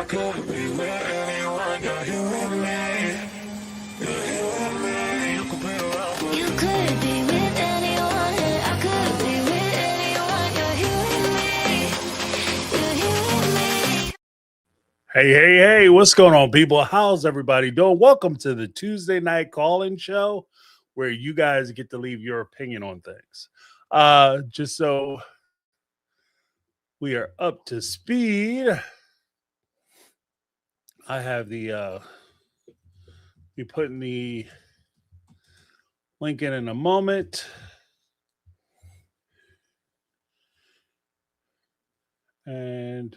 I could be with anyone, you're here with me. You're here with me. You could be around for me. You could be with anyone, and I could be with anyone. You're here with me. You're here with me. Hey, what's going on, people? How's everybody doing? Welcome to the Tuesday night call-in show where you guys get to leave your opinion on things. Just so we are up to speed, I have the be putting the link in a moment. And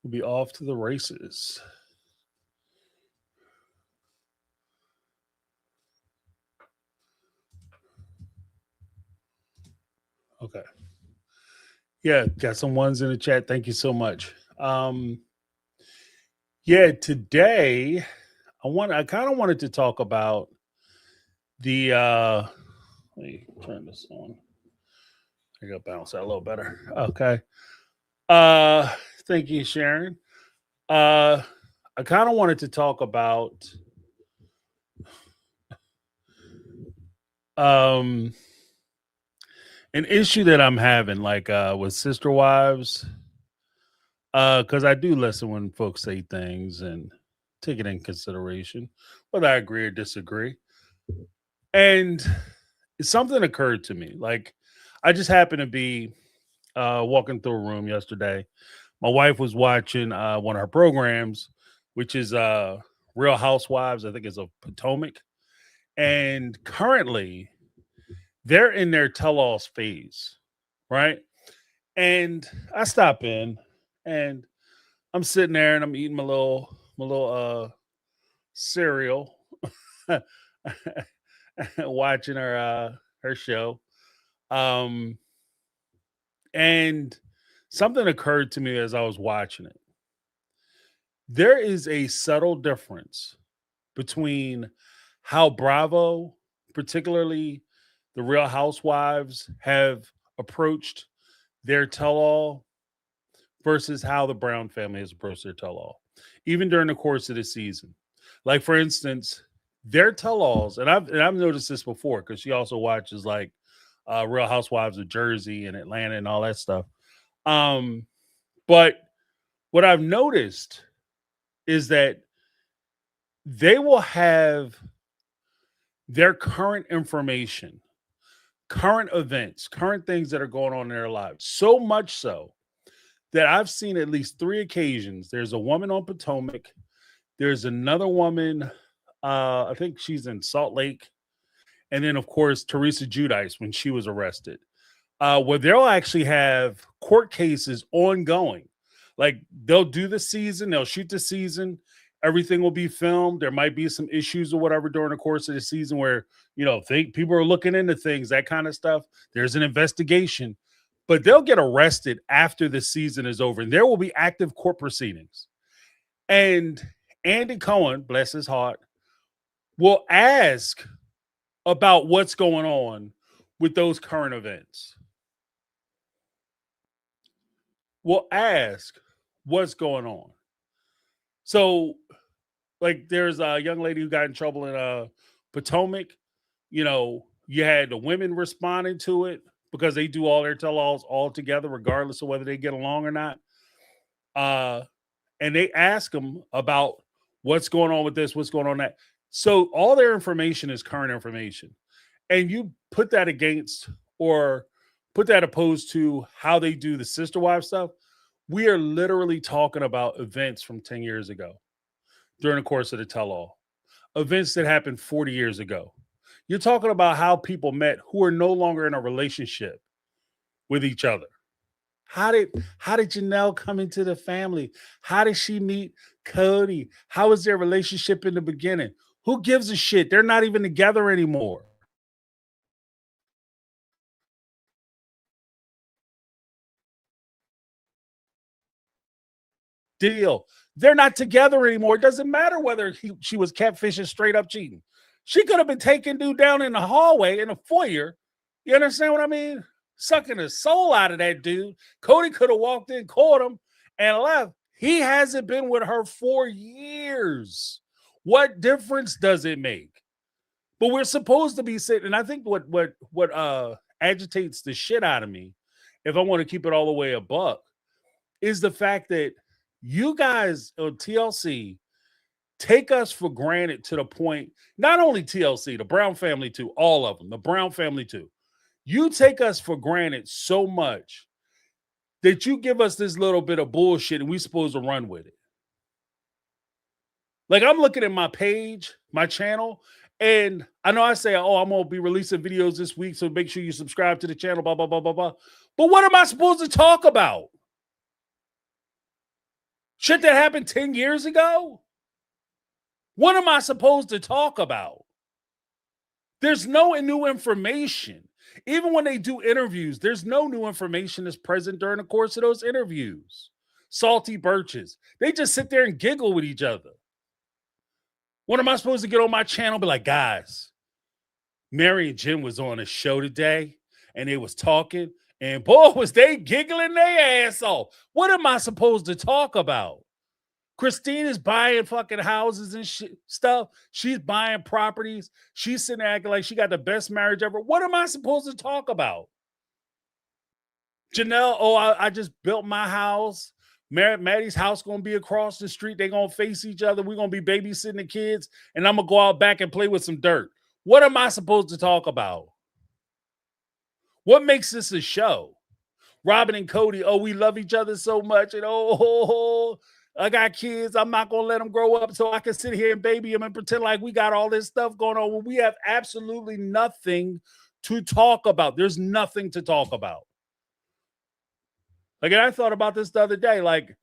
we'll be off to the races. Okay. Yeah, got some ones in the chat. Thank you so much. Yeah, today I kind of wanted to talk about the let me turn this on. I got to bounce that a little better. Okay. Thank you, Sharon. I kind of wanted to talk about an issue that I'm having, like with sister wives, because I do listen when folks say things and take it in consideration, whether I agree or disagree. And something occurred to me. Like, I just happened to be walking through a room yesterday. My wife was watching one of her programs, which is Real Housewives, I think it's of Potomac. And currently, they're in their tell-all phase, right? And I stop in, and I'm sitting there, and I'm eating my little cereal, watching her show, and something occurred to me as I was watching it. There is a subtle difference between how Bravo, particularly the Real Housewives, have approached their tell-all versus how the Brown family has approached their tell-all, even during the course of the season. Like, for instance, their tell-alls, and I've noticed this before because she also watches like Real Housewives of Jersey and Atlanta and all that stuff. But what I've noticed is that they will have their current information, current events, current things that are going on in their lives, so much so that I've seen at least 3 occasions. There's a woman on Potomac. There's another woman, I think she's in Salt Lake. And then, of course, Teresa Giudice when she was arrested, where they'll actually have court cases ongoing. Like, they'll do the season, they'll shoot the season, everything will be filmed. There might be some issues or whatever during the course of the season where, people are looking into things, that kind of stuff. There's an investigation, but they'll get arrested after the season is over, and there will be active court proceedings. And Andy Cohen, bless his heart, will ask about what's going on with those current events. Will ask what's going on. So, like, there's a young lady who got in trouble in Potomac. You had the women responding to it because they do all their tell-alls all together, regardless of whether they get along or not. And they ask them about what's going on with this, what's going on that. So all their information is current information. And you put that against or put that opposed to how they do the sister wife stuff. We are literally talking about events from 10 years ago during the course of the tell-all. Events that happened 40 years ago. You're talking about how people met who are no longer in a relationship with each other. How did Janelle come into the family? How did she meet Cody? How was their relationship in the beginning? Who gives a shit? They're not even together anymore. Deal. They're not together anymore. It doesn't matter whether she was catfishing, straight up cheating. She could have been taking dude down in the hallway, in the foyer. You understand what I mean? Sucking the soul out of that dude. Cody could have walked in, caught him, and left. He hasn't been with her for years. What difference does it make? But we're supposed to be sitting, and I think what agitates the shit out of me, if I want to keep it all the way a buck, is the fact that you guys on TLC take us for granted to the point, not only TLC, the Brown family too, all of them, the Brown family too. You take us for granted so much that you give us this little bit of bullshit and we're supposed to run with it. Like, I'm looking at my page, my channel, and I know I say, oh, I'm going to be releasing videos this week, so make sure you subscribe to the channel, blah, blah, blah, blah, blah. But what am I supposed to talk about? Shit that happened 10 years ago? What am I supposed to talk about? There's no new information. Even when they do interviews, there's no new information that's present during the course of those interviews. Salty birches. They just sit there and giggle with each other. What am I supposed to get on my channel? Be like, guys, Mary and Jim was on a show today, and they was talking, and boy, was they giggling their ass off. What am I supposed to talk about? Christine is buying fucking houses and stuff. She's buying properties. She's sitting there acting like she got the best marriage ever. What am I supposed to talk about? Janelle, oh, I just built my house. Maddie's house going to be across the street. They're going to face each other. We're going to be babysitting the kids, and I'm going to go out back and play with some dirt. What am I supposed to talk about? What makes this a show? Robin and Cody, oh, we love each other so much, and I got kids. I'm not going to let them grow up so I can sit here and baby them and pretend like we got all this stuff going on when we have absolutely nothing to talk about. There's nothing to talk about. Like, and I thought about this the other day. Like,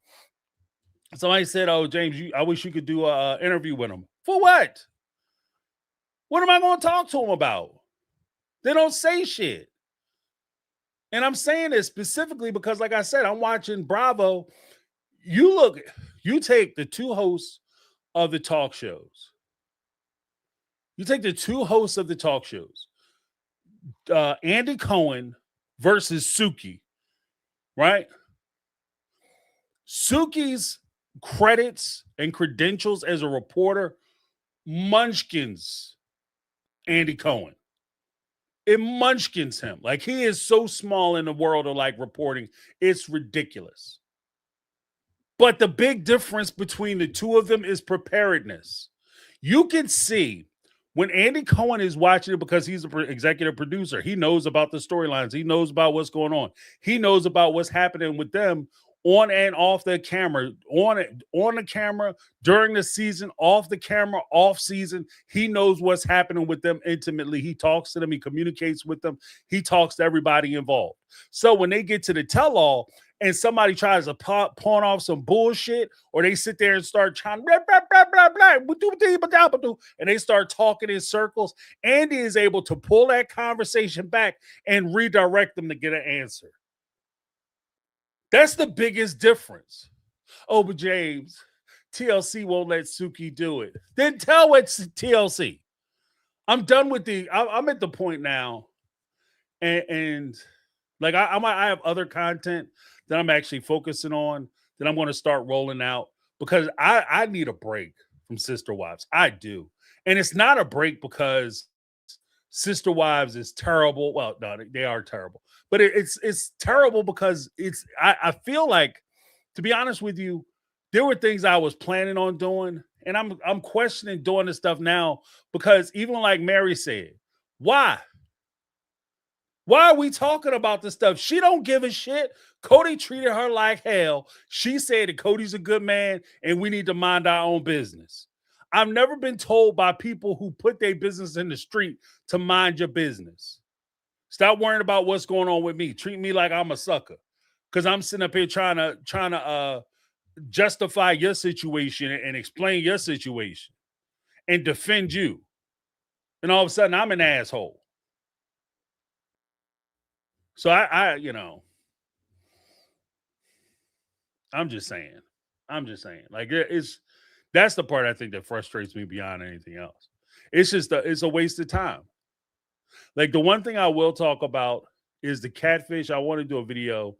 somebody said, oh, James, I wish you could do an interview with him. For what? What am I going to talk to him about? They don't say shit. And I'm saying this specifically because, like I said, I'm watching Bravo. You take the two hosts of the talk shows. Andy Cohen versus Suki, right? Suki's credits and credentials as a reporter munchkins Andy Cohen. It munchkins him. Like, he is so small in the world of like reporting. It's ridiculous. But the big difference between the two of them is preparedness. You can see when Andy Cohen is watching it because he's an executive producer. He knows about the storylines. He knows about what's going on. He knows about what's happening with them on and off the camera, on the camera, during the season, off the camera, off season. He knows what's happening with them intimately. He talks to them. He communicates with them. He talks to everybody involved. So when they get to the tell-all and somebody tries to pawn off some bullshit, or they sit there and start trying, blah, blah, blah, blah, blah, and they start talking in circles, Andy is able to pull that conversation back and redirect them to get an answer. That's the biggest difference. Oh, but James, TLC won't let Suki do it. Then tell it's TLC. I'm done with I'm at the point now, and like I have other content that I'm actually focusing on that I'm going to start rolling out because I need a break from Sister Wives. I do. And it's not a break because Sister Wives is terrible. Well, no, they are terrible. But it's terrible because I feel like, to be honest with you, there were things I was planning on doing, and I'm questioning doing this stuff now because even like Mary said, why? Why are we talking about this stuff? She don't give a shit. Cody treated her like hell. She said that Cody's a good man and we need to mind our own business. I've never been told by people who put their business in the street to mind your business. Stop worrying about what's going on with me. Treat me like I'm a sucker. Because I'm sitting up here trying to justify your situation and explain your situation and defend you. And all of a sudden, I'm an asshole. So I'm just saying. Like, that's the part I think that frustrates me beyond anything else. It's just it's a waste of time. Like, the one thing I will talk about is the catfish. I want to do a video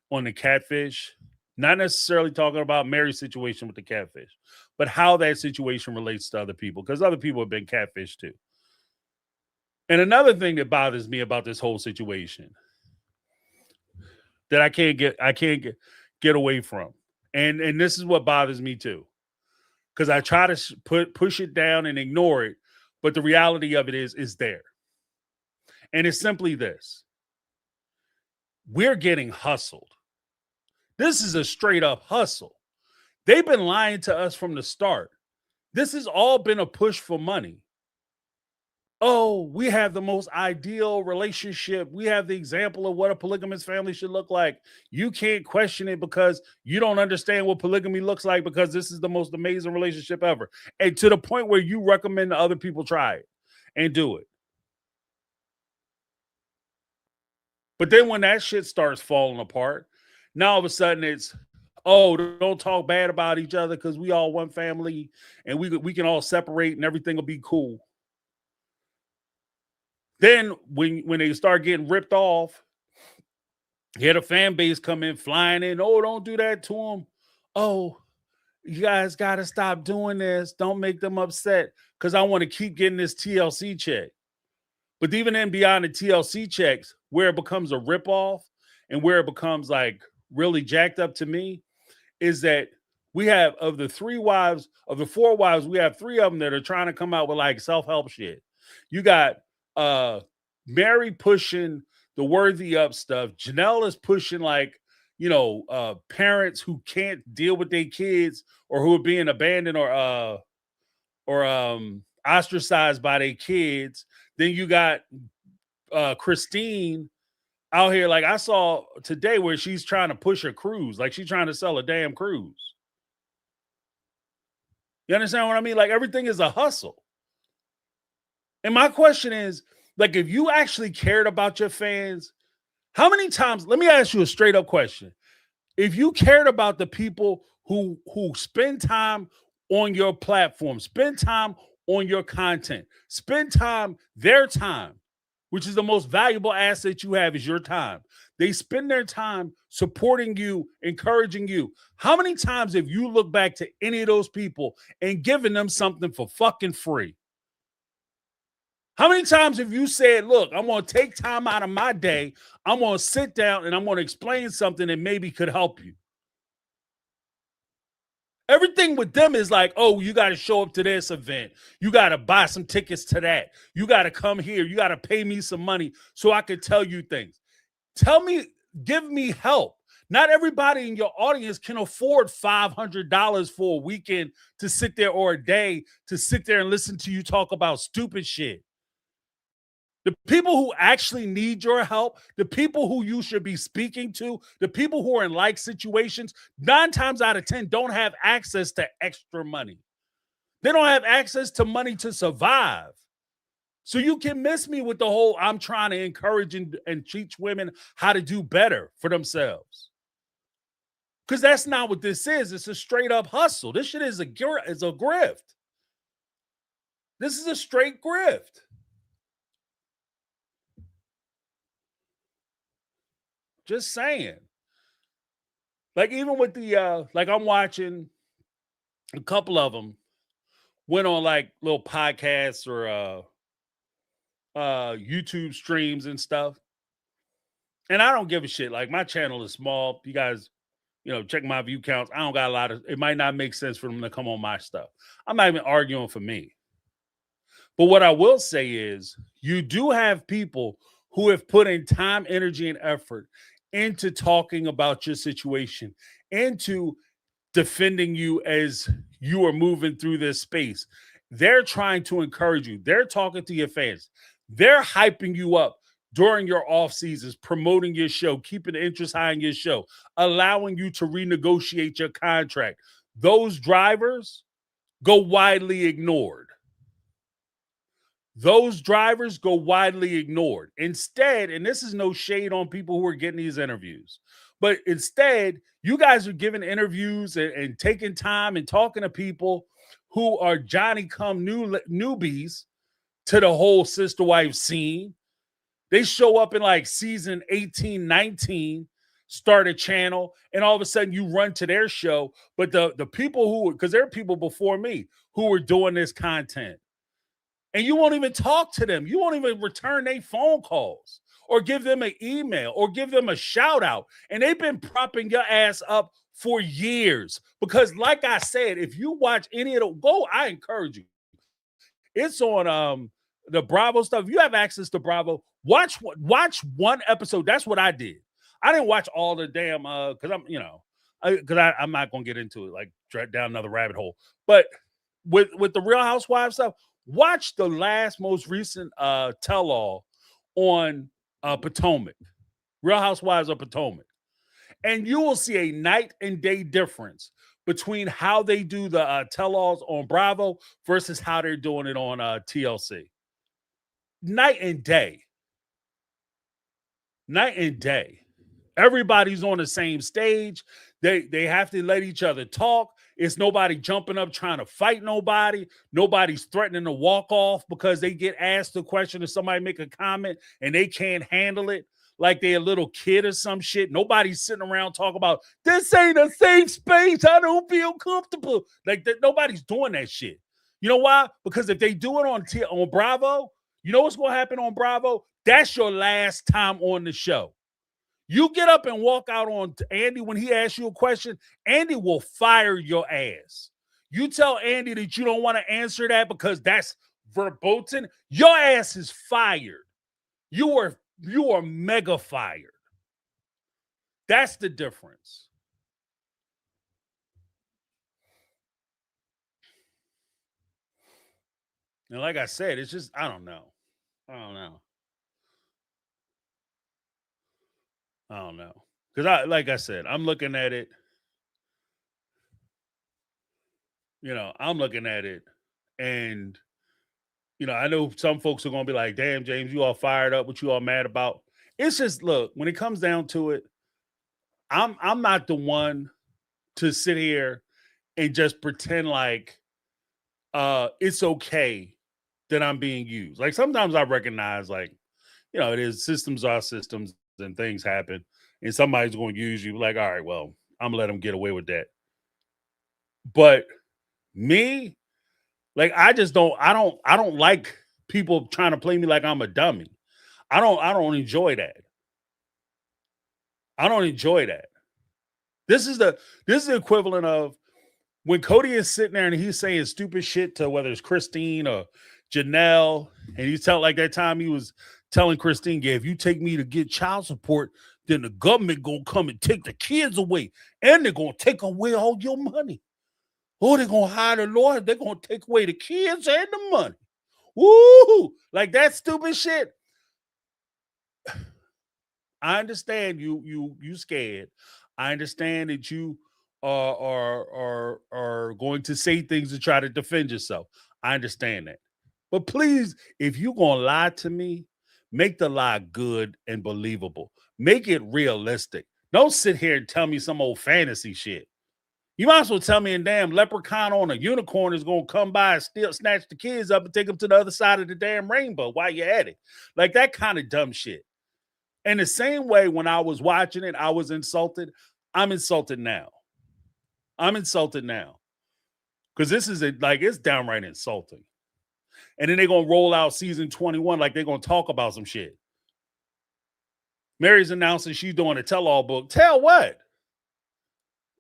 on the catfish Not necessarily talking about Mary's situation with the catfish, but how that situation relates to other people, because other people have been catfished too. And another thing that bothers me about this whole situation that I can't get away from, and this is what bothers me too, because I try to push it down and ignore it, but the reality of it is there, and it's simply this: we're getting hustled. This is a straight up hustle. They've been lying to us from the start. This has all been a push for money. Oh, we have the most ideal relationship. We have the example of what a polygamous family should look like. You can't question it because you don't understand what polygamy looks like, because this is the most amazing relationship ever. And to the point where you recommend to other people try it and do it. But then when that shit starts falling apart, now all of a sudden it's, oh, don't talk bad about each other because we all one family and we can all separate and everything will be cool. Then when they start getting ripped off, you had a fan base come in flying in. Oh, don't do that to them. Oh, you guys got to stop doing this. Don't make them upset because I want to keep getting this TLC check. But even then, beyond the TLC checks, where it becomes a ripoff and where it becomes like really jacked up to me is that we have, of the four wives, we have three of them that are trying to come out with like self-help shit. You got Mary pushing the worthy up stuff. Janelle is pushing like, parents who can't deal with their kids or who are being abandoned or ostracized by their kids. Then you got Christine out here, like I saw today, where she's trying to push a cruise, like she's trying to sell a damn cruise. You understand what I mean? Like everything is a hustle. And my question is, like, if you actually cared about your fans, how many times, let me ask you a straight up question. If you cared about the people who spend time on your platform, spend time on your content, spend time, their time, which is the most valuable asset you have, is your time. They spend their time supporting you, encouraging you. How many times have you looked back to any of those people and given them something for fucking free? How many times have you said, look, I'm going to take time out of my day, I'm going to sit down and I'm going to explain something that maybe could help you? Everything with them is like, oh, you got to show up to this event. You got to buy some tickets to that. You got to come here. You got to pay me some money so I can tell you things. Give me help. Not everybody in your audience can afford $500 for a weekend to sit there, or a day to sit there and listen to you talk about stupid shit. The people who actually need your help, the people who you should be speaking to, the people who are in like situations, 9 times out of 10 don't have access to extra money. They don't have access to money to survive. So you can miss me with the whole, I'm trying to encourage and teach women how to do better for themselves. Because that's not what this is. It's a straight up hustle. This shit is a grift. This is a straight grift. Just saying. Like, even with the like, I'm watching a couple of them went on like little podcasts or YouTube streams and stuff. And I don't give a shit. Like, my channel is small. You guys, check my view counts. I don't got a lot of, it might not make sense for them to come on my stuff. I'm not even arguing for me. But what I will say is, you do have people who have put in time, energy, and effort into talking about your situation, into defending you as you are moving through this space. They're trying to encourage you. They're talking to your fans. They're hyping you up during your off seasons, promoting your show, keeping the interest high in your show, allowing you to renegotiate your contract. Those drivers go widely ignored. Those drivers go widely ignored. Instead, and this is no shade on people who are getting these interviews, but instead, you guys are giving interviews and taking time and talking to people who are Johnny come newbies to the whole sister wife scene. They show up in like season 18, 19, start a channel, and all of a sudden you run to their show. But the people who, because there are people before me who were doing this content, and you won't even talk to them. You won't even return their phone calls or give them an email or give them a shout out. And they've been propping your ass up for years. Because like I said, if you watch any of the, I encourage you. It's on the Bravo stuff. If you have access to Bravo, watch one episode. That's what I did. I didn't watch all the damn because I'm not gonna get into it, like down another rabbit hole. But with the Real Housewives stuff, watch the most recent tell-all on Potomac, Real Housewives of Potomac, and you will see a night and day difference between how they do the tell-alls on Bravo versus how they're doing it on TLC. Night and day. Night and day. Everybody's on the same stage. They have to let each other talk. It's nobody jumping up trying to fight nobody. Nobody's threatening to walk off because they get asked a question or somebody make a comment and they can't handle it like they're a little kid or some shit. Nobody's sitting around talking about, this ain't a safe space. I don't feel comfortable. Like that, nobody's doing that shit. You know why? Because if they do it on Bravo, you know what's going to happen on Bravo? That's your last time on the show. You get up and walk out on Andy when he asks you a question, Andy will fire your ass. You tell Andy that you don't want to answer that because that's verboten, your ass is fired. You are mega fired. That's the difference. And like I said, it's just, I don't know. Because like I said, I'm looking at it. I'm looking at it, and I know some folks are gonna be like, "Damn, James, you all fired up. What you all mad about?" It's just, look, when it comes down to it, I'm not the one to sit here and just pretend like it's okay that I'm being used. Like sometimes I recognize, like, it is, systems are systems and things happen, and somebody's going to use you. Like, all right, well, I'm gonna let them get away with that. But me, like, I don't like people trying to play me like I'm a dummy. I don't enjoy that. I don't enjoy that. This is the equivalent of when Cody is sitting there and he's saying stupid shit to whether it's Christine or Janelle, and he's telling, like that time he was telling Christine, yeah, if you take me to get child support, then the government gonna come and take the kids away, and they're gonna take away all your money. Oh, they're gonna hire a lawyer, they're gonna take away the kids and the money. Woo! Like that stupid shit. I understand you scared. I understand that you are going to say things to try to defend yourself. I understand that. But please, if you're gonna lie to me, make the lie good and believable. Make it realistic. Don't sit here and tell me some old fantasy shit. You might as well tell me a damn leprechaun on a unicorn is gonna come by and snatch the kids up and take them to the other side of the damn rainbow while you're at it. Like that kind of dumb shit. And the same way when I was watching it, I was insulted. I'm insulted now. Because this is it's downright insulting. And then they're going to roll out season 21 like they're going to talk about some shit. Mary's announcing she's doing a tell-all book. Tell what?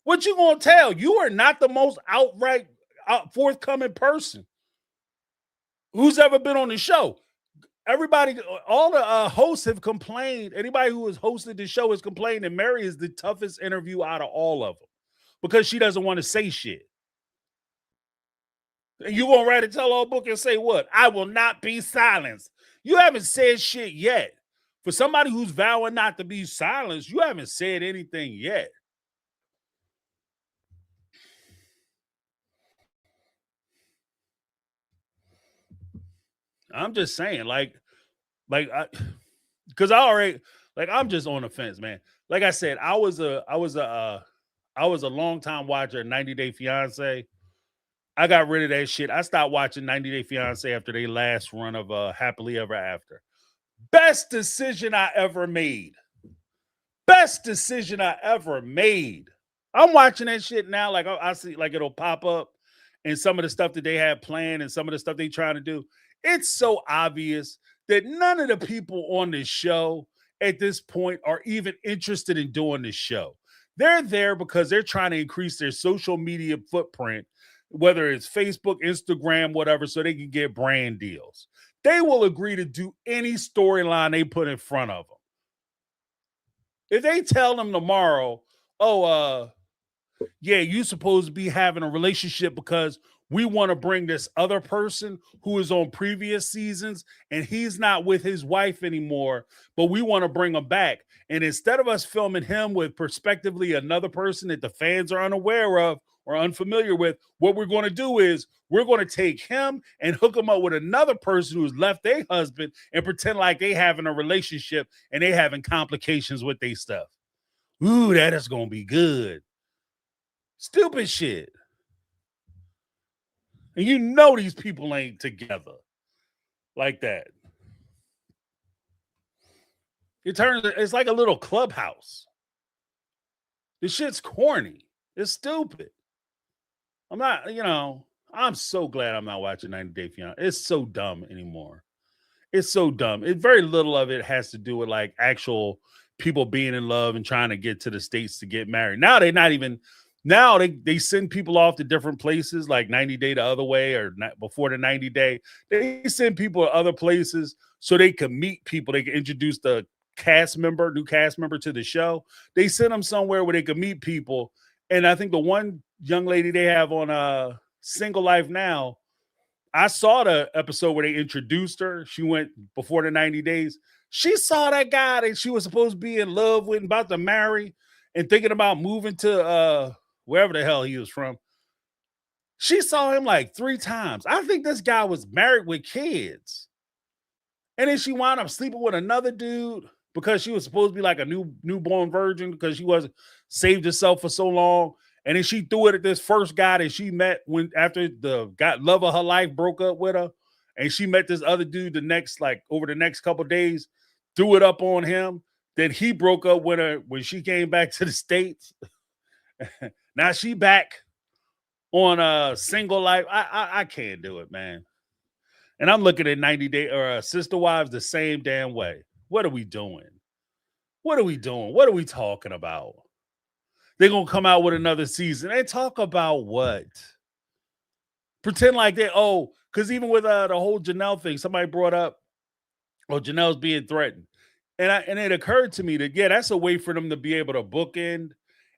What you going to tell? You are not the most outright forthcoming person who's ever been on the show. Everybody, all the hosts have complained. Anybody who has hosted the show has complained that Mary is the toughest interview out of all of them because she doesn't want to say shit. And you gonna write a tell-all book and say what? I will not be silenced. You haven't said shit yet. For somebody who's vowing not to be silenced, you haven't said anything yet. I'm just saying, because I'm just on the fence, man. Like I said, I was a long time watcher of 90 Day Fiancé. I got rid of that shit. I stopped watching 90 Day Fiancé after their last run of Happily Ever After. Best decision I ever made. Best decision I ever made. I'm watching that shit now. Like I see, like it'll pop up, and some of the stuff that they have planned, and some of the stuff they trying to do. It's so obvious that none of the people on this show at this point are even interested in doing this show. They're there because they're trying to increase their social media footprint, whether it's Facebook, Instagram, whatever, so they can get brand deals. They will agree to do any storyline they put in front of them. If they tell them tomorrow, oh, yeah, you supposed to be having a relationship because we want to bring this other person who is on previous seasons and he's not with his wife anymore, but we want to bring him back. And instead of us filming him with prospectively another person that the fans are unaware of or unfamiliar with, what we're going to do is we're going to take him and hook him up with another person who's left their husband and pretend like they having a relationship and they having complications with their stuff. Ooh, that is going to be good. Stupid shit. And you know these people ain't together like that. It's like a little clubhouse. This shit's corny. It's stupid. I'm so glad I'm not watching 90 Day Fiancé. It's so dumb anymore. It's so dumb. Very little of it has to do with like actual people being in love and trying to get to the States to get married. Now they're not even. Now they send people off to different places, like 90 Day the other way, or before the 90 Day. They send people to other places so they can meet people. They can introduce the new cast member to the show. They send them somewhere where they can meet people. And I think the one young lady they have on Single Life now, I saw the episode where they introduced her. She went before the 90 days. She saw that guy that she was supposed to be in love with and about to marry and thinking about moving to wherever the hell he was from. She saw him like 3 times. I think this guy was married with kids. And then she wound up sleeping with another dude because she was supposed to be like a newborn virgin because she wasn't saved herself for so long. And then she threw it at this first guy that she met after the love of her life broke up with her. And she met this other dude over the next couple of days, threw it up on him. Then he broke up with her when she came back to the States. Now she back on Single Life. I can't do it, man. And I'm looking at 90 Day or Sister Wives the same damn way. What are we doing? What are we doing? What are we talking about? They're going to come out with another season. They talk about what? Pretend like because even with the whole Janelle thing, somebody brought up, Janelle's being threatened. And it occurred to me that, yeah, that's a way for them to be able to bookend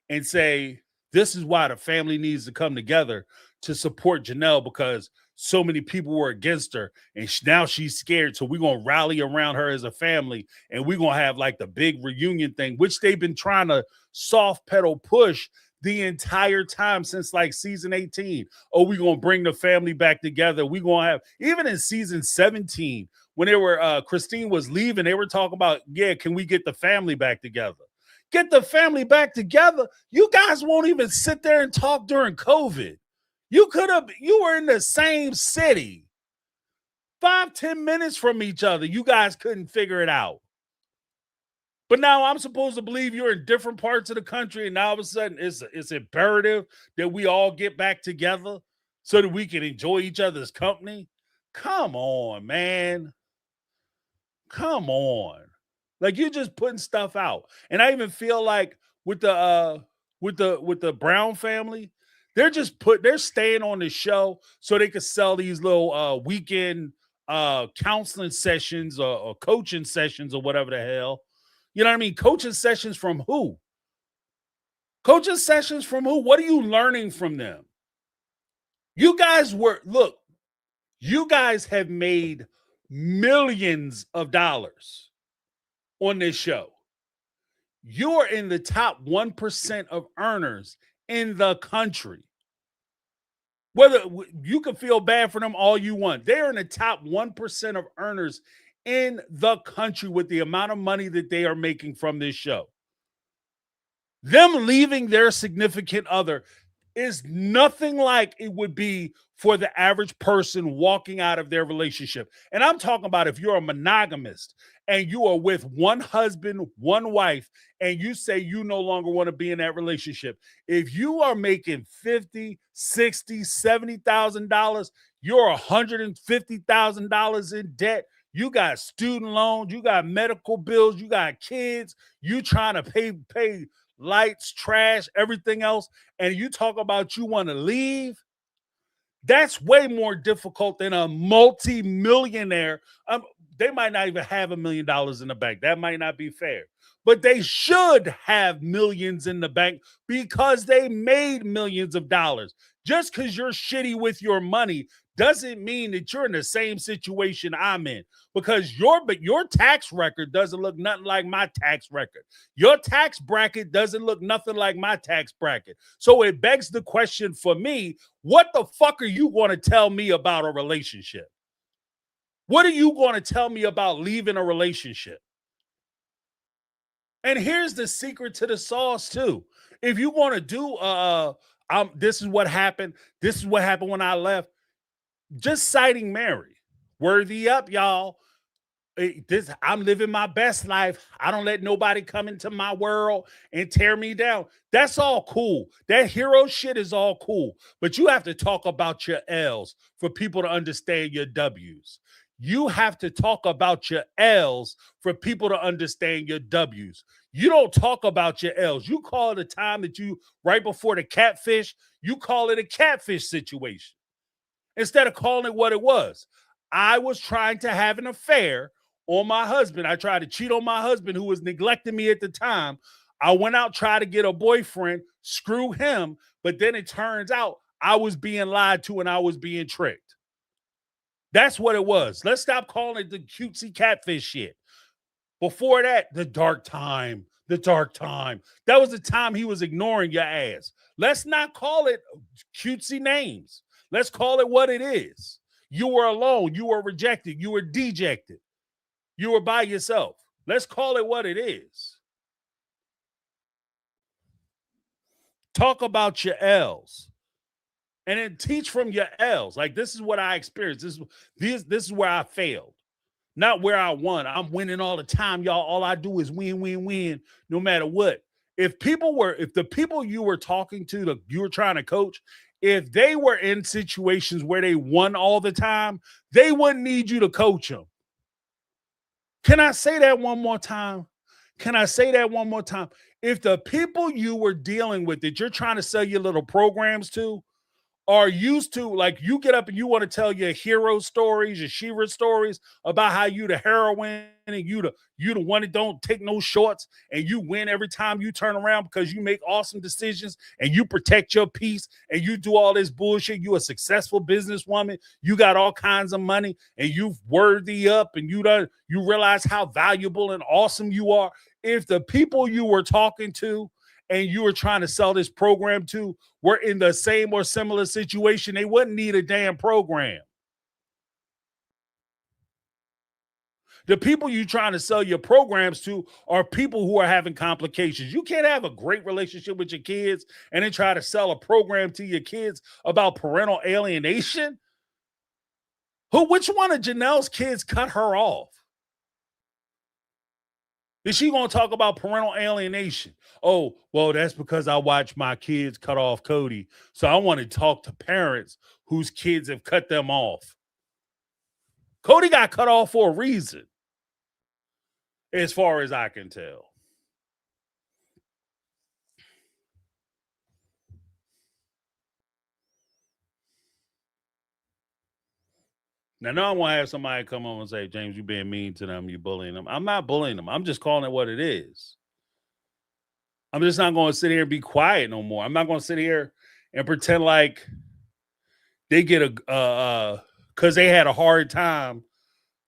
and say, this is why the family needs to come together to support Janelle because so many people were against her and now she's scared. So we're going to rally around her as a family and we're going to have like the big reunion thing, which they've been trying to soft pedal push the entire time since like season 18. Oh, we're going to bring the family back together. We're going to have, even in season 17, when they were, Christine was leaving, they were talking about, yeah, can we get the family back together? Get the family back together. You guys won't even sit there and talk during COVID. You were in the same city, 5-10 minutes from each other. You guys couldn't figure it out. But now I'm supposed to believe you're in different parts of the country, and now all of a sudden it's imperative that we all get back together so that we can enjoy each other's company. Come on, man. Come on. Like you're just putting stuff out. And I even feel like with the Brown family, they're staying on the show so they could sell these little weekend counseling sessions or coaching sessions or whatever the hell. You know what I mean? Coaching sessions from who? Coaching sessions from who? What are you learning from them? You guys have made millions of dollars on this show. You're in the top 1% of earners in the country. Whether you can feel bad for them all you want, they're in the top 1% of earners in the country with the amount of money that they are making from this show. Them leaving their significant other, is nothing like it would be for the average person walking out of their relationship. And I'm talking about if you're a monogamist and you are with one husband, one wife, and you say you no longer want to be in that relationship. If you are making $50, $60, $70,000, you're $150,000 in debt. You got student loans, you got medical bills, you got kids, you trying to pay lights, trash, everything else, and you talk about you want to leave. That's way more difficult than a multi-millionaire. They might not even have $1 million in the bank. That might not be fair. But they should have millions in the bank because they made millions of dollars. Just because you're shitty with your money doesn't mean that you're in the same situation I'm in. Because your tax record doesn't look nothing like my tax record. Your tax bracket doesn't look nothing like my tax bracket. So it begs the question for me, what the fuck are you going to tell me about a relationship? What are you going to tell me about leaving a relationship? And here's the secret to the sauce too. If you want to do this is what happened. This is what happened when I left. Just citing Mary. Worthy up, y'all. I'm living my best life. I don't let nobody come into my world and tear me down. That's all cool. That hero shit is all cool. But you have to talk about your L's for people to understand your W's. You have to talk about your L's for people to understand your W's. You don't talk about your L's. You call it a time that right before the catfish, you call it a catfish situation instead of calling it what it was. I was trying to have an affair on my husband. I tried to cheat on my husband who was neglecting me at the time. I went out, tried to get a boyfriend, screw him, but then it turns out I was being lied to and I was being tricked. That's what it was. Let's stop calling it the cutesy catfish shit. Before that, the dark time. That was the time he was ignoring your ass. Let's not call it cutesy names. Let's call it what it is. You were alone. You were rejected. You were dejected. You were by yourself. Let's call it what it is. Talk about your L's. And then teach from your L's. Like, this is what I experienced. This is where I failed. Not where I won. I'm winning all the time, y'all. All I do is win, no matter what. If the people you were talking to, you were trying to coach, if they were in situations where they won all the time, they wouldn't need you to coach them. Can I say that one more time? If the people you were dealing with that you're trying to sell your little programs to are used to, like, you get up and you want to tell your hero stories, your Shira stories about how you the heroine and you the one that don't take no shorts and you win every time you turn around because you make awesome decisions and you protect your peace and you do all this bullshit. You a successful businesswoman. You got all kinds of money and you worthy up and you realize how valuable and awesome you are. If the people you were talking to and you were trying to sell this program to were in the same or similar situation, they wouldn't need a damn program. The people you trying to sell your programs to are people who are having complications. You can't have a great relationship with your kids and then try to sell a program to your kids about parental alienation. Which one of Janelle's kids cut her off? Is she going to talk about parental alienation? Oh, well, that's because I watched my kids cut off Cody. So I want to talk to parents whose kids have cut them off. Cody got cut off for a reason, as far as I can tell. Now I want to have somebody come on and say, James, you being mean to them, you bullying them. I'm not bullying them. I'm just calling it what it is. I'm just not going to sit here and be quiet no more. I'm not going to sit here and pretend like they get because they had a hard time.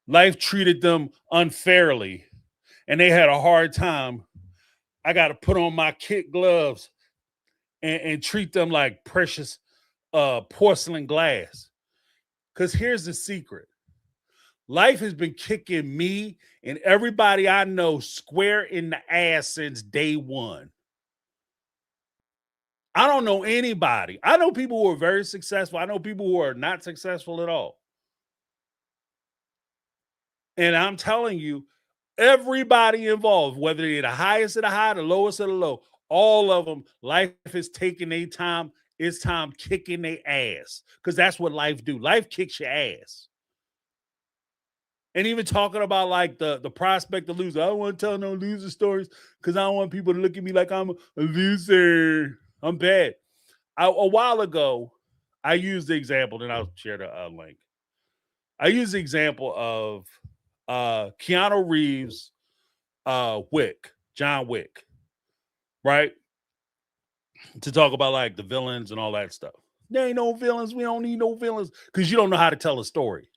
Life treated them unfairly and they had a hard time. I got to put on my kid gloves and treat them like precious porcelain glass. Because here's the secret. Life has been kicking me and everybody I know square in the ass since day one. I don't know anybody. I know people who are very successful. I know people who are not successful at all. And I'm telling you, everybody involved, whether they're the highest of the high, the lowest of the low, all of them, life is taking their time. It's time kicking their ass, because that's what life do. Life kicks your ass. And even talking about like the prospect of loser. I don't want to tell no loser stories because I don't want people to look at me like I'm a loser. I'm bad. A while ago, I used the example, then I'll share the link. I used the example of Keanu Reeves, John Wick, right? To talk about like the villains and all that stuff. There ain't no villains. We don't need no villains because you don't know how to tell a story.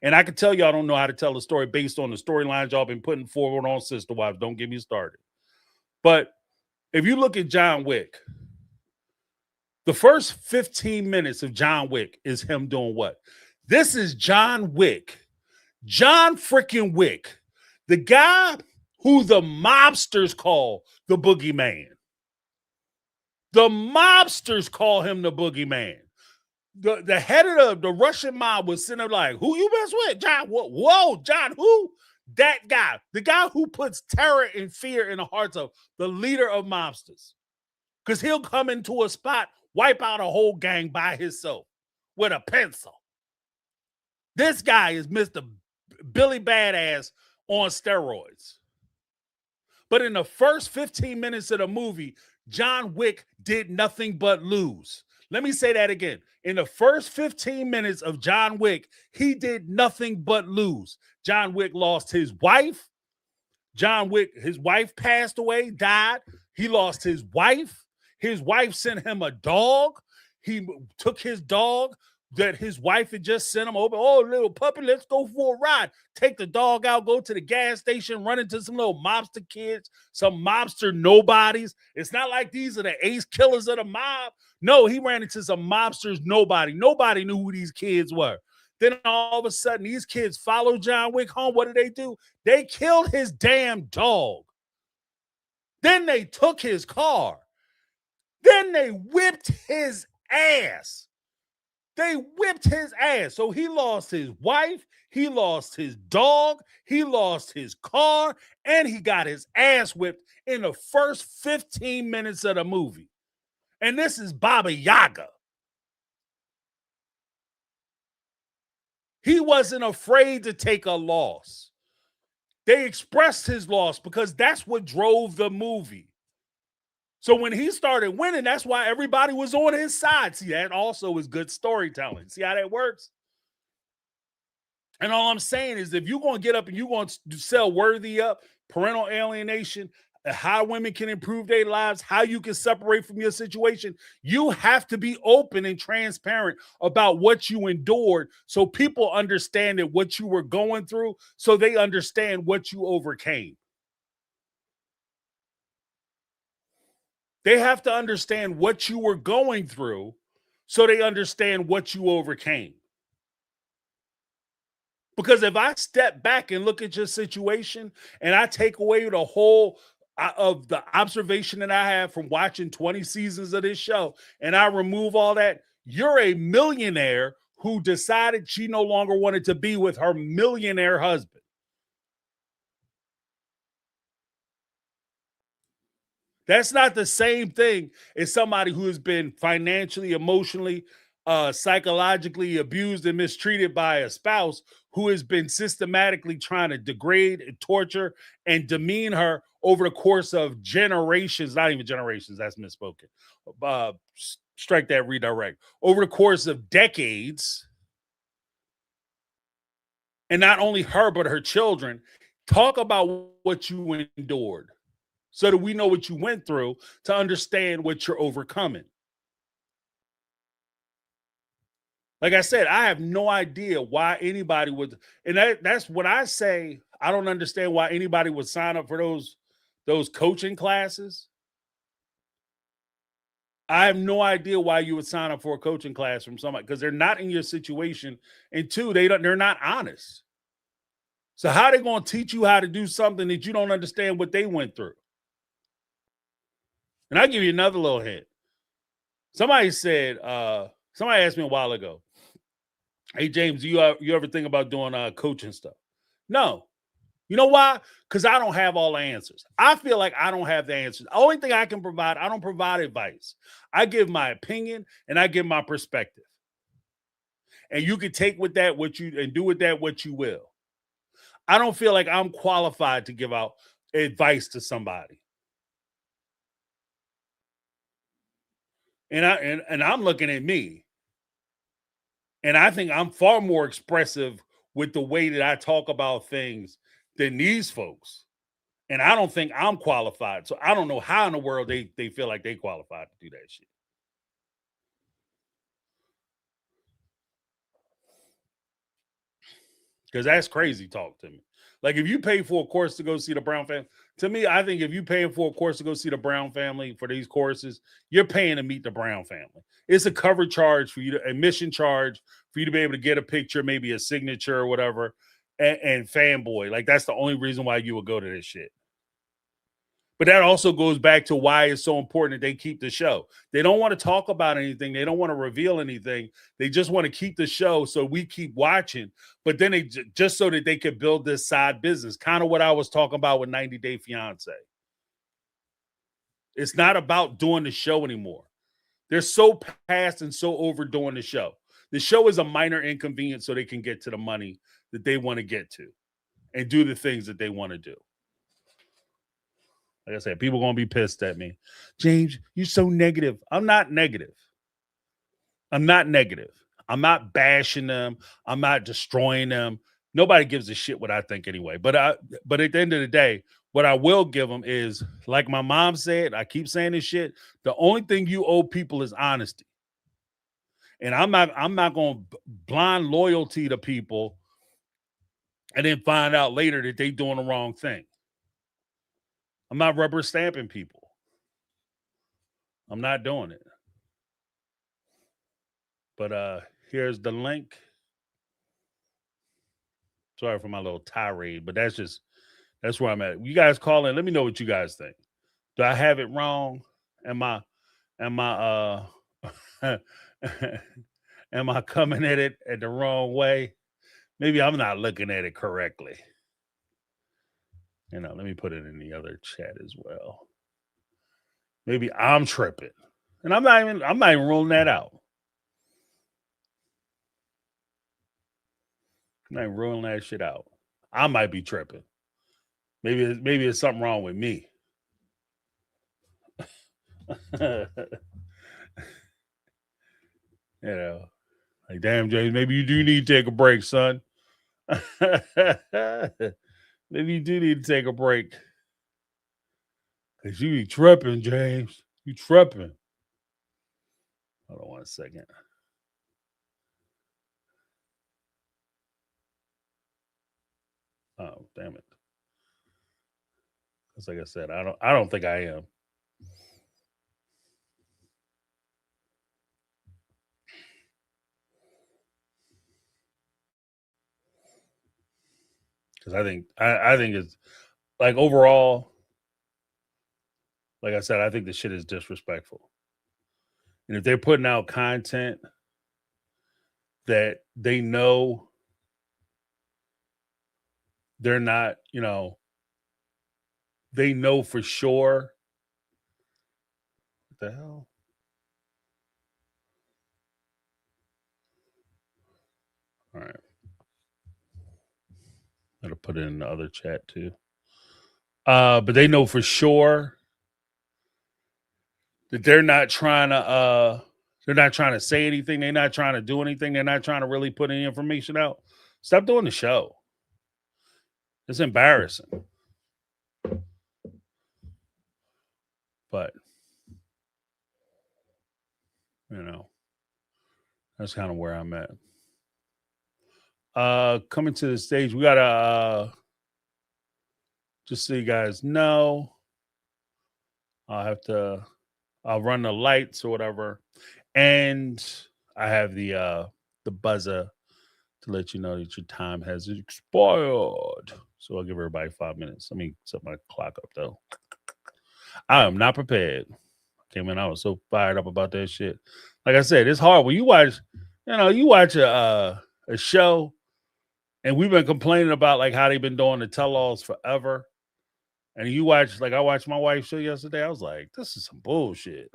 And I can tell y'all don't know how to tell a story based on the storylines y'all been putting forward on Sister Wives. Don't get me started. But if you look at John Wick, the first 15 minutes of John Wick is him doing what? This is John Wick. John freaking Wick. The guy who the mobsters call the boogeyman. The mobsters call him the boogeyman. The head of the Russian mob was sitting there like, who you mess with? John, whoa, John, who? That guy. The guy who puts terror and fear in the hearts of the leader of mobsters. Because he'll come into a spot, wipe out a whole gang by himself with a pencil. This guy is Mr. Billy Badass on steroids. But in the first 15 minutes of the movie, John Wick did nothing but lose. Let me say that again. In the first 15 minutes of John Wick, he did nothing but lose. John Wick lost his wife. His wife passed away, died. He lost his wife. His wife sent him a dog. He took his dog that his wife had just sent him over. Oh, little puppy, let's go for a ride. Take the dog out, go to the gas station, run into some little mobster kids, some mobster nobodies. It's not like these are the ace killers of the mob. No, he ran into some mobsters nobody. Nobody knew who these kids were. Then all of a sudden, these kids followed John Wick home. What did? They killed his damn dog. Then they took his car. Then they whipped his ass. They whipped his ass. So he lost his wife, he lost his dog, he lost his car, and he got his ass whipped in the first 15 minutes of the movie. And this is Baba Yaga. He wasn't afraid to take a loss. They expressed his loss because that's what drove the movie. So when he started winning, that's why everybody was on his side. See, that also is good storytelling. See how that works? And all I'm saying is if you're going to get up and you're going to sell Worthy up, parental alienation, how women can improve their lives, how you can separate from your situation, you have to be open and transparent about what you endured so people understand that what you were going through, so they understand what you overcame. They have to understand what you were going through so they understand what you overcame. Because if I step back and look at your situation and I take away the whole of the observation that I have from watching 20 seasons of this show and I remove all that, you're a millionaire who decided she no longer wanted to be with her millionaire husband. That's not the same thing as somebody who has been financially, emotionally, psychologically abused and mistreated by a spouse who has been systematically trying to degrade and torture and demean her over the course of generations, not even generations, that's misspoken. Strike that, redirect. Over the course of decades, and not only her, but her children. Talk about what you endured so that we know what you went through to understand what you're overcoming. Like I said, I have no idea why anybody would, and that's what I say. I don't understand why anybody would sign up for those coaching classes. I have no idea why you would sign up for a coaching class from somebody, because they're not in your situation, and two, they're not honest. So how are they going to teach you how to do something that you don't understand what they went through? And I'll give you another little hint. Somebody said, somebody asked me a while ago, hey, James, you ever think about doing coaching stuff? No. You know why? Because I don't have all the answers. I feel like I don't have the answers. The only thing I can provide, I don't provide advice. I give my opinion and I give my perspective. And you can take with that what you and do with that what you will. I don't feel like I'm qualified to give out advice to somebody. And I'm looking at me. And I think I'm far more expressive with the way that I talk about things than these folks. And I don't think I'm qualified. So I don't know how in the world they feel like they qualified to do that shit. Because that's crazy talk to me. Like if you pay for a course to go see the Brown family, to me, I think if you paying for a course to go see the Brown family for these courses, you're paying to meet the Brown family. It's a cover charge for you, to admission charge for you to be able to get a picture, maybe a signature or whatever, and fanboy. Like that's the only reason why you would go to this shit. But that also goes back to why it's so important that they keep the show. They don't want to talk about anything. They don't want to reveal anything. They just want to keep the show so we keep watching. But then they just so that they could build this side business, kind of what I was talking about with 90 Day Fiancé. It's not about doing the show anymore. They're so past and so overdoing the show. The show is a minor inconvenience so they can get to the money that they want to get to and do the things that they want to do. Like I said, people are going to be pissed at me. James, you're so negative. I'm not negative. I'm not negative. I'm not bashing them. I'm not destroying them. Nobody gives a shit what I think anyway. But at the end of the day, what I will give them is, like my mom said, I keep saying this shit, the only thing you owe people is honesty. And I'm not going to blind loyalty to people and then find out later that they doing the wrong thing. I'm not rubber stamping people. I'm not doing it. But here's the link. Sorry for my little tirade, but that's where I'm at. You guys call in. Let me know what you guys think. Do I have it wrong? Am I am I coming at it at the wrong way? Maybe I'm not looking at it correctly. Let me put it in the other chat as well. Maybe I'm tripping. And I'm not even ruling that out. I'm not even ruling that shit out. I might be tripping. Maybe it's something wrong with me. Like, damn, James, maybe you do need to take a break, son. Maybe you do need to take a break. Because you be tripping, James. You tripping. Hold on 1 second. Oh, damn it. Because like I said, I don't think I am. Because I think it's like overall, like I said, I think the shit is disrespectful. And if they're putting out content that they know they're not, they know for sure. What the hell? All right. I'm gonna put it in the other chat too. But they know for sure that they're not trying to say anything. They're not trying to do anything. They're not trying to really put any information out. Stop doing the show. It's embarrassing. But that's kind of where I'm at. Coming to the stage, we gotta just so you guys know, I'll run the lights or whatever, and I have the buzzer to let you know that your time has expired. So I'll give everybody 5 minutes. Let me set my clock up though. I am not prepared. came in. I was so fired up about that shit. Like I said, it's hard when you watch, you watch a show, and we've been complaining about like how they've been doing the tell-alls forever. And you watch, like I watched my wife's show yesterday. I was like, this is some bullshit.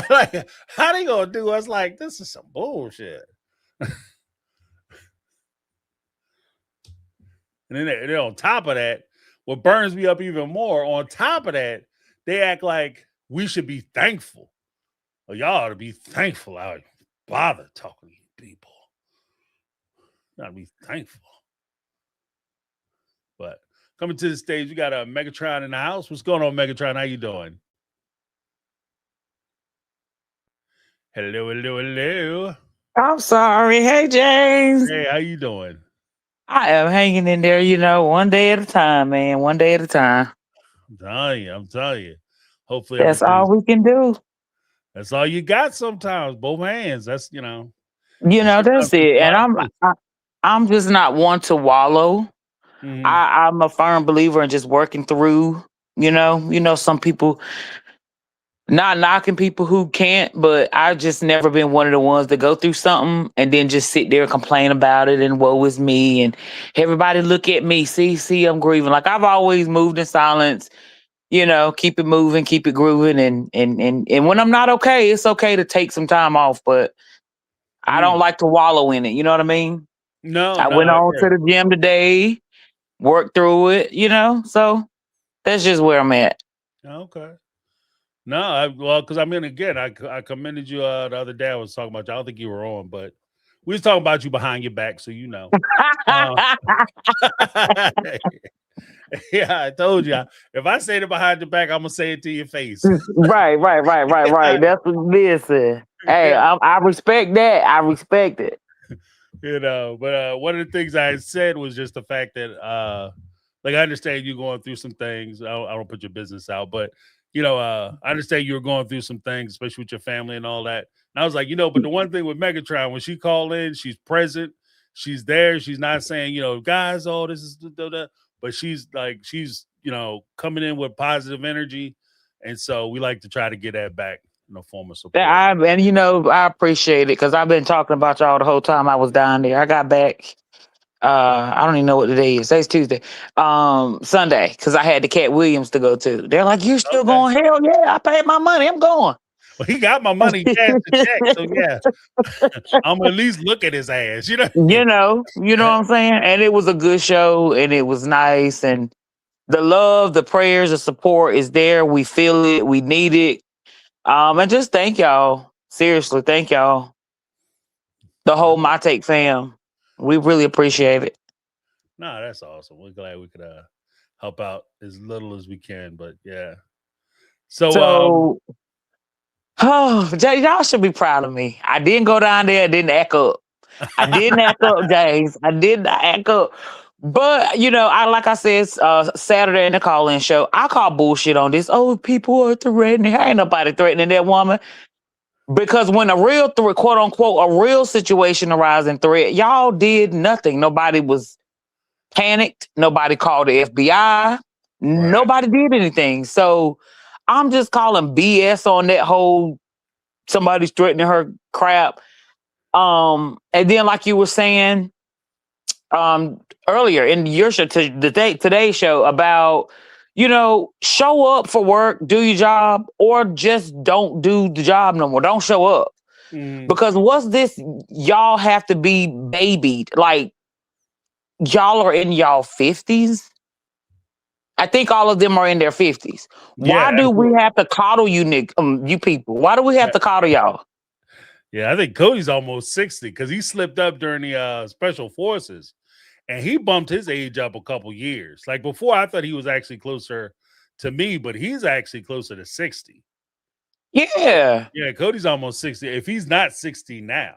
Like, how they gonna do us like this is some bullshit? And then they're on top of that, what burns me up even more, on top of that, they act like we should be thankful. Well, y'all ought to be thankful. I would bother talking to you people. You gotta be thankful. But coming to the stage, we got a Megatron in the house. What's going on, Megatron? How you doing? Hello. I'm sorry. Hey, James. Hey, how you doing? I am hanging in there, one day at a time, man. One day at a time. I'm telling you. Hopefully That's all we can do. That's all you got sometimes. Both hands. That's, That's it. And I'm just not one to wallow. Mhm. I'm a firm believer in just working through, some people, not knocking people who can't, but I've just never been one of the ones that go through something and then just sit there and complain about it and woe is me and everybody look at me. See, I'm grieving. Like I've always moved in silence, keep it moving, keep it grooving. And when I'm not okay, it's okay to take some time off, but I don't like to wallow in it. You know what I mean? No, I went on to the gym today, worked through it, so that's just where I'm at. Okay. No, because again, I commended you the other day. I was talking about you. I don't think you were on, but we was talking about you behind your back, so you know. Yeah, I told you. If I say it behind your back, I'm gonna say it to your face. Right. That's what this is. Hey, I respect that. I respect it. But one of the things I said was just the fact that, like, I understand you going through some things. I don't put your business out, but I understand you were going through some things, especially with your family and all that. And I was like, but the one thing with Megatron, when she called in, she's present, she's there, she's not saying, guys, oh, this is but she's coming in with positive energy, and so we like to try to get that back in the form of support. I appreciate it because I've been talking about y'all the whole time I was down there. I got back. I don't even know what the day is. Today's Tuesday. Sunday, because I had the Cat Williams to go to. They're like, "You're still going?" Hell yeah, I paid my money. I'm going. Well, he got my money cash to check, so yeah, I'm gonna at least look at his ass. You know what I'm saying. And it was a good show, and it was nice, and the love, the prayers, the support is there. We feel it. We need it. And just thank y'all. Seriously, thank y'all. The whole My Take fam. We really appreciate it. No, that's awesome. We're glad we could help out as little as we can, but yeah. So y'all should be proud of me. I didn't go down there, didn't act up. I didn't act up, James. I did not act up. But like I said, Saturday in the call-in show, I call bullshit on this. Oh, people are threatening. Ain't nobody threatening that woman. Because when a real quote unquote, a real situation arises in threat, y'all did nothing. Nobody was panicked. Nobody called the FBI. Right. Nobody did anything. So I'm just calling BS on that whole somebody's threatening her crap. And then like you were saying earlier in your show, today's show about, show up for work, do your job, or just don't do the job no more. Don't show up. Because what's this? Y'all have to be babied. Like, y'all are in y'all 50s. I think all of them are in their 50s. Why do we have to coddle you, you people? Why do we have to coddle y'all? Yeah, I think Cody's almost 60 because he slipped up during the special forces. And he bumped his age up a couple years. Like before, I thought he was actually closer to me, but he's actually closer to 60. Yeah. Yeah, Cody's almost 60. If he's not 60 now.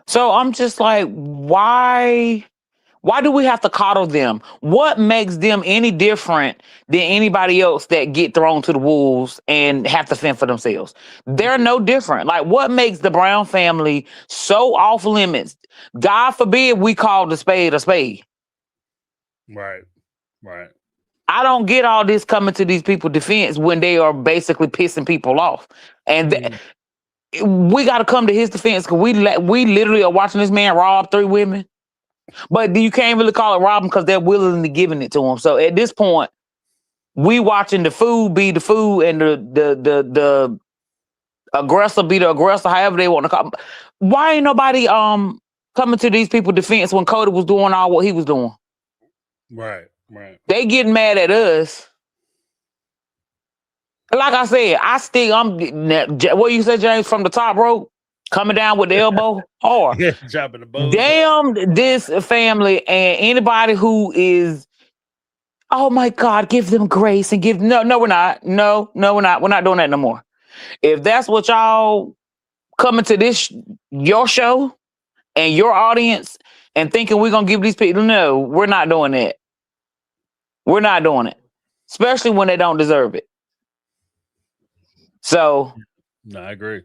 So I'm just like, why do we have to coddle them? What makes them any different than anybody else that get thrown to the wolves and have to fend for themselves? They're no different. Like, what makes the Brown family so off limits? God forbid we call the spade a spade. Right. I don't get all this coming to these people's defense when they are basically pissing people off. And we got to come to his defense because we literally are watching this man rob 3 women. But you can't really call it robbing because they're willingly giving it to him. So at this point, we watching the food be the food and the aggressor be the aggressor, however they want to call. Why ain't nobody coming to these people's defense when Cody was doing all what he was doing? Right. They getting mad at us. Like I said, I'm what you said, James, from the top rope, coming down with the elbow hard. Yeah, dropping the bones. Damn this family and anybody who is, oh my God, give them grace and no, we're not. No, we're not. We're not doing that no more. If that's what y'all coming to this, your show and your audience and thinking we're going to give these people, no, we're not doing that. We're not doing it, especially when they don't deserve it. So, no, I agree.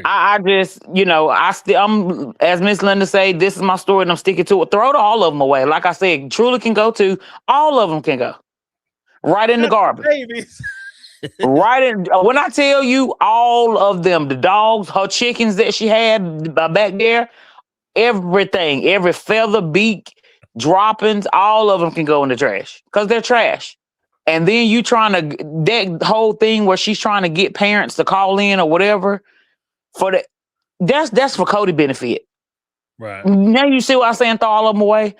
I just, I'm as Miss Linda say, this is my story and I'm sticking to it. Throw all of them away. Like I said, Truly can go to, all of them can go right in the garbage. Babies. Right in. When I tell you all of them, the dogs, her chickens that she had back there, everything, every feather, beak, droppings, all of them can go in the trash because they're trash. And then you trying to, that whole thing where she's trying to get parents to call in or whatever for that's for Cody benefit. Right. Now you see what I'm saying, throw all of them away.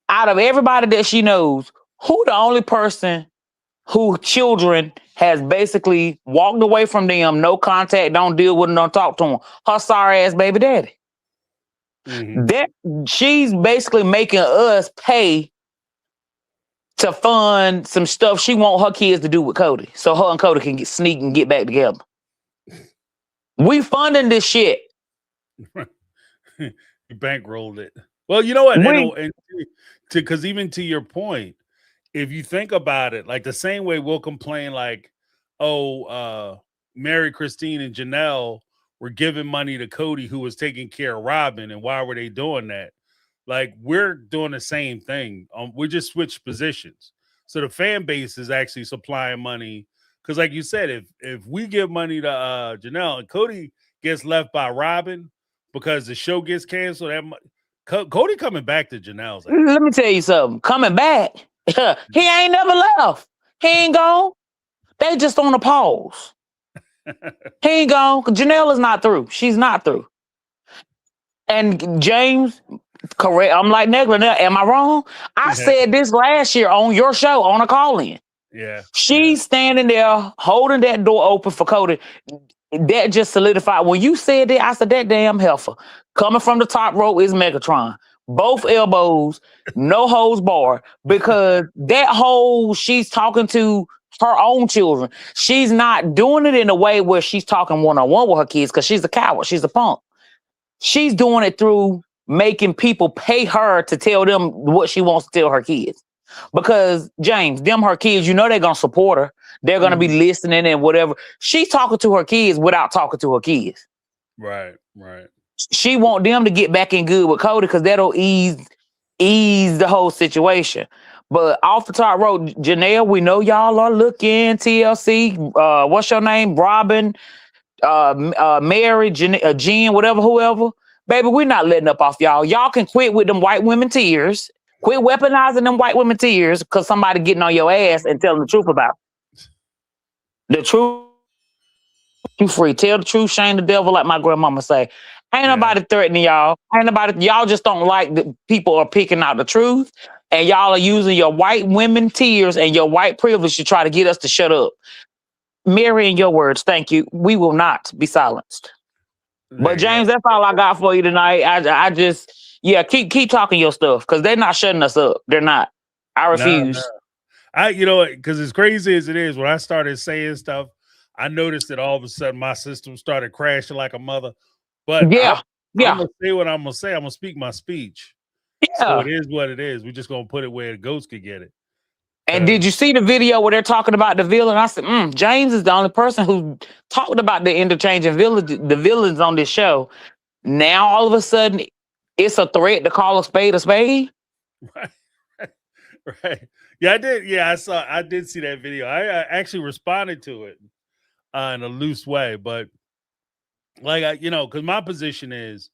Out of everybody that she knows, who the only person who children has basically walked away from them, no contact, don't deal with them, don't talk to them, her sorry ass baby daddy. Mm-hmm. That she's basically making us pay to fund some stuff she want her kids to do with Cody, so her and Cody can sneak and get back together. We funding this shit. You bankrolled it. Well, you know what? Because even to your point, if you think about it, like the same way we'll complain, like, Mary, Christine, and Janelle were giving money to Cody, who was taking care of Robin, and why were they doing that? Like, we're doing the same thing. We just switched positions. So the fan base is actually supplying money. Because like you said, if we give money to Janelle and Cody gets left by Robin because the show gets canceled, Cody coming back to Janelle's. Let me tell you something. Coming back, he ain't never left. He ain't gone. They just on a pause. He ain't gone. Janelle is not through. She's not through. And James, correct. I'm like Negla now. Am I wrong? I said this last year on your show on a call-in. Yeah. She's standing there holding that door open for Cody. That just solidified. When you said that, I said that damn heifer coming from the top rope is Megatron. Both elbows, no holds bar, because that whole she's talking to her own children. She's not doing it in a way where she's talking one-on-one with her kids because she's a coward. She's a punk. She's doing it through making people pay her to tell them what she wants to tell her kids. Because James, them her kids, they're going to support her. They're going to be listening and whatever. She's talking to her kids without talking to her kids. Right. She want them to get back in good with Cody because that'll ease the whole situation. But off the top rope, Janelle, we know y'all are looking. TLC, what's your name? Robin, Mary, Jen, whatever, whoever. Baby, we're not letting up off y'all. Y'all can quit with them white women tears. Quit weaponizing them white women tears because somebody getting on your ass and telling the truth about it. The truth, you free. Tell the truth, shame the devil, like my grandmama say. Ain't nobody threatening y'all. Y'all just don't like that people are picking out the truth, and y'all are using your white women tears and your white privilege to try to get us to shut up. Mary, in your words, thank you. We will not be silenced. But James, that's all I got for you tonight. I just, keep talking your stuff because they're not shutting us up. They're not. I refuse. No. Because as crazy as it is, when I started saying stuff, I noticed that all of a sudden my system started crashing like a mother. But I'm gonna say what I'm gonna say. I'm gonna speak my speech. Yeah. So it is what it is. We're just gonna put it where the ghosts could get it. And did you see the video where they're talking about the villain? I said, James is the only person who talked about the interchanging the villains on this show. Now all of a sudden, it's a threat to call a spade a spade. Right. Yeah, I did. Yeah, I did see that video. I actually responded to it in a loose way, but like because my position is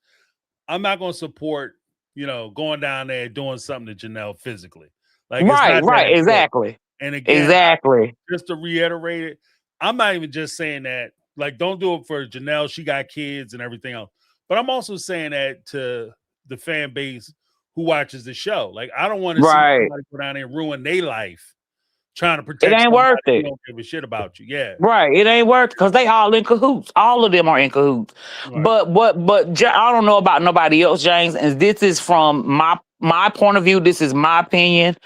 I'm not going to support going down there doing something to Janelle physically. Like it's Right, not that right, important. exactly. And again, Exactly. just to reiterate it, I'm not even just saying that. Like, don't do it for Janelle. She got kids and everything else. But I'm also saying that to the fan base who watches the show. Like, I don't want to see Right. somebody go down there and ruin their life trying to It protect ain't somebody worth who it. don't give a shit about you. Yeah. Right. It ain't worth because they all in cahoots. All of them are in cahoots. Right. But I don't know about nobody else, James. And this is from my point of view. This is my opinion.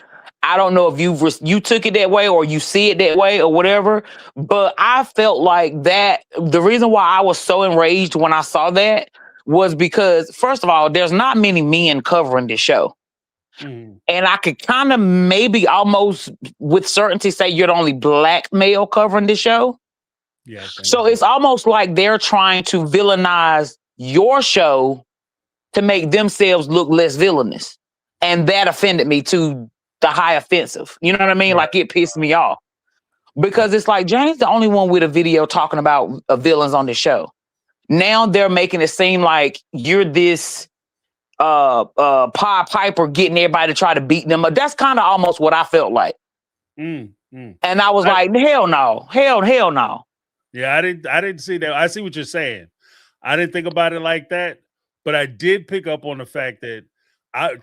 I don't know if you took it that way or you see it that way or whatever. But I felt like that the reason why I was so enraged when I saw that was because, first of all, there's not many men covering this show. Mhm. And I could kind of maybe almost with certainty say you're the only black male covering this show. Yeah. I think So it's almost like they're trying to villainize your show to make themselves look less villainous. And that offended me to the high offensive. You know what I mean? Right. Like it pissed me off. Because it's like James the only one with a video talking about villains on the show. Now they're making it seem like you're this Pied Piper getting everybody to try to beat them up. That's kind of almost what I felt like. Mm. And I was like, hell no. Hell no. Yeah, I didn't see that. I see what you're saying. I didn't think about it like that, but I did pick up on the fact that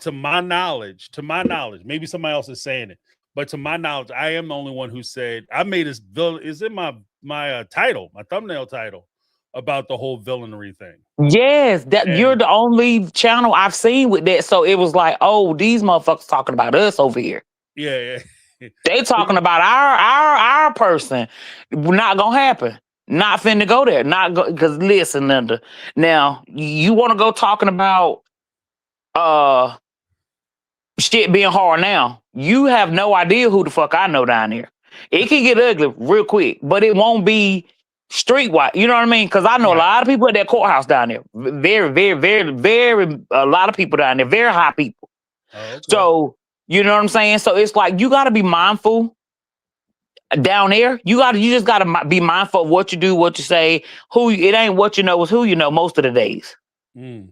to my knowledge, maybe somebody else is saying it, but to my knowledge, I am the only one who said I made this villain. Is in my title, my thumbnail title about the whole villainy thing. Yes, that And you're the only channel I've seen with that. So it was like, oh, these motherfuckers talking about us over here. yeah. They talking about our person. Not gonna happen. Not finna go there. Not go because listen, Linda. Now you want to go talking about shit being hard now. You have no idea who the fuck I know down here. It can get ugly real quick, but it won't be streetwise. You know what I mean? Because I know a Right. lot of people at that courthouse down there. Very, very, very, very a lot of people down there. Very high people. Oh, okay. So you know what I'm saying? So it's like you got to be mindful down there. You just got to be mindful of what you do, what you say. It ain't what you know, it's who you know most of the days. Mm.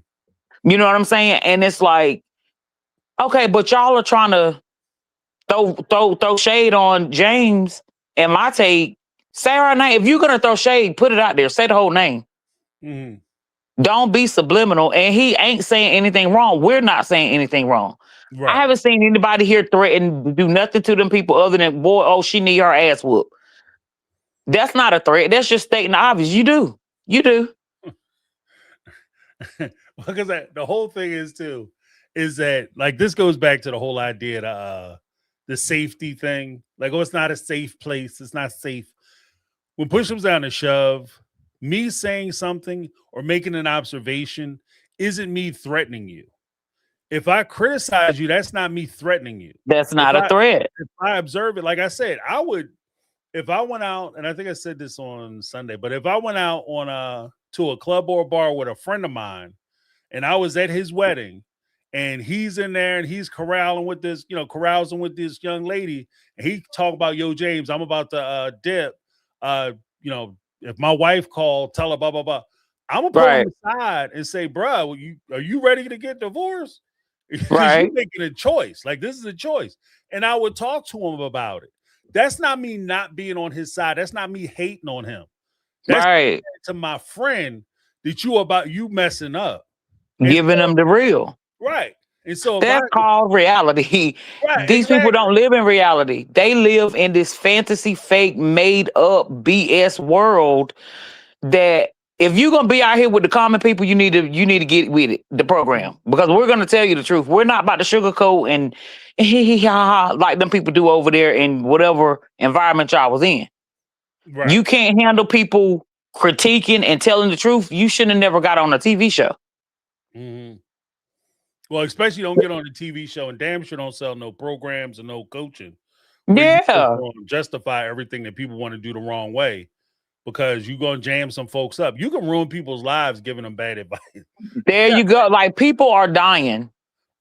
You know what I'm saying? And it's like, okay, but y'all are trying to throw shade on James and my take. Say our name. If you're gonna throw shade, put it out there. Say the whole name. Mm. Don't be subliminal. And he ain't saying anything wrong. We're not saying anything wrong. Right. I haven't seen anybody here threaten to do nothing to them people other than, boy, oh, she need her ass whooped. That's not a threat. That's just stating the obvious. You do. Because the whole thing is that like this goes back to the whole idea of the safety thing. Like, oh, it's not a safe place. It's not safe. When push comes down to shove, me saying something or making an observation isn't me threatening you. If I criticize you, that's not me threatening you. That's not a threat. If I observe it, like I said, I would, if I went out, and I think I said this on Sunday, but if I went out on to a club or a bar with a friend of mine and I was at his wedding and he's in there and he's carousing with this young lady and he talk about, yo, James, I'm about to dip. If my wife called, tell her blah, blah, blah. I'm gonna pull him aside and say, bro, are you ready to get divorced? Because you're making a choice. Like, this is a choice. And I would talk to him about it. That's not me not being on his side. That's not me hating on him. That's to my friend that you messing up. Giving them the real. Right. And so that's called reality. Right, These people don't live in reality. They live in this fantasy, fake, made up BS world that if you're gonna be out here with the common people, you need to get with it, the program. Because we're gonna tell you the truth. We're not about to sugarcoat and like them people do over there in whatever environment y'all was in. Right. You can't handle people critiquing and telling the truth. You shouldn't have never got on a TV show. Mm-hmm. Well, especially don't get on the TV show and damn sure don't sell no programs and no coaching. Yeah. Justify everything that people want to do the wrong way because you're going to jam some folks up. You can ruin people's lives giving them bad advice. There you go. Like, people are dying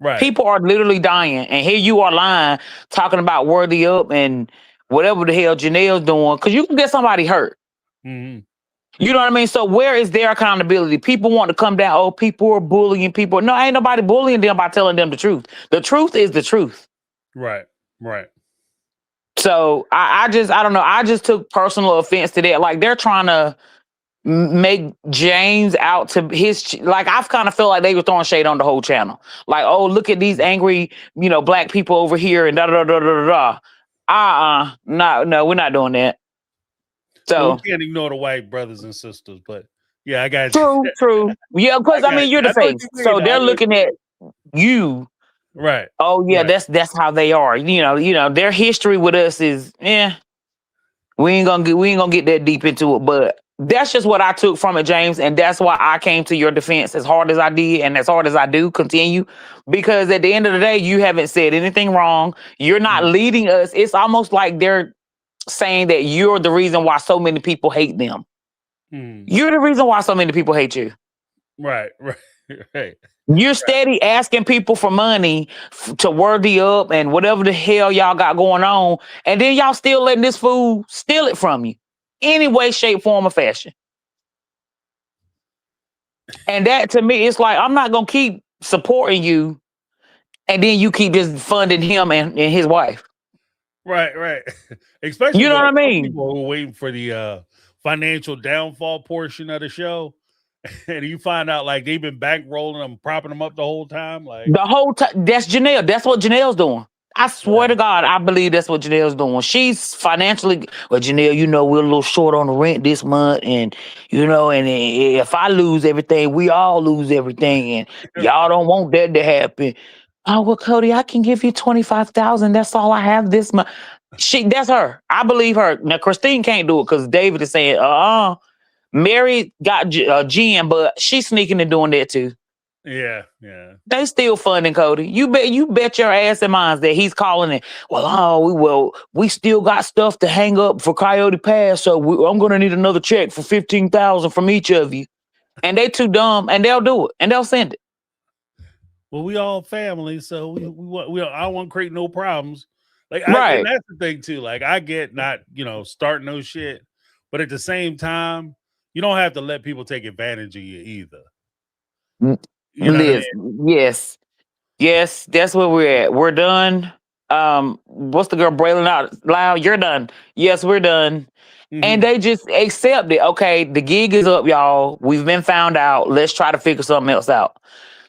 Right. People are literally dying, and here you are lying, talking about worthy up and whatever the hell Janelle's doing, because you can get somebody hurt. Mhm. You know what I mean? So where is their accountability? People want to come down. Oh, people are bullying people. No, ain't nobody bullying them by telling them the truth. The truth is the truth. Right. Right. So I don't know. I just took personal offense to that. Like they're trying to make James out to like I've kind of felt like they were throwing shade on the whole channel. Like, oh, look at these angry, black people over here and da da da da da da. No, we're not doing that. Well, So we can't ignore the white brothers and sisters, but yeah, I got you. true. Yeah, because I mean you're the I know what face. you So mean. I they're know what looking you at mean. you. Right. Oh yeah, Right. that's how they are. Their history with us is we ain't gonna get that deep into it, but that's just what I took from it, James, and that's why I came to your defense as hard as I did and as hard as I do continue, because at the end of the day, you haven't said anything wrong. You're not leading us. It's almost like they're saying that you're the reason why so many people hate them. You're the reason why so many people hate you. Right. Right. Right. You're steady asking people for money to worthy up and whatever the hell y'all got going on. And then y'all still letting this fool steal it from you. Any way, shape, form, or fashion. And that to me, it's like, I'm not going to keep supporting you. And then you keep just funding him and his wife. Right. Right. Especially You know what I mean? people who are waiting for the financial downfall portion of the show. And you find out like they've been bankrolling them, propping them up the whole time. Like the whole time. That's Janelle. That's what Janelle's doing. I swear to God, I believe that's what Janelle's doing. She's financially, well, Janelle, we're a little short on the rent this month. And, and if I lose everything, we all lose everything. And y'all don't want that to happen. Oh, well, Cody, I can give you $25,000. That's all I have this month. That's her. I believe her. Now, Christine can't do it because David is saying, Mary got Jen, but she's sneaking and doing that too. Yeah, yeah. They still funding Cody. You bet your ass and mine that he's calling it. Well, we still got stuff to hang up for Coyote Pass, so I'm gonna need another check for $15,000 from each of you. And they too dumb, and they'll do it, and they'll send it. Well, we all family, so I don't want to create no problems. Like, right. And that's the thing too. Like, I get not starting no shit, but at the same time, you don't have to let people take advantage of you either. You know what I mean? Yes, that's where we're at. We're done. What's the girl brailing out loud? You're done. Yes, we're done. Mm-hmm. And they just accept it. Okay, the gig is up, y'all. We've been found out. Let's try to figure something else out.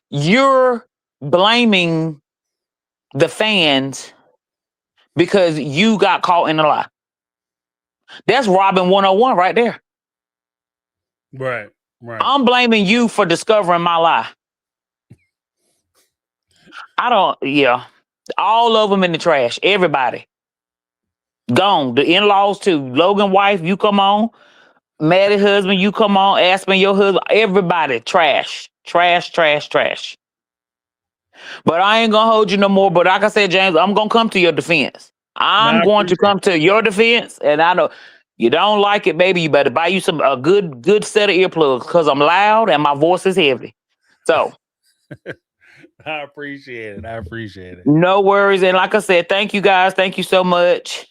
You're blaming the fans because you got caught in a lie. That's Robin 101 right there. Right. I'm blaming you for discovering my lie. All of them in the trash. Everybody. Gone. The in-laws too. Logan wife, you come on. Maddie husband, you come on. Aspen, your husband. Everybody. Trash. Trash. But I ain't gonna hold you no more. But like I said, James, I'm gonna come to your defense. I'm going to come to your defense. And I know you don't like it, baby. You better buy you a good set of earplugs because I'm loud and my voice is heavy. So I appreciate it. No worries. And like I said, thank you guys. Thank you so much.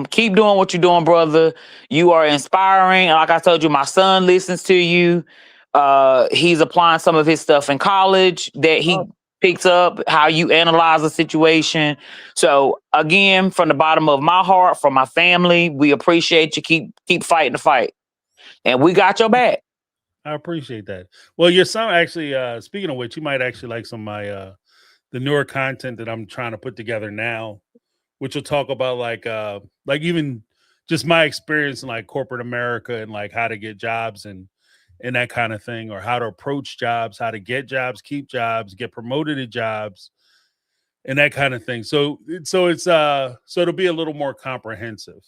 Keep doing what you're doing, brother. You are inspiring. Like I told you, my son listens to you. He's applying some of his stuff in college that he picks up, how you analyze a situation. So again, from the bottom of my heart, from my family, we appreciate you. Keep fighting the fight. And we got your back. I appreciate that. Well, your son actually, speaking of which, you might actually like some of my the newer content that I'm trying to put together now, which will talk about like even just my experience in like corporate America and like how to get jobs and that kind of thing, or how to approach jobs, how to get jobs, keep jobs, get promoted at jobs, and that kind of thing. So it'll be a little more comprehensive.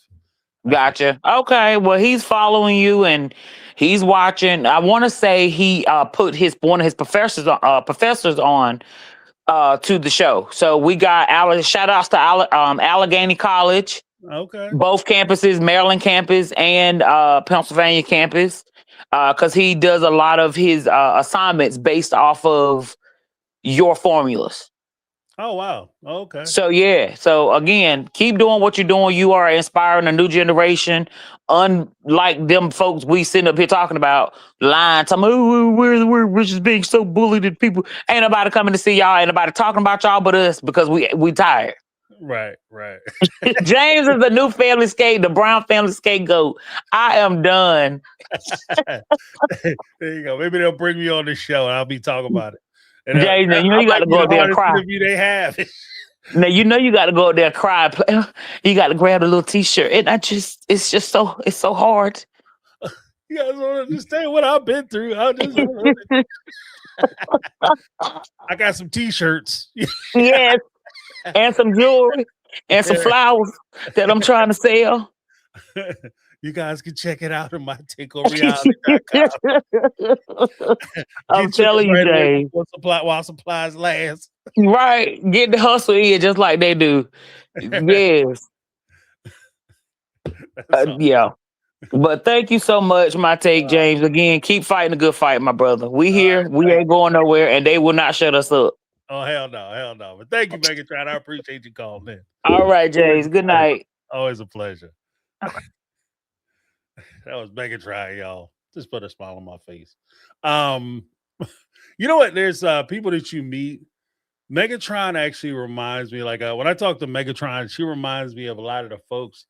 Gotcha. Okay. Well, he's following you and he's watching. I want to say he put one of his professors on to the show. So we got shout outs to Allegheny College. Okay. Both campuses, Maryland campus and Pennsylvania campus, because he does a lot of his assignments based off of your formulas. Oh wow. Okay. So yeah. So again, keep doing what you're doing. You are inspiring a new generation. Unlike them folks we sitting up here talking about, lying, talking, oh, we're just being so bullied and people ain't nobody coming to see y'all, ain't nobody talking about y'all but us because we tired. Right. Right. James is the new family the Brown family scapegoat. I am done. There you go. Maybe they'll bring me on the show and I'll be talking about it. And James, now, you know I you got might to be go the up there and hardest cry. interview they have. Now you know you got to go up there and cry. You got to grab a little T-shirt, and it's so hard. You guys don't understand what I've been through. I got some T-shirts. Yes, and some jewelry and some flowers that I'm trying to sell. You guys can check it out on MyTakeOnReality.com. I'm Get yours telling you, right away James. while supplies last. Right, get the hustle in just like they do. Yes, That's all. yeah. But thank you so much, my take, James. Again, keep fighting a good fight, my brother. We here, we ain't going nowhere, and they will not shut us up. Oh hell no! But thank you, Megatron. I appreciate you calling in. All right, James. Good night. Always a pleasure. That was Megatron, y'all. Just put a smile on my face. You know what? There's people that you meet. Megatron actually reminds me, like when I talk to Megatron, she reminds me of a lot of the folks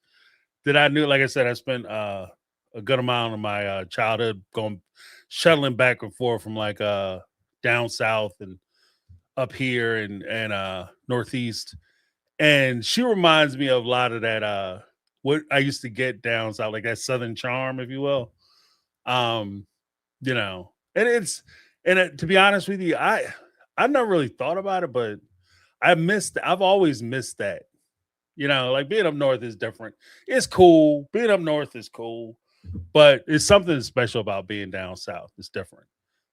that I knew. Like I said, I spent a good amount of my childhood going shuttling back and forth from like down south and up here and northeast. And she reminds me of a lot of that what I used to get down south, like that southern charm, if you will. Um, you know, and to be honest with you, I've never really thought about it, but I've always missed that. You know, like being up north is different. It's cool. Being up north is cool, but it's something special about being down south. It's different.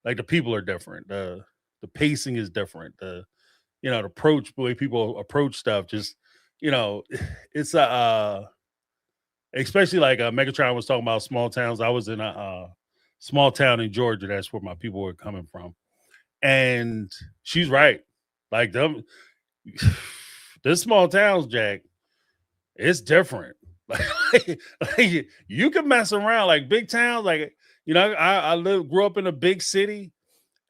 Like the people are different. The pacing is different. The approach, the way people approach stuff, just it's especially like Megatron was talking about small towns. I was in a small town in Georgia. That's where my people were coming from, and she's right. Like them, this small towns, Jack, it's different. Like you can mess around like big towns. Like I grew up in a big city,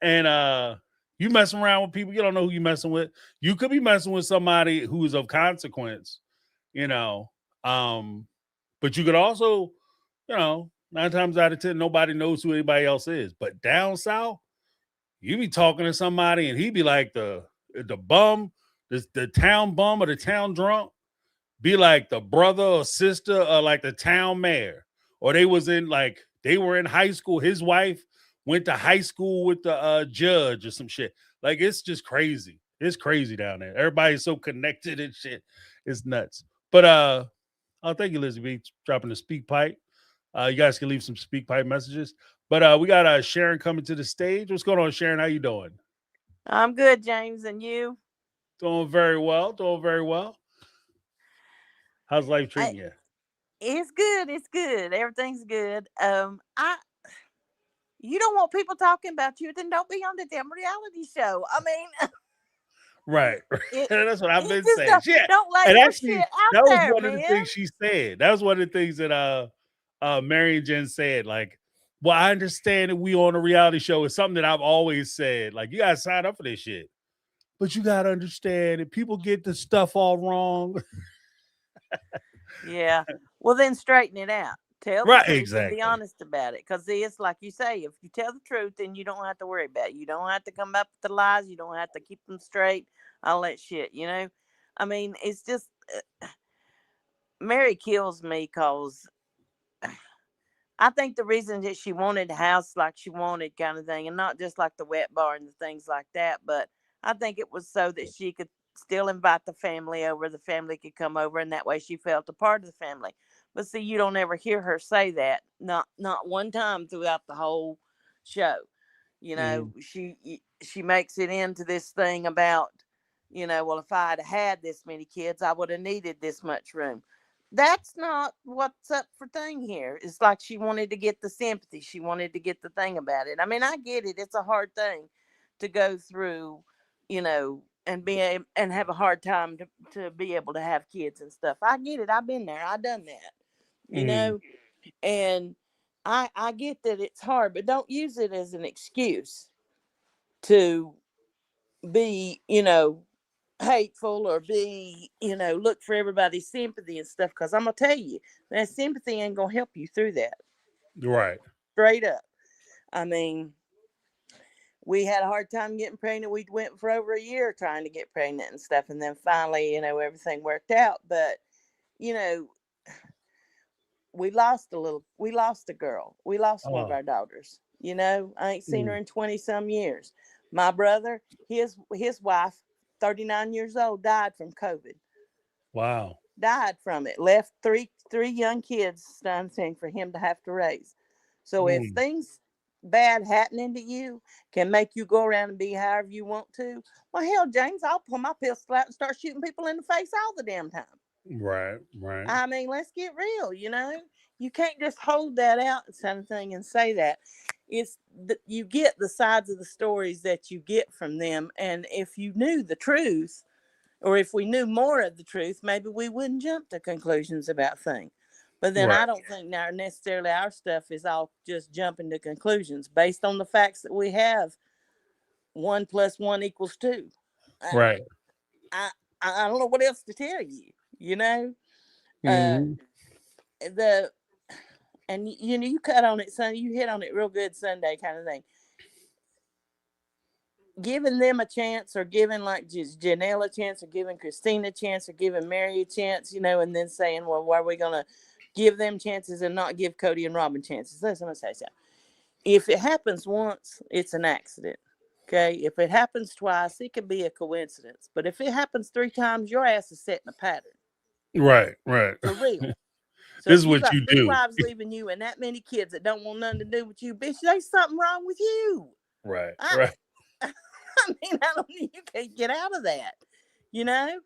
and you mess around with people you don't know who you messing with. You could be messing with somebody who is of consequence, you know. But you could also, 9 times out of 10, nobody knows who anybody else is. But down south, you be talking to somebody and he be like the bum, the town bum or the town drunk, be like the brother or sister or like the town mayor. Or they were in high school. His wife went to high school with the judge or some shit. Like it's just crazy. It's crazy down there. Everybody's so connected and shit. It's nuts. But thank you, Lizzie B, dropping the speak pipe. You guys can leave some speak pipe messages. But we got Sharon coming to the stage. What's going on, Sharon? How you doing? I'm good, James, and you? Doing very well. Doing very well. How's life treating you? It's good. It's good. Everything's good. You don't want people talking about you, then don't be on the damn reality show. I mean, Right. That's what I've been just saying. Yeah. don't lay And your actually, shit out that was there, one of the man. things she said. That was one of the things that Mary and Jen said. Like, well, I understand that we on a reality show. It's something that I've always said. Like, you gotta sign up for this shit. But you gotta understand if people get the stuff all wrong. Yeah. Well, then straighten it out. Tell the Right, truth and be exactly. honest about it. Because it's like you say, if you tell the truth, then you don't have to worry about it. You don't have to come up with the lies. You don't have to keep them straight. All that shit, I mean, it's just Mary kills me because I think the reason that she wanted the house like she wanted, kind of thing, and not just like the wet bar and the things like that, but I think it was so that she could still invite the family over, the family could come over, and that way she felt a part of the family. But see, you don't ever hear her say that, not one time throughout the whole show. Mhm. She makes it into this thing about, well, if I had had this many kids, I would have needed this much room. That's not what's up for thing here. It's like she wanted to get the sympathy. She wanted to get the thing about it. I mean, I get it. It's a hard thing to go through, and and have a hard time to be able to have kids and stuff. I get it. I've been there. I've done that. You Mm. know, and I get that it's hard, but don't use it as an excuse to be, hateful or be, look for everybody's sympathy and stuff. Because I'm gonna tell you, that sympathy ain't gonna help you through that. Right. Straight up. I mean, we had a hard time getting pregnant. We went for over a year trying to get pregnant and stuff, and then finally, everything worked out. But you know, we lost a girl. We lost one of Oh. our daughters. I ain't seen her Mm. in 20 some years. My brother, his wife, 39 years old, died from COVID. Wow. Died from it. Left three young kids stunting for him to have to raise. So if Mm. things bad happening to you can make you go around and be however you want to, well, hell, James, I'll pull my pistol out and start shooting people in the face all the damn time. Right. Right. I mean, let's get real. You can't just hold that out and kind of thing and say that. You get the sides of the stories that you get from them, and if you knew the truth, or if we knew more of the truth, maybe we wouldn't jump to conclusions about things. But then Right. I don't think now necessarily our stuff is all just jumping to conclusions based on the facts that we have. 1 + 1 = 2. I Right. I, I don't know what else to tell you. Uh, Mm. the and you cut on it, son. You hit on it real good Sunday, kind of thing. Giving them a chance, or giving like just Janelle a chance, or giving Christina a chance, or giving Mary a chance, and then saying, well, why are we gonna give them chances and not give Cody and Robin chances? Listen, I'm gonna say something. If it happens once, it's an accident. Okay. If it happens twice, it could be a coincidence. But if it happens 3 times, your ass is setting a pattern. Right. Right. For real. So This if is you what got you 3 do. wives leaving you and that many kids that don't want nothing to do with you, bitch, there's something wrong with you. Right. I, Right. I mean, you can't get out of that, you know?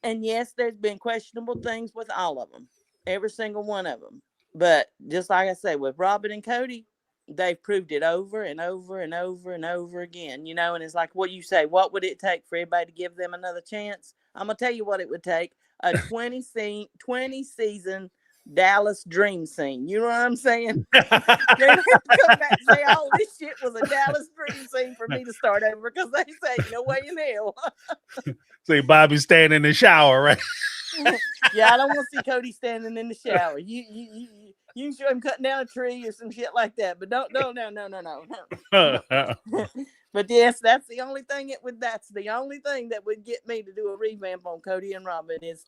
And yes, there's been questionable things with all of them, every single one of them. But just like I say, with Robin and Cody, they've proved it over and over and over and over again, and it's like what you say, what would it take for everybody to give them another chance? I'm going to tell you what it would take: a 20 season Dallas dream scene. You know what I'm saying? They'd have to come back and say, oh, this shit was a Dallas dream scene for me to start over, because they say, no way in hell. Say Bobby standing in the shower, right? Yeah, I don't want to see Cody standing in the shower. You can show him cutting down a tree or some shit like that, but don't no. But yes, that's the only thing that's the only thing that would get me to do a revamp on Cody and Robin is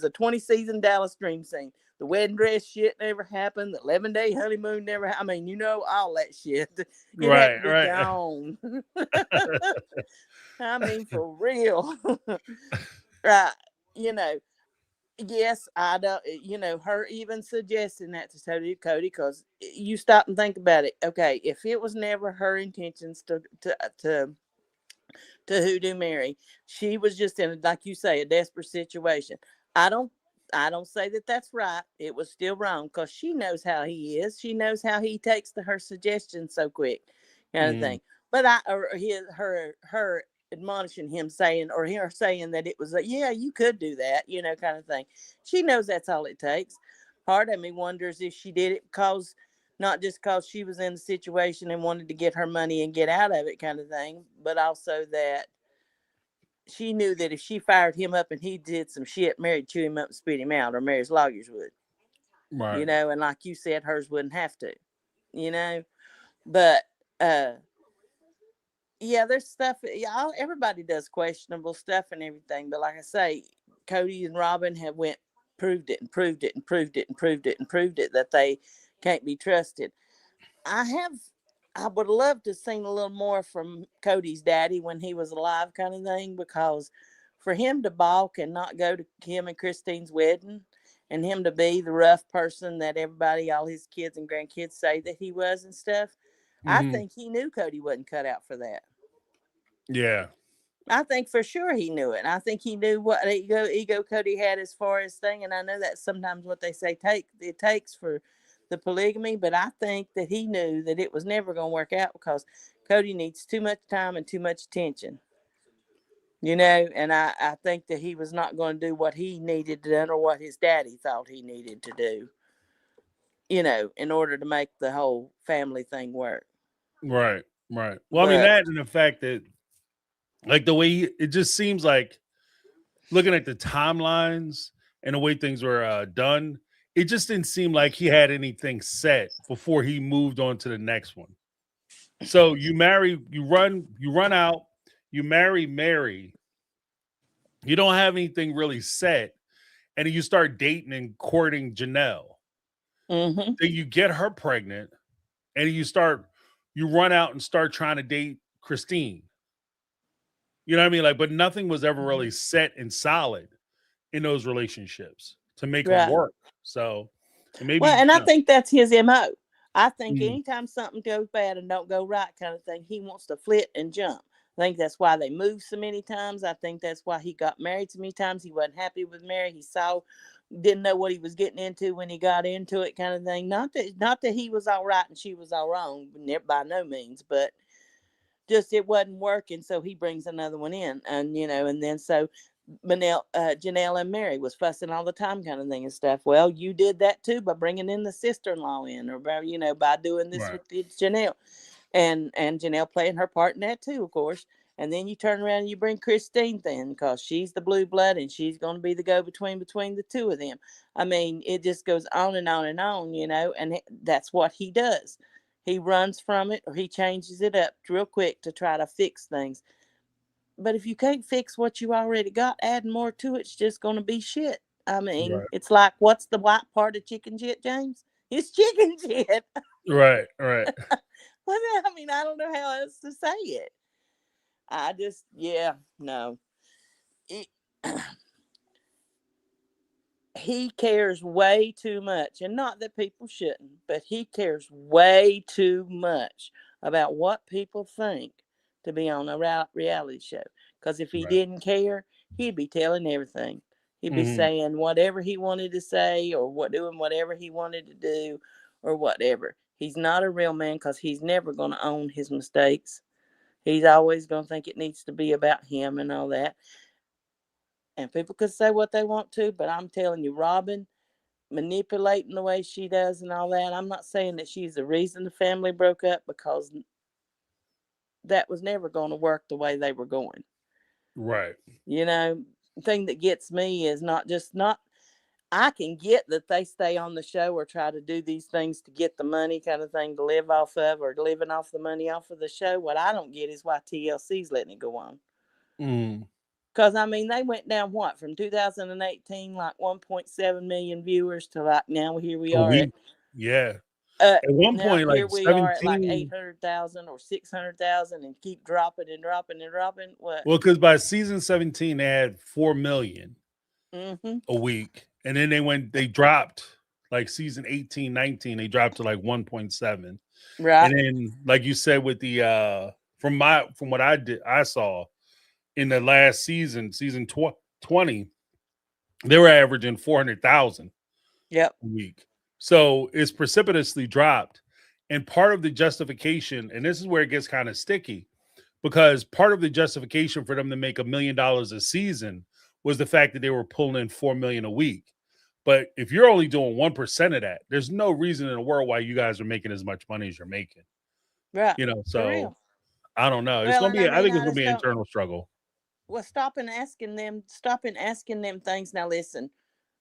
a 20 season Dallas dream scene. The wedding dress shit never happened. The 11-day honeymoon never. I mean, all that shit. It had to Right. be Right. gone. I mean, for real. Right. Yes, I don't, her even suggesting that to Cody, because you stop and think about it. Okay, if it was never her intentions to hoodoo Mary, she was just in, like you say, a desperate situation. I don't, I don't say that that's right. It was still wrong, because she knows how he is. She knows how he takes to her suggestions so quick, kind of Mm. thing. But her admonishing him, saying, or her saying that it was yeah, you could do that, kind of thing. She knows that's all it takes. Part of me wonders if she did it because, not just because she was in the situation and wanted to get her money and get out of it, kind of thing, but also that she knew that if she fired him up and he did some shit, Mary'd chew him up and spit him out, or Mary's lawyers would, Right. and like you said, hers wouldn't have to, you know. But yeah, there's stuff. Yeah, everybody does questionable stuff and everything. But like I say, Cody and Robin have proved it and proved it and proved it and proved it and proved it that they can't be trusted. I would love to have seen a little more from Cody's daddy when he was alive, kind of thing, because for him to balk and not go to him and Christine's wedding, and him to be the rough person that everybody, all his kids and grandkids, say that he was and stuff, I Mm-hmm. think he knew Cody wasn't cut out for that. Yeah. I think for sure he knew it. I think he knew what ego Cody had as far as thing. And I know that's sometimes what they say it takes for the polygamy, but I think that he knew that it was never going to work out, because Cody needs too much time and too much attention. You know, and I think that he was not going to do what he needed to do or what his daddy thought he needed to do, you know, in order to make the whole family thing work. Right. Right. Well, I mean But that and the fact that like the way it just seems like looking at the timelines and the way things were done, it just didn't seem like he had anything set before he moved on to the next one. So you run out, you marry Mary, you don't have anything really set, and then you start dating and courting Janelle. mm-hmm. Then you get her pregnant, and you run out and start trying to date Christine. You know what I mean? Like, but nothing was ever really set and solid in those relationships to make them Right. work. So maybe Well, and I think that's his MO. I think Mm. anytime something goes bad and don't go right, kind of thing, he wants to flit and jump. I think that's why they moved so many times. I think that's why he got married so many times. He wasn't happy with Mary. He didn't know what he was getting into when he got into it, kind of thing. Not that he was all right and she was all wrong, by no means, but just it wasn't working. So he brings another one in, and you know, and then so Janelle and Mary was fussing all the time, kind of thing and stuff. Well, you did that too by bringing in the sister-in-law in, or by, you know, by doing this Right. with Janelle, and Janelle playing her part in that too, of course. And then you turn around and you bring Christine in because she's the blue blood and she's going to be the go-between between the two of them. I mean, it just goes on and on and on, you know, and that's what he does. He runs from it or he changes it up real quick to try to fix things. But if you can't fix what you already got, adding more to it's just going to be shit. I mean, Right. it's like, what's the white part of chicken shit, James? It's chicken shit. Right. Right. Well, I mean, I don't know how else to say it. I just, yeah, no. It, he cares way too much, and not that people shouldn't, but he cares way too much about what people think to be on a reality show. Because if he Right. didn't care, he'd be telling everything. He'd be Mhm. saying whatever he wanted to say, or doing whatever he wanted to do, or whatever. He's not a real man because he's never going to own his mistakes. He's always going to think it needs to be about him and all that. And people could say what they want to, but I'm telling you, Robin manipulating the way she does and all that. I'm not saying that she's the reason the family broke up, because that was never going to work the way they were going. Right. You know, the thing that gets me is not I can get that they stay on the show or try to do these things to get the money, kind of thing, to live off of, or living off the money off of the show. What I don't get is why TLC's letting it go on. Mm. Because, I mean, they went down what, from 2018, like 1.7 million viewers, to like now here we A are at week. Yeah. At one now point, here like we are at like 17. 800,000 or 600,000 and keep dropping and dropping and dropping. What? Well, because by season 17, they had 4 million Mm-hmm. a week. And then they dropped like season 18, 19, they dropped to like 1.7. Right. And then, like you said, with the from what I saw in the last season, season 20, they were averaging 400,000 Yep. a week. So it's precipitously dropped. And part of the justification, and this is where it gets kind of sticky, because part of the justification for them to make $1 million a season was the fact that they were pulling in 4 million a week. But if you're only doing 1% of that, there's no reason in the world why you guys are making as much money as you're making. Right. You know, For so real. I don't know. It's Well, gonna and I be I mean, think it's I gonna just be an don't. internal struggle. Well, stop and asking them things. Now, listen,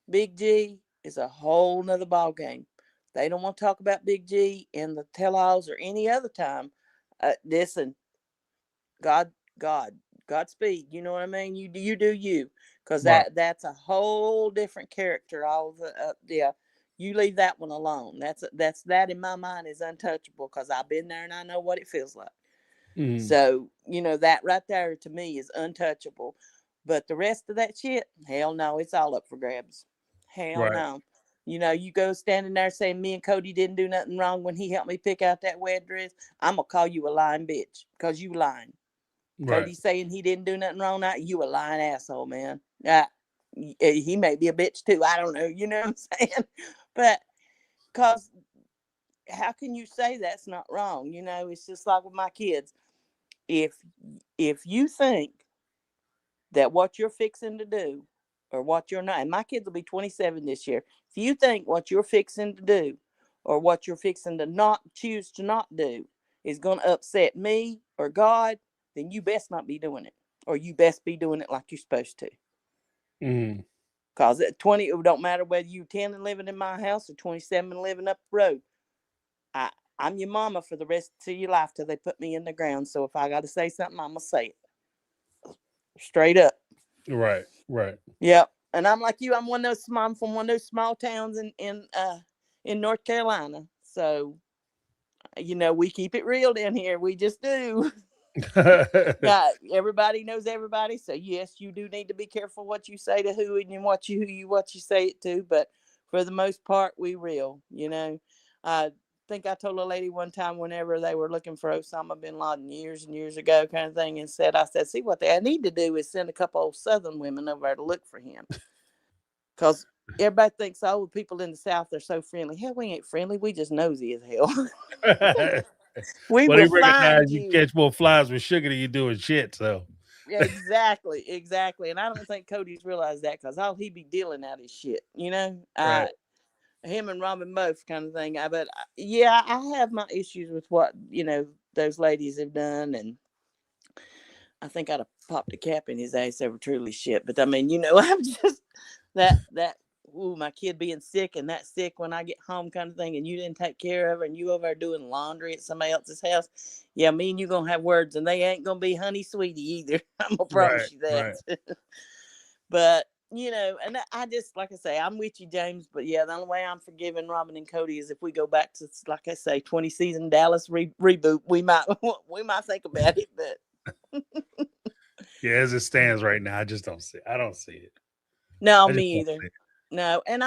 Big G is a whole nother ball game. They don't want to talk about Big G in the tell-alls or any other time. Listen, God, God, Godspeed. You know what I mean? You do you, because Right. that's a whole different character. All the yeah, you leave that one alone. That in my mind is untouchable, because I've been there and I know what it feels like. Mhm. So you know that right there to me is untouchable. But the rest of that shit, hell no, it's all up for grabs. Hell Right. no. You know, you go standing there saying me and Cody didn't do nothing wrong when he helped me pick out that wed dress. I'm gonna call you a lying bitch, because you lying. Right. Cody saying he didn't do nothing wrong, now you a lying asshole, man. He may be a bitch too. I don't know. You know what I'm saying? But because how can you say that's not wrong? You know, it's just like with my kids. If if you think that what you're fixing to do or what you're not, and my kids will be 27 this year. If you think what you're fixing to do or what you're fixing to not choose to not do is going to upset me or God, then you best not be doing it, or you best be doing it like you're supposed to. Mm. Because at 20, it don't matter whether you 10 and living in my house or 27 and living up the road. I'm your mama for the rest of your life till they put me in the ground. So if I got to say something, I'm going to say it. Straight up. Right. Yep. And I'm like you. I'm from one of those small towns in North Carolina. So, we keep it real down here. We just do. Yeah, everybody knows everybody. So yes, you do need to be careful what you say to who and what you say it to. But for the most part, we real. I think I told a lady one time whenever they were looking for Osama bin Laden years and years ago, kind of thing, and I said, see, what they need to do is send a couple old Southern women over there to look for him, because everybody thinks the people in the South are so friendly. Hell, we ain't friendly. We just nosy as hell. We Well, they will find recognize you you. catch more flies with sugar than you do with shit. So Exactly. And I don't think Cody's realized that, because all he be dealing out his shit. right. Him and Robin both, kind of thing. But yeah, I have my issues with what those ladies have done, and I think I'd have popped a cap in his ass over truly shit. But I mean, I'm just that. Ooh, my kid being sick and that sick when I get home, kind of thing, and you didn't take care of her, and you over there doing laundry at somebody else's house. Yeah, me and you gonna have words, and they ain't gonna be honey sweetie either. I'm gonna promise you that. Right. But and I just, like I say, I'm with you, James. But yeah, the only way I'm forgiving Robin and Cody is if we go back to, like I say, 20 season Dallas reboot. We might think about it, but Yeah, as it stands right now, I just don't see. I don't see it. no, I just me don't either. see it. No, and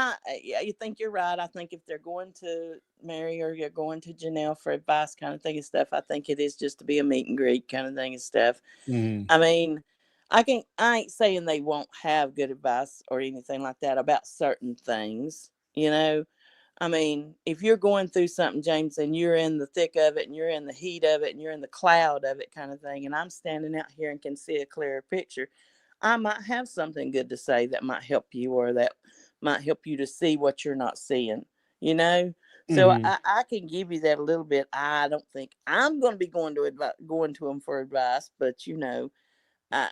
you think you're right. I think if they're going to Mary or you're going to Janelle for advice, kind of thing and stuff, I think it is just to be a meet and greet kind of thing and stuff. Mm. I mean, I ain't saying they won't have good advice or anything like that about certain things. I mean, if you're going through something, James, and you're in the thick of it and you're in the heat of it and you're in the cloud of it, kind of thing, and I'm standing out here and can see a clearer picture, I might have something good to say that might help you, or that might help you to see what you're not seeing, So Mm-hmm. I can give you that a little bit. I don't think I'm going to be going to them for advice, but I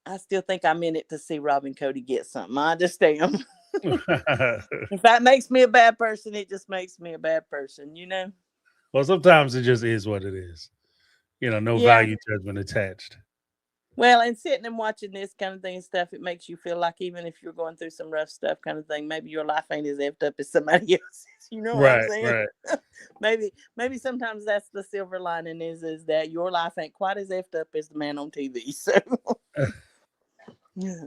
I still think I'm in it to see Rob and Cody get something. I just am. If that makes me a bad person, it just makes me a bad person. Well, sometimes it just is what it is. No Yeah. value judgment attached. Well, and sitting and watching this kind of thing and stuff, it makes you feel like even if you're going through some rough stuff, kind of thing, maybe your life ain't as effed up as somebody else's. You know what I'm Right, saying? right. Maybe sometimes that's the silver lining is that your life ain't quite as effed up as the man on TV. So, yeah.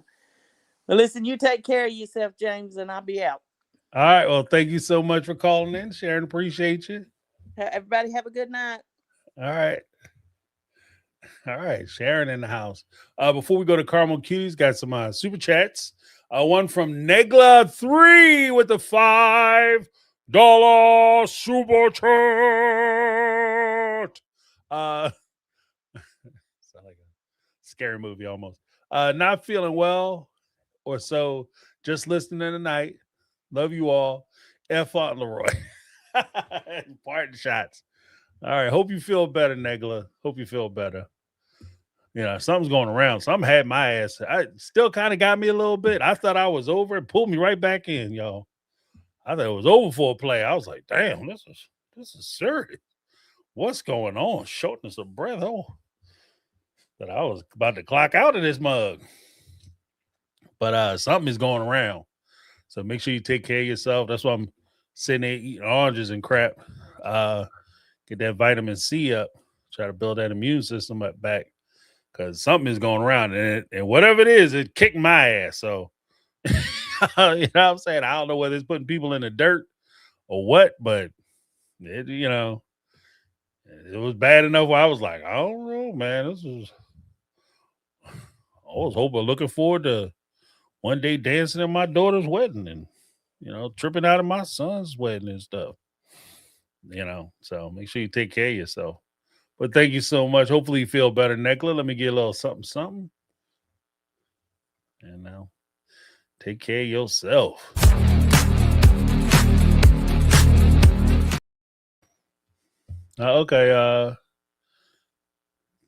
Well, listen, you take care of yourself, James, and I'll be out. All right. Well, thank you so much for calling in, Sharon. Appreciate you. Everybody have a good night. All right. All right. Sharon in the house. Before we go to Carmel Cuties, got some super chats. One from Negla3 with the $5 super chat. Sound like a scary movie almost. Not feeling well or so. Just listening tonight. Love you all. F. Leroy. Parting shots. All right. Hope you feel better, Negla. Hope you feel better. Something's going around. Something had my ass. I still kind of got me a little bit. I thought I was over. It pulled me right back in, y'all. I thought it was over for a play. I was like, damn, this is serious. What's going on? Shortness of breath. Oh, that I was about to clock out of this mug. But something is going around. So make sure you take care of yourself. That's why I'm sitting there eating oranges and crap. Get that vitamin C up. Try to build that immune system up back. Because something is going around. And whatever it is, it kicked my ass. So, you know what I'm saying? I don't know whether it's putting people in the dirt or what, but it was bad enough where I was like, I don't know, man. I was looking forward to one day dancing at my daughter's wedding and, tripping out of my son's wedding and stuff. So make sure you take care of yourself. But thank you so much. Hopefully you feel better, Necla. Let me get a little something. And now, take care of yourself. Okay.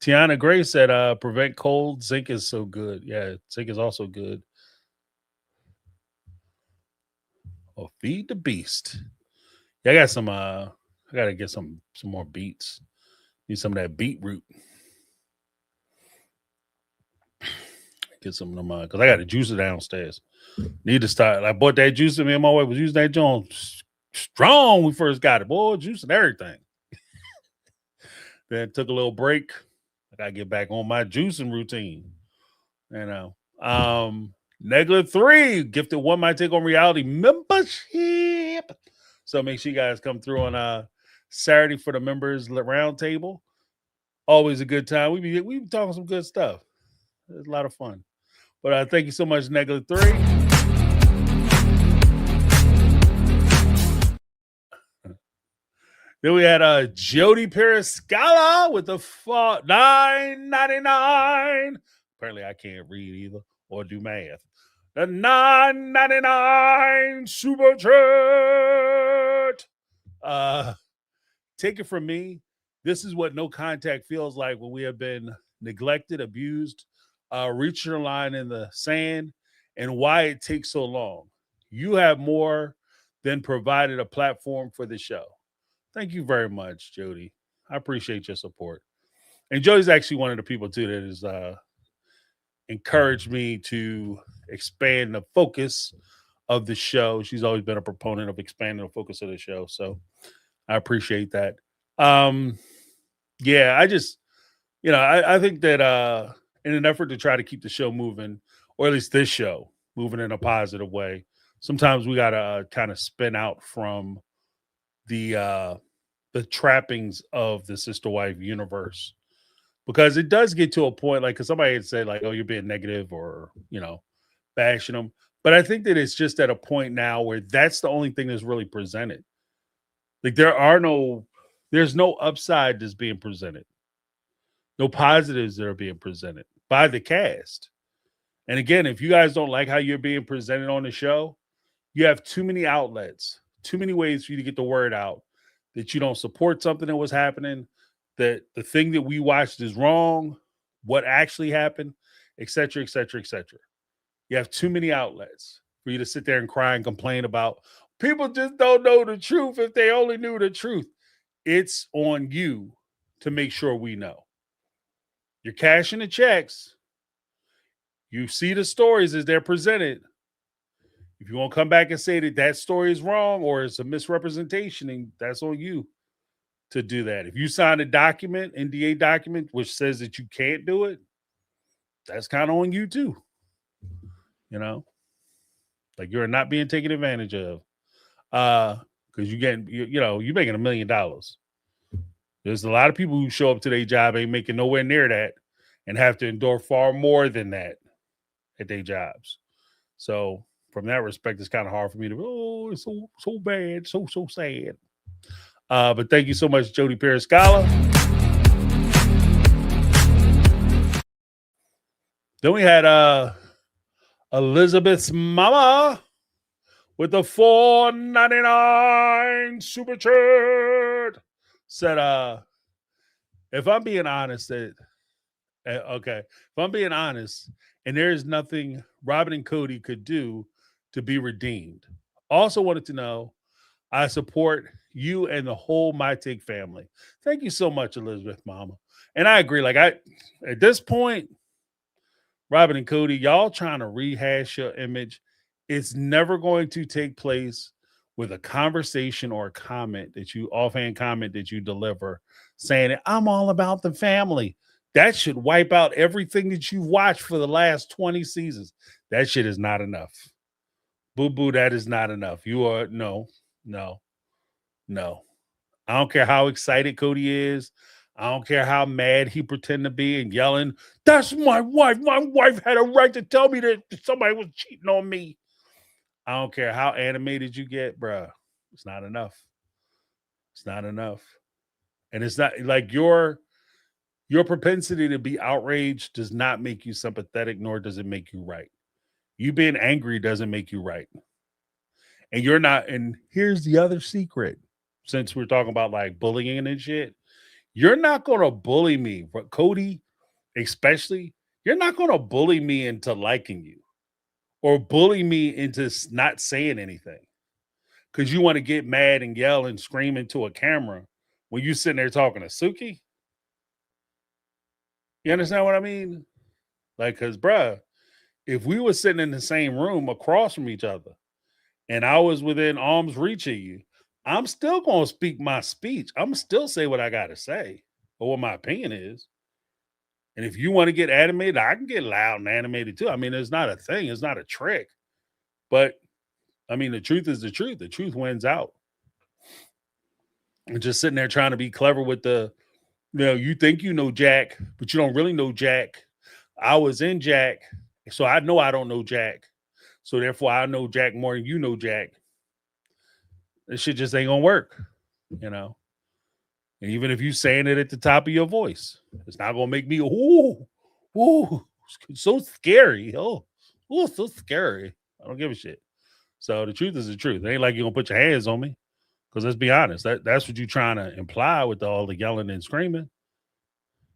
Tiana Gray said, prevent cold. Zinc is so good. Yeah, zinc is also good. Oh, feed the beast. Yeah, I got some. I gotta get some more beets. Need some of that beetroot. Get some of them because I got a juicer downstairs. Need to start. I bought that juicer. Me and my wife was using that joint strong. We first got it, boy, juicing everything. Then took a little break. I gotta get back on my juicing routine. You know. Negla 3 gifted one My Take on Reality membership. So make sure you guys come through on Saturday for the members roundtable. Always a good time. We be talking some good stuff. It's a lot of fun. But thank you so much, Negla 3. Then we had Jody Periscala with the $9.99. Apparently, I can't read either or do math. The $9.99 super chat. Take it from me. This is what no contact feels like when we have been neglected, abused, reaching a line in the sand, and why it takes so long. You have more than provided a platform for the show. Thank you very much, Jody. I appreciate your support. And Jody's actually one of the people, too, that has encouraged me to expand the focus of the show. She's always been a proponent of expanding the focus of the show. So I appreciate that. Yeah, I just, I think that in an effort to try to keep the show moving, or at least this show moving in a positive way, sometimes we got to kind of spin out from the trappings of the sister wife universe, because it does get to a point, like, because somebody had said, like, oh, you're being negative or bashing them, but I think that it's just at a point now where that's the only thing that's really presented. Like, there's no upside that's being presented, no positives that are being presented by the cast. And again, if you guys don't like how you're being presented on the show, you have too many outlets, too many ways for you to get the word out that you don't support something that was happening, that the thing that we watched is wrong, what actually happened, etc., etc., etc. You have too many outlets for you to sit there and cry and complain about. People just don't know the truth. If they only knew the truth, it's on you to make sure we know. You're cashing the checks. You see the stories as they're presented. If you want to come back and say that story is wrong or it's a misrepresentation, and that's on you to do that. If you sign a document, NDA document, which says that you can't do it, that's kind of on you too. Like, you're not being taken advantage of. Because you're making $1 million. There's a lot of people who show up to their job ain't making nowhere near that and have to endure far more than that at their jobs. So from that respect, it's kind of hard for me to, it's so bad, so sad. But thank you so much, Jody Periscala. Then we had Elizabeth's mama with the $4.99 super chat. Said, if I'm being honest, if I'm being honest, and there is nothing Robin and Cody could do to be redeemed. Also wanted to know, I support you and the whole My Take family. Thank you so much, Elizabeth mama. And I agree. Like, at this point, Robin and Cody, y'all trying to rehash your image. It's never going to take place with a conversation or a comment that you, offhand comment that you deliver saying, I'm all about the family. That should wipe out everything that you've watched for the last 20 seasons. That shit is not enough. Boo-boo, that is not enough. You are, no. I don't care how excited Cody is. I don't care how mad he pretend to be and yelling, that's my wife. My wife had a right to tell me that somebody was cheating on me. I don't care how animated you get, bruh. It's not enough. It's not enough. And it's not like your propensity to be outraged does not make you sympathetic, nor does it make you right. You being angry doesn't make you right. And you're not, and here's the other secret, since we're talking about like bullying and shit, you're not going to bully me, but Cody, especially, you're not going to bully me into liking you or bully me into not saying anything because you want to get mad and yell and scream into a camera when you sitting there talking to Suki. You understand what I mean? Like, because, bruh, if we were sitting in the same room across from each other and I was within arm's reach of you, I'm still going to speak my speech. I'm still say what I got to say or what my opinion is. And if you want to get animated, I can get loud and animated too. I mean, it's not a thing. It's not a trick. But, I mean, the truth is the truth. The truth wins out. And just sitting there trying to be clever with the, you think you know Jack, but you don't really know Jack. I was in Jack, so I know I don't know Jack. So therefore, I know Jack more than you know Jack. This shit just ain't gonna work, And even if you saying it at the top of your voice, it's not gonna make me so scary. So scary. I don't give a shit. So the truth is the truth. It ain't like you're gonna put your hands on me. Because let's be honest, that's what you're trying to imply with all the yelling and screaming.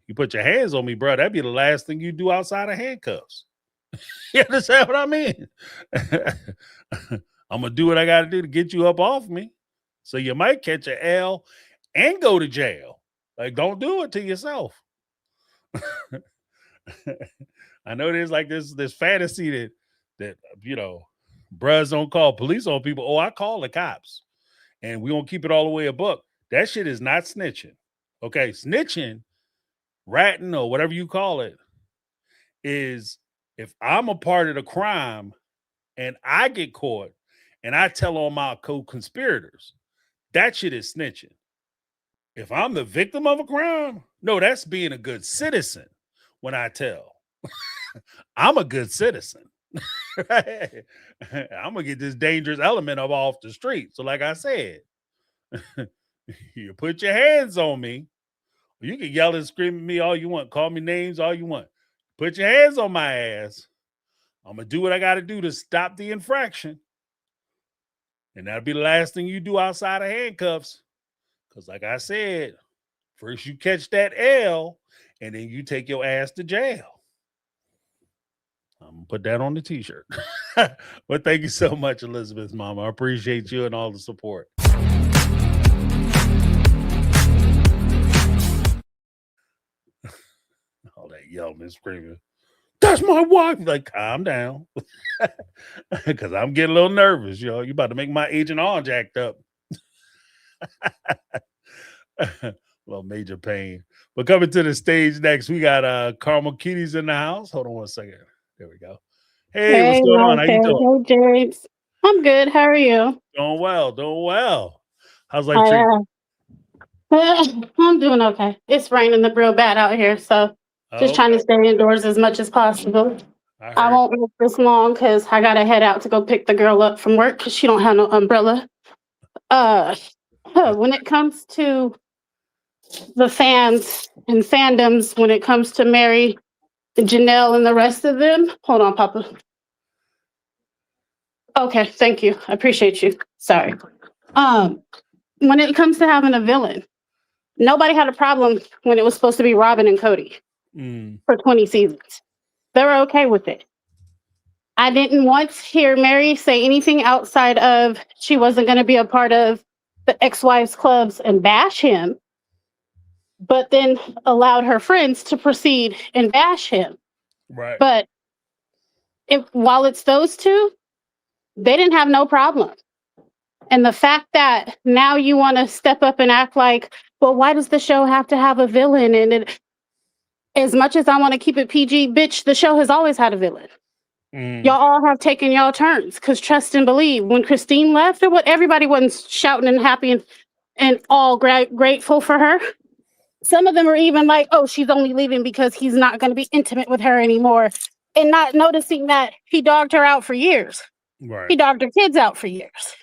You put your hands on me, bro, that'd be the last thing you do outside of handcuffs. You understand what I mean? I'm going to do what I got to do to get you up off me. So you might catch an L and go to jail. Like, don't do it to yourself. I know there's like this fantasy that bruhs don't call police on people. Oh, I call the cops. And we gonna keep it all the way a buck. That shit is not snitching. Okay, snitching, ratting, or whatever you call it, is if I'm a part of the crime and I get caught and I tell all my co-conspirators, that shit is snitching. If I'm the victim of a crime, no, that's being a good citizen when I tell. I'm a good citizen. Right? I'm gonna get this dangerous element up off the street. So like I said, you put your hands on me. You can yell and scream at me all you want. Call me names all you want. Put your hands on my ass. I'm gonna do what I gotta do to stop the infraction. And that'll be the last thing you do outside of handcuffs. Because like I said, first you catch that L and then you take your ass to jail. I'm going to put that on the t-shirt. But thank you so much, Elizabeth, Mama. I appreciate you and all the support. All that yelling and screaming. That's my wife. Like, calm down. Because I'm getting a little nervous, You about to make my Agent Orange act up. A little major pain. But coming to the stage next, we got Carmel Kitty's in the house. Hold on one second. There we go. Hey, what's going on? How you doing? Hey, James. I'm good. How are you? Doing well. How's life treating? I'm doing okay. It's raining real bad out here, so just trying to stay indoors as much as possible. I won't work this long because I gotta head out to go pick the girl up from work because she don't have no umbrella. When it comes to the fans and fandoms, when it comes to Mary, Janelle, and the rest of them, hold on, Papa. Okay, thank you. I appreciate you. Sorry. When it comes to having a villain, nobody had a problem when it was supposed to be Robin and Cody for 20 seasons. They were okay with it. I didn't once hear Mary say anything outside of she wasn't going to be a part of the ex-wives clubs and bash him, but then allowed her friends to proceed and bash him. Right. But while it's those two, they didn't have no problem. And the fact that now you want to step up and act like, well, why does the show have to have a villain? And as much as I want to keep it PG, bitch, the show has always had a villain. Y'all all have taken y'all turns. Because trust and believe, when Christine left, everybody wasn't shouting and happy and all grateful for her. Some of them are even like, oh, she's only leaving because he's not going to be intimate with her anymore. And not noticing that he dogged her out for years. Right. He dogged her kids out for years.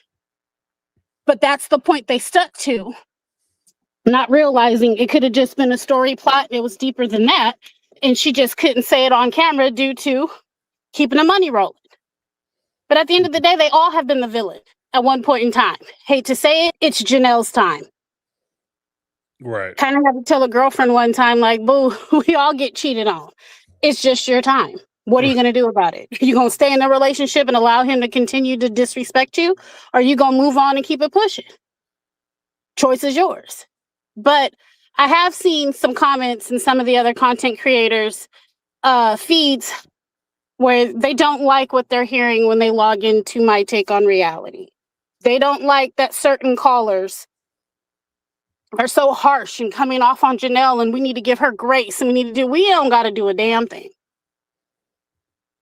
But that's the point they stuck to. Not realizing it could have just been a story plot. It was deeper than that. And she just couldn't say it on camera due to keeping the money rolling. But at the end of the day, they all have been the villain at one point in time. Hate to say it, it's Janelle's time. Right. Kind of had to tell a girlfriend one time, like, boo, we all get cheated on. It's just your time. What are you going to do about it? Are you going to stay in a relationship and allow him to continue to disrespect you? Or are you going to move on and keep it pushing? Choice is yours. But I have seen some comments in some of the other content creators' feeds where they don't like what they're hearing when they log into My Take on Reality. They don't like that certain callers are so harsh and coming off on Janelle, and we need to give her grace, and we don't got to do a damn thing.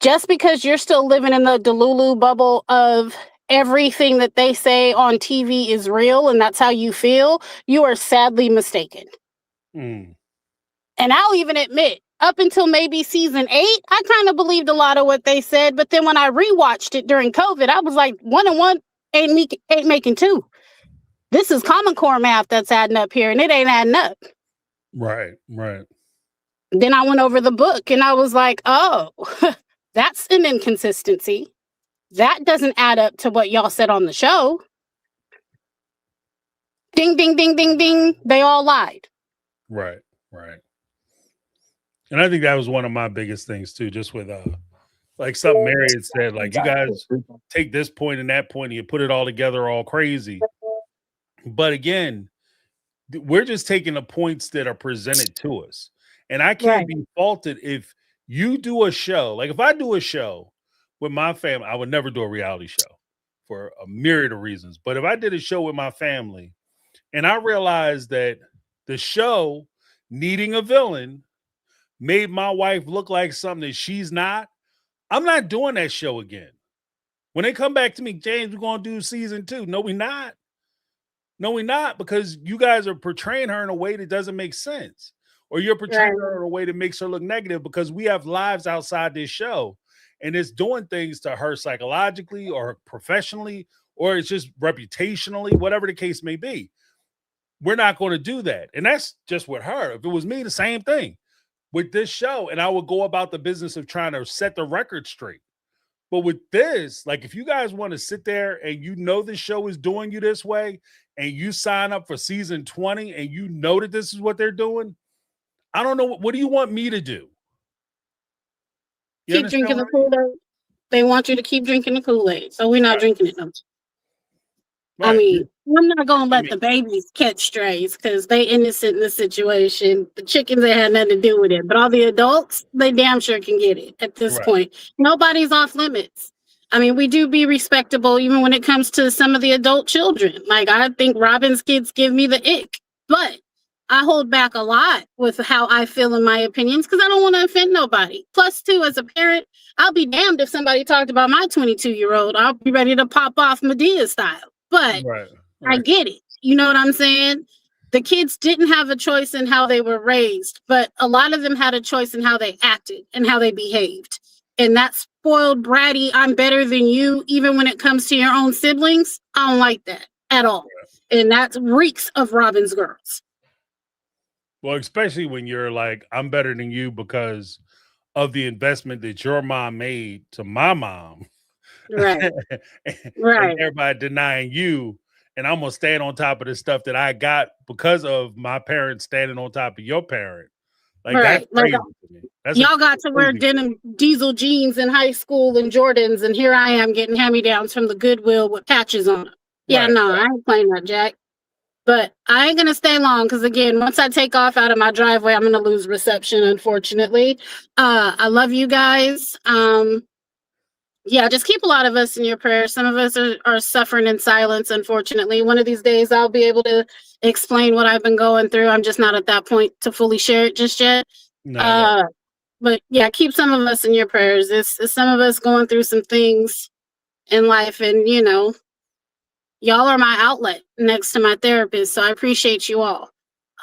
Just because you're still living in the Delulu bubble of everything that they say on TV is real and that's how you feel, you are sadly mistaken. Mm. And I'll even admit, up until maybe season 8, I kind of believed a lot of what they said. But then when I rewatched it during COVID, I was like, 1 and 1 ain't making 2. This is Common Core math that's adding up here, and it ain't adding up. Right, right. Then I went over the book, and I was like, oh, that's an inconsistency. That doesn't add up to what y'all said on the show. Ding, ding, ding, ding, ding. They all lied. Right, right. And I think that was one of my biggest things too, just with like something Mary had said, like you guys take this point and that point and you put it all together all crazy. But again, we're just taking the points that are presented to us. And I can't be faulted if you do a show. Like if I do a show with my family, I would never do a reality show for a myriad of reasons. But if I did a show with my family and I realized that the show needing a villain made my wife look like something that she's not, I'm not doing that show again. When they come back to me, James, we're going to do season 2. No, we're not. No, we're not, because you guys are portraying her in a way that doesn't make sense. Or you're portraying her in a way that makes her look negative, because we have lives outside this show. And it's doing things to her psychologically or professionally, or it's just reputationally, whatever the case may be. We're not going to do that. And that's just with her. If it was me, the same thing with this show. And I would go about the business of trying to set the record straight. But with this, like if you guys want to sit there and you know the show is doing you this way and you sign up for season 20 and you know that this is what they're doing, I don't know. What do you want me to do? Keep drinking the Kool-Aid. They want you to keep drinking the Kool-Aid. So we're not drinking it. No. Right. I mean, I'm not going to let the babies catch strays because they innocent in the situation. The chickens, they had nothing to do with it. But all the adults, they damn sure can get it at this point. Nobody's off limits. I mean, we do be respectable even when it comes to some of the adult children. Like, I think Robin's kids give me the ick. But I hold back a lot with how I feel in my opinions because I don't want to offend nobody. Plus, too, as a parent, I'll be damned if somebody talked about my 22-year-old. I'll be ready to pop off Medea style. But I get it. You know what I'm saying? The kids didn't have a choice in how they were raised, but a lot of them had a choice in how they acted and how they behaved. And that spoiled, bratty, I'm better than you, even when it comes to your own siblings, I don't like that at all. And that reeks of Robin's girls. Well, especially when you're like, I'm better than you because of the investment that your mom made to my mom. Right. And everybody denying you, and I'm gonna stand on top of the stuff that I got because of my parents standing on top of your parent. Like that's crazy to me. Y'all got to wear denim diesel jeans in high school and Jordans, and here I am getting hand-me-downs from the Goodwill with patches on them. Yeah, I ain't playing that, Jack. But I ain't gonna stay long because again, once I take off out of my driveway, I'm gonna lose reception, unfortunately. I love you guys. Yeah, just keep a lot of us in your prayers. Some of us are suffering in silence, unfortunately. One of these days, I'll be able to explain what I've been going through. I'm just not at that point to fully share it just yet. No. But yeah, keep some of us in your prayers. It's some of us going through some things in life, and you know, y'all are my outlet next to my therapist, so I appreciate you all.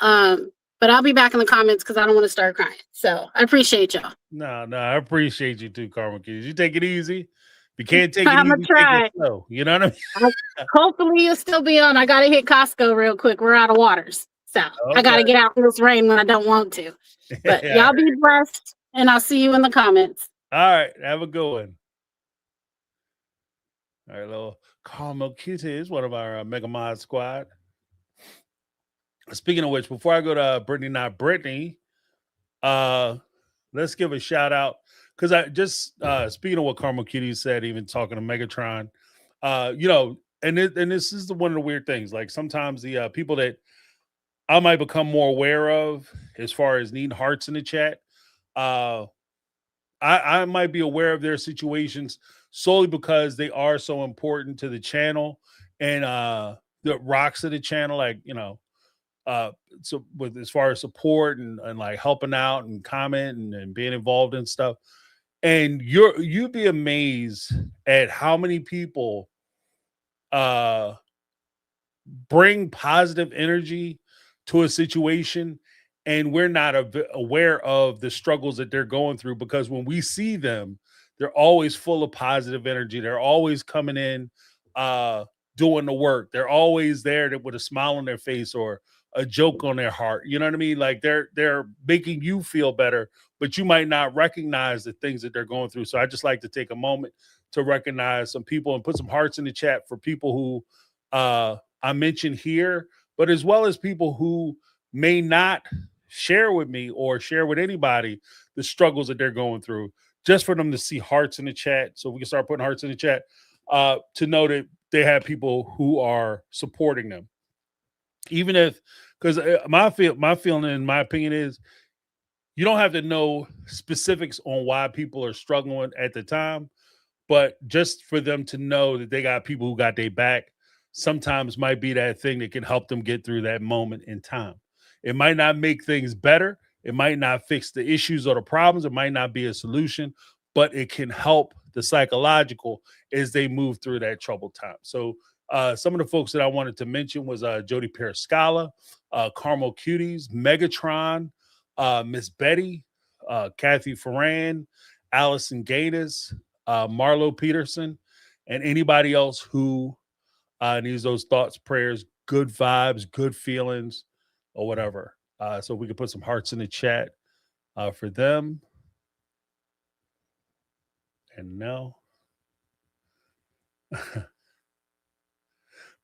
But I'll be back in the comments because I don't want to start crying. So I appreciate y'all. No, I appreciate you too, Karma Kids. You take it easy. If you can't take it I'm easy, try. take it slow. You know what I mean? Hopefully you'll still be on. I got to hit Costco real quick. We're out of waters. So I got to get out in this rain when I don't want to. But y'all be blessed, and I'll see you in the comments. All right. Have a good one. All right, little Carmel Cutie is one of our Mega Mod squad. Speaking of which, before I go to Brittany, not Brittany, let's give a shout out because I just speaking of what Carmel Cutie said, even talking to Megatron, and this is one of the weird things. Like sometimes the people that I might become more aware of as far as needing hearts in the chat, I might be aware of their situations solely because they are so important to the channel and the rocks of the channel, like so with as far as support and like helping out and commenting and being involved in stuff. And you'd be amazed at how many people bring positive energy to a situation, and we're not aware of the struggles that they're going through, because when we see them, they're always full of positive energy. They're always coming in doing the work. They're always there with a smile on their face or a joke on their heart. You know what I mean? Like they're making you feel better, but you might not recognize the things that they're going through. So I just like to take a moment to recognize some people and put some hearts in the chat for people who I mentioned here, but as well as people who may not share with me or share with anybody the struggles that they're going through, just for them to see hearts in the chat. So we can start putting hearts in the chat to know that they have people who are supporting them. Even if, because my feeling and my opinion is, you don't have to know specifics on why people are struggling at the time, but just for them to know that they got people who got their back sometimes might be that thing that can help them get through that moment in time. It might not make things better. It might not fix the issues or the problems. It might not be a solution, but it can help the psychological as they move through that troubled time. So some of the folks that I wanted to mention was Jody Periscala, Carmel Cuties, Megatron, Miss Betty, Kathy Ferran, Allison Gaines, Marlo Peterson, and anybody else who needs those thoughts, prayers, good vibes, good feelings, or whatever. So we can put some hearts in the chat for them. And no.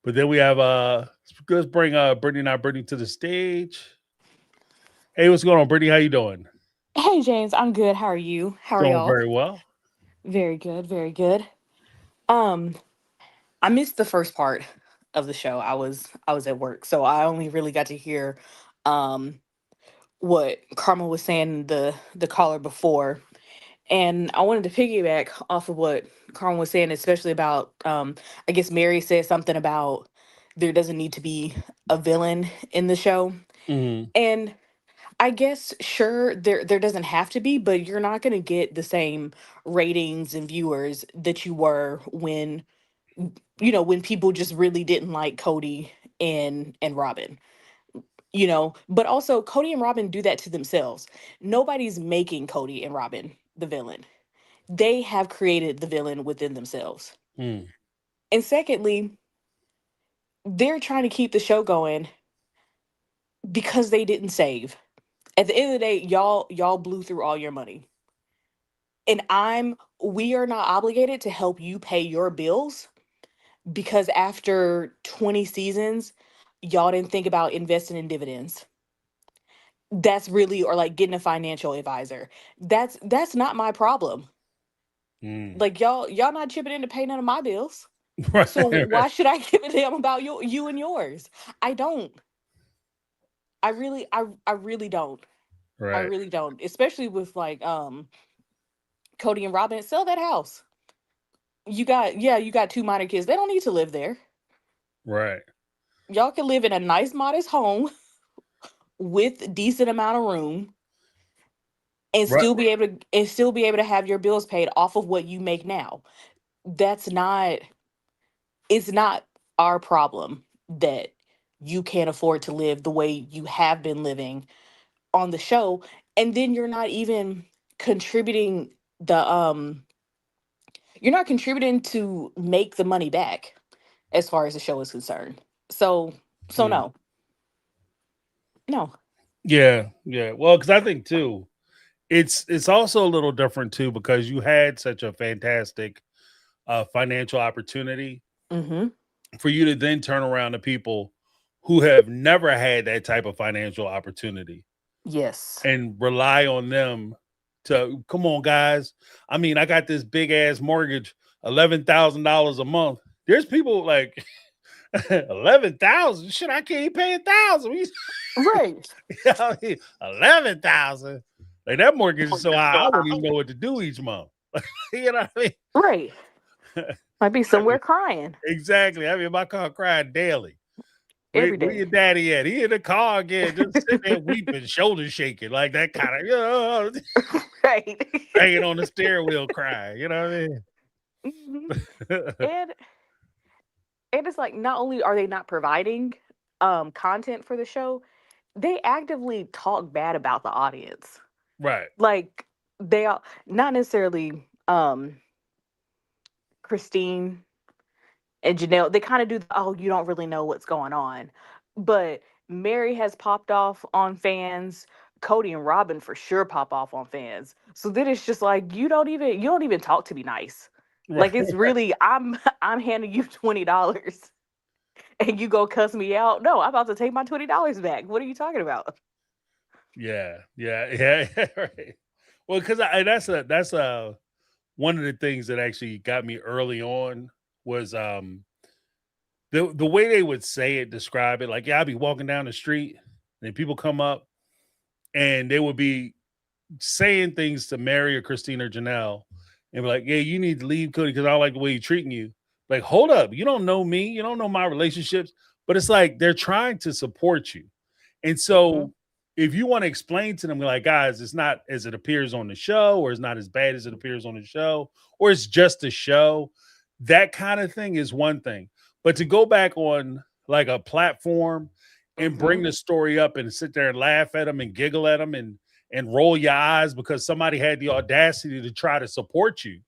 But then we have let's bring Brittany, not Brittany, to the stage. Hey, what's going on, Brittany? How you doing? Hey, James, I'm good. How are you? How are Doing y'all? very well. Very good, very good. I missed the first part of the show. I was at work, so I only really got to hear what Karma was saying, the caller before. And I wanted to piggyback off of what Karma was saying, especially about I guess Mary said something about there doesn't need to be a villain in the show. Mm-hmm. And I guess sure there doesn't have to be, but you're not going to get the same ratings and viewers that you were when when people just really didn't like Cody and Robin. But also Cody and Robin do that to themselves. Nobody's making Cody and Robin the villain. They have created the villain within themselves. Mm. And secondly, they're trying to keep the show going because they didn't save. At the end of the day, y'all blew through all your money. And we are not obligated to help you pay your bills because after 20 seasons, y'all didn't think about investing in dividends. That's really, or like getting a financial advisor. That's not my problem. Mm. Like y'all not chipping in to pay none of my bills. Right. So why should I give a damn about you and yours? I don't. I really don't. Right. I really don't. Especially with like Cody and Robin, sell that house. You got two minor kids. They don't need to live there. Right. Y'all can live in a nice, modest home with decent amount of room and Right. still be able to have your bills paid off of what you make now. It's not our problem that you can't afford to live the way you have been living on the show. And then you're not even contributing you're not contributing to make the money back as far as the show is concerned. So Mm. no. Yeah. Well, because I think too, it's also a little different too, because you had such a fantastic financial opportunity, Mm-hmm. for you to then turn around to people who have never had that type of financial opportunity Yes. and rely on them to, come on, guys. I mean, I got this big ass mortgage, $11,000 a month. There's people like 11,000. Shit, I can't pay 1,000. Right. 11,000. Like that mortgage is so high, I wouldn't even know what to do each month. You know what I mean? Right. Might be somewhere crying Exactly. I mean, my car crying daily. every Where your day. daddy at? He in the car again, just sitting there weeping, shoulder shaking, like that kind of, Right. hanging on the steering wheel crying. You know what I Mhm. mean? And it's like not only are they not providing content for the show, they actively talk bad about the audience. Right. Like they are not necessarily Christine and Janelle, they kind of do oh, you don't really know what's going on. But Mary has popped off on fans. Cody and Robin for sure pop off on fans. So then it's just like you don't even talk to me nice. Like Right. it's really I'm handing you $20 and you go cuss me out. No, I'm about to take my $20 back. What are you talking about? Yeah. Right. Well, because that's one of the things that actually got me early on was the way they would say it, describe it. Like, yeah, I'd be walking down the street and people come up and they would be saying things to Mary or Christine or Janelle and be like, yeah, you need to leave Cody because I don't like the way he's treating you. Like, hold up, you don't know me, you don't know my relationships, but it's like they're trying to support you. And Mm-hmm. so if you want to explain to them, like, guys, it's not as it appears on the show, or it's not as bad as it appears on the show, or it's just a show, that kind of thing is one thing. But to go back on like a platform and Mm-hmm. bring the story up and sit there and laugh at them and giggle at them and roll your eyes because somebody had the audacity to try to support you.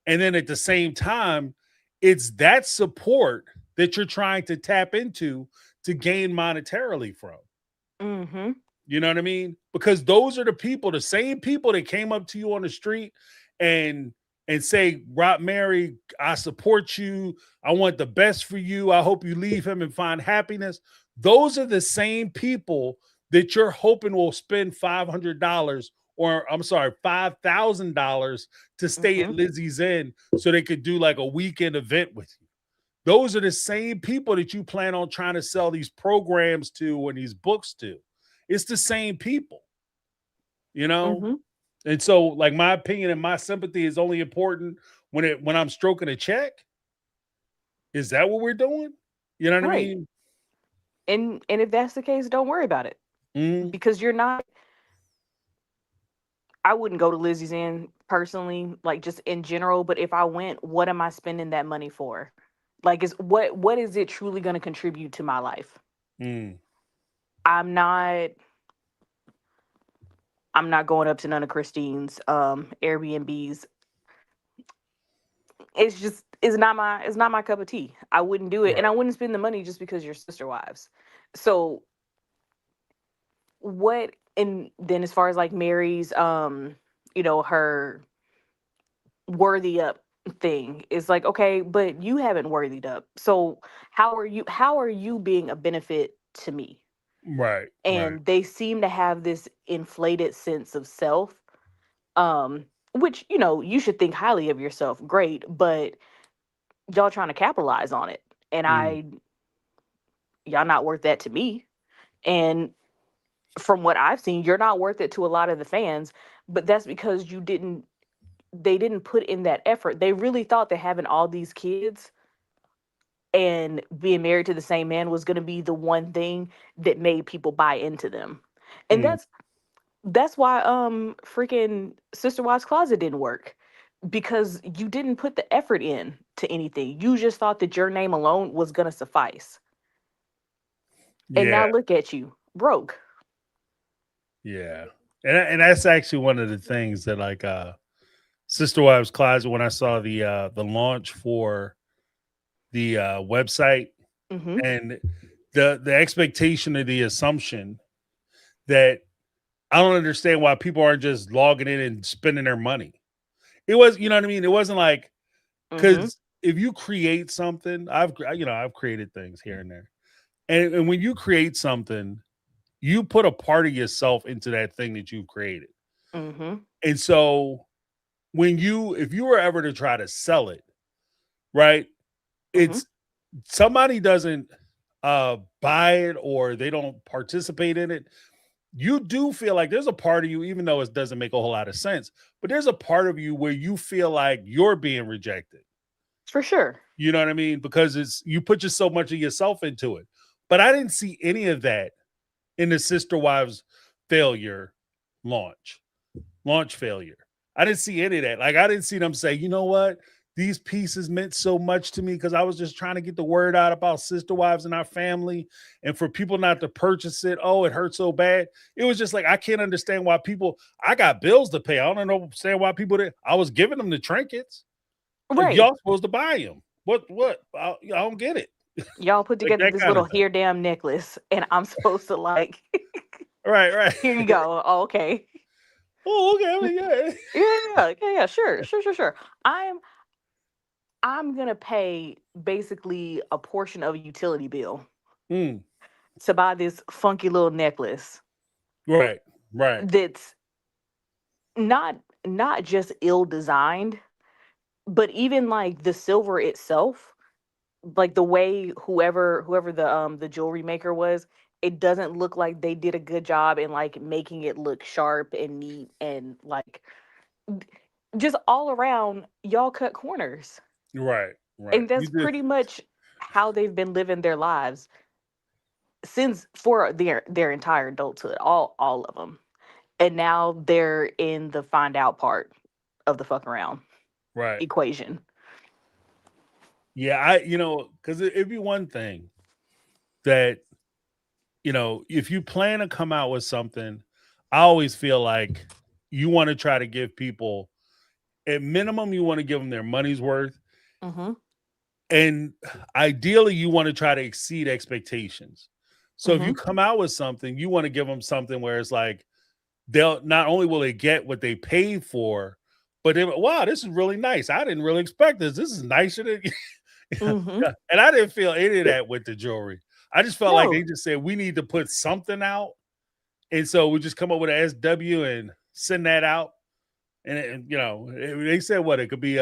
And then at the same time, it's that support that you're trying to tap into to gain monetarily from. Mm-hmm. You know what I mean? Because those are the people, the same people that came up to you on the street and say, Rob Mary, I support you. I want the best for you. I hope you leave him and find happiness. Those are the same people that you're hoping will spend $500 or I'm sorry, $5,000 to stay at Mm-hmm. Lizzie's Inn so they could do like a weekend event with you. Those are the same people that you plan on trying to sell these programs to and these books to. It's the same people, you know? Mm-hmm. And so, like, my opinion and my sympathy is only important when I'm stroking a check. Is that what we're doing? You know what I Right. mean? And if that's the case, don't worry about it. Mm, Because you're not I wouldn't go to Lizzie's Inn personally, like just in general, but if I went, what am I spending that money for? Like is what is it truly going to contribute to my life? mm, I'm not I'm not going up to none of Christine's Airbnbs. It's not my cup of tea. I wouldn't do it and right. I wouldn't spend the money just because you're sister wives. So what and then as far as like Mary's her worthy up thing is like, okay, but you haven't worthied up. So how are you being a benefit to me? Right. Right. And they seem to have this inflated sense of self, um which you should think highly of yourself, great, but y'all trying to capitalize on it. And Mm, y'all not worth that to me. And from what I've seen, you're not worth it to a lot of the fans, but that's because they didn't put in that effort. They really thought that having all these kids and being married to the same man was going to be the one thing that made people buy into them. And mm, that's why freaking Sister Wives Closet didn't work, because you didn't put the effort in to anything. You just thought that your name alone was going to suffice. And yeah. now look at you, broke. Yeah. And that's actually one of the things that like Sister Wives Closet, when I saw the launch for the website Mhm. and the expectation of the assumption that I don't understand why people aren't just logging in and spending their money. It was, you know what I mean? It wasn't like Because if you create something, I've created things here and there, and when you create something, you put a part of yourself into that thing that you've created. Mm-hmm. And so if you were ever to try to sell it, right, it's somebody doesn't buy it or they don't participate in it, you do feel like there's a part of you, even though it doesn't make a whole lot of sense, but there's a part of you where you feel like you're being rejected. For sure. You know what I mean? Because you put just so much of yourself into it. But I didn't see any of that in the Sister Wives failure launch failure. I didn't see any of that. Like, I didn't see them say, you know what? These pieces meant so much to me because I was just trying to get the word out about Sister Wives and our family, and for people not to purchase it. Oh, it hurt so bad. It was just like, I can't understand why I got bills to pay. I don't understand why I was giving them the trinkets. Like, Right. y'all supposed to buy them. What? I don't get it. Y'all put Like together that this kind of little hair damn necklace, and I'm supposed to like, Right. here you go. Oh, okay. Oh, okay. I mean, yeah. Yeah. Sure. I'm gonna pay basically a portion of a utility bill Mm, to buy this funky little necklace right. that's not just ill designed, but even like the silver itself, like the way whoever the jewelry maker was, it doesn't look like they did a good job in like making it look sharp and neat and like just all around y'all cut corners. Right. And You that's did. pretty much how they've been living their lives since for their entire adulthood, all of them. And now they're in the find out part of the fuck around Right. equation. Yeah, because it'd be one thing that, if you plan to come out with something, I always feel like you want to try to give people, at minimum, you want to give them their money's worth. Mm-hmm. And ideally, you want to try to exceed expectations. So if you come out with something, you want to give them something where it's like, they'll not only will they get what they paid for, but wow, this is really nice. I didn't really expect this. This is nicer than Mm-hmm. and I didn't feel any of that with the jewelry. I just felt like No. they just said we need to put something out. And so we just come up with an SW and send that out. And they said what it could be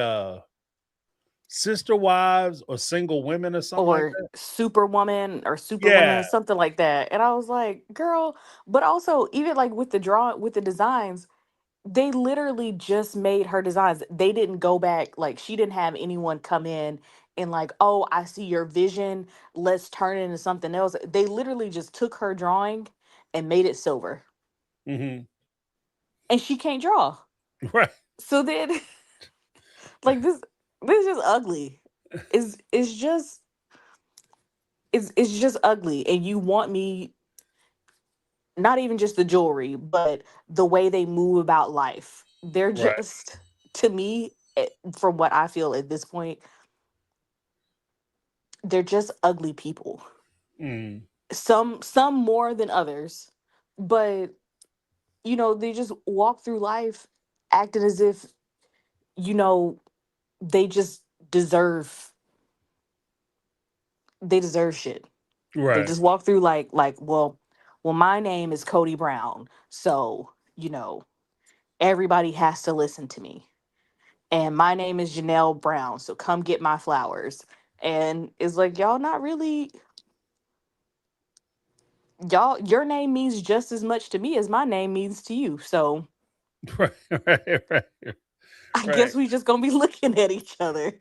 Sister Wives or Single Women or something like Or that. Superwoman or Superwomen, Yeah. something like that. And I was like, girl, but also even like with the designs, they literally just made her designs. They didn't go back, like she didn't have anyone come in and like, oh, I see your vision. Let's turn it into something else. They literally just took her drawing and made it silver. Mm-hmm. And she can't draw. Right. So then like this is just ugly. It's just it's just ugly. And you want me, not even just the jewelry, but the way they move about life. They're Right. just, to me, from what I feel at this point, they're just ugly people. Mm. Some more than others, but they just walk through life acting as if you know they just deserve shit. They Right. just walk through like well, my name is Cody Brown, so everybody has to listen to me. And my name is Janelle Brown, so come get my flowers. And it's like, y'all not really, your name means just as much to me as my name means to you. So Right. I Right. guess we just gonna be looking at each other.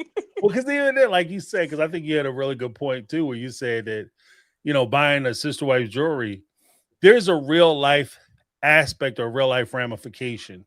Well, because even then, like you said, because I think you had a really good point too, where you said that, buying a Sister Wife jewelry, there's a real life aspect or real life ramification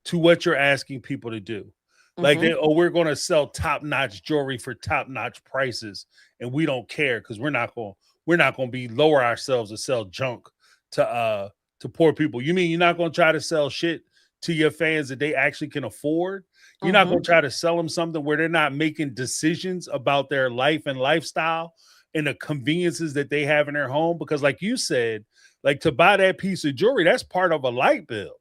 to what you're asking people to do. Like, Mm-hmm. we're going to sell top notch jewelry for top notch prices, and we don't care because we're not going to be lower ourselves to sell junk to poor people. You mean you're not going to try to sell shit to your fans that they actually can afford? You're not going to try to sell them something where they're not making decisions about their life and lifestyle and the conveniences that they have in their home? Because like you said, like, to buy that piece of jewelry, that's part of a light bill.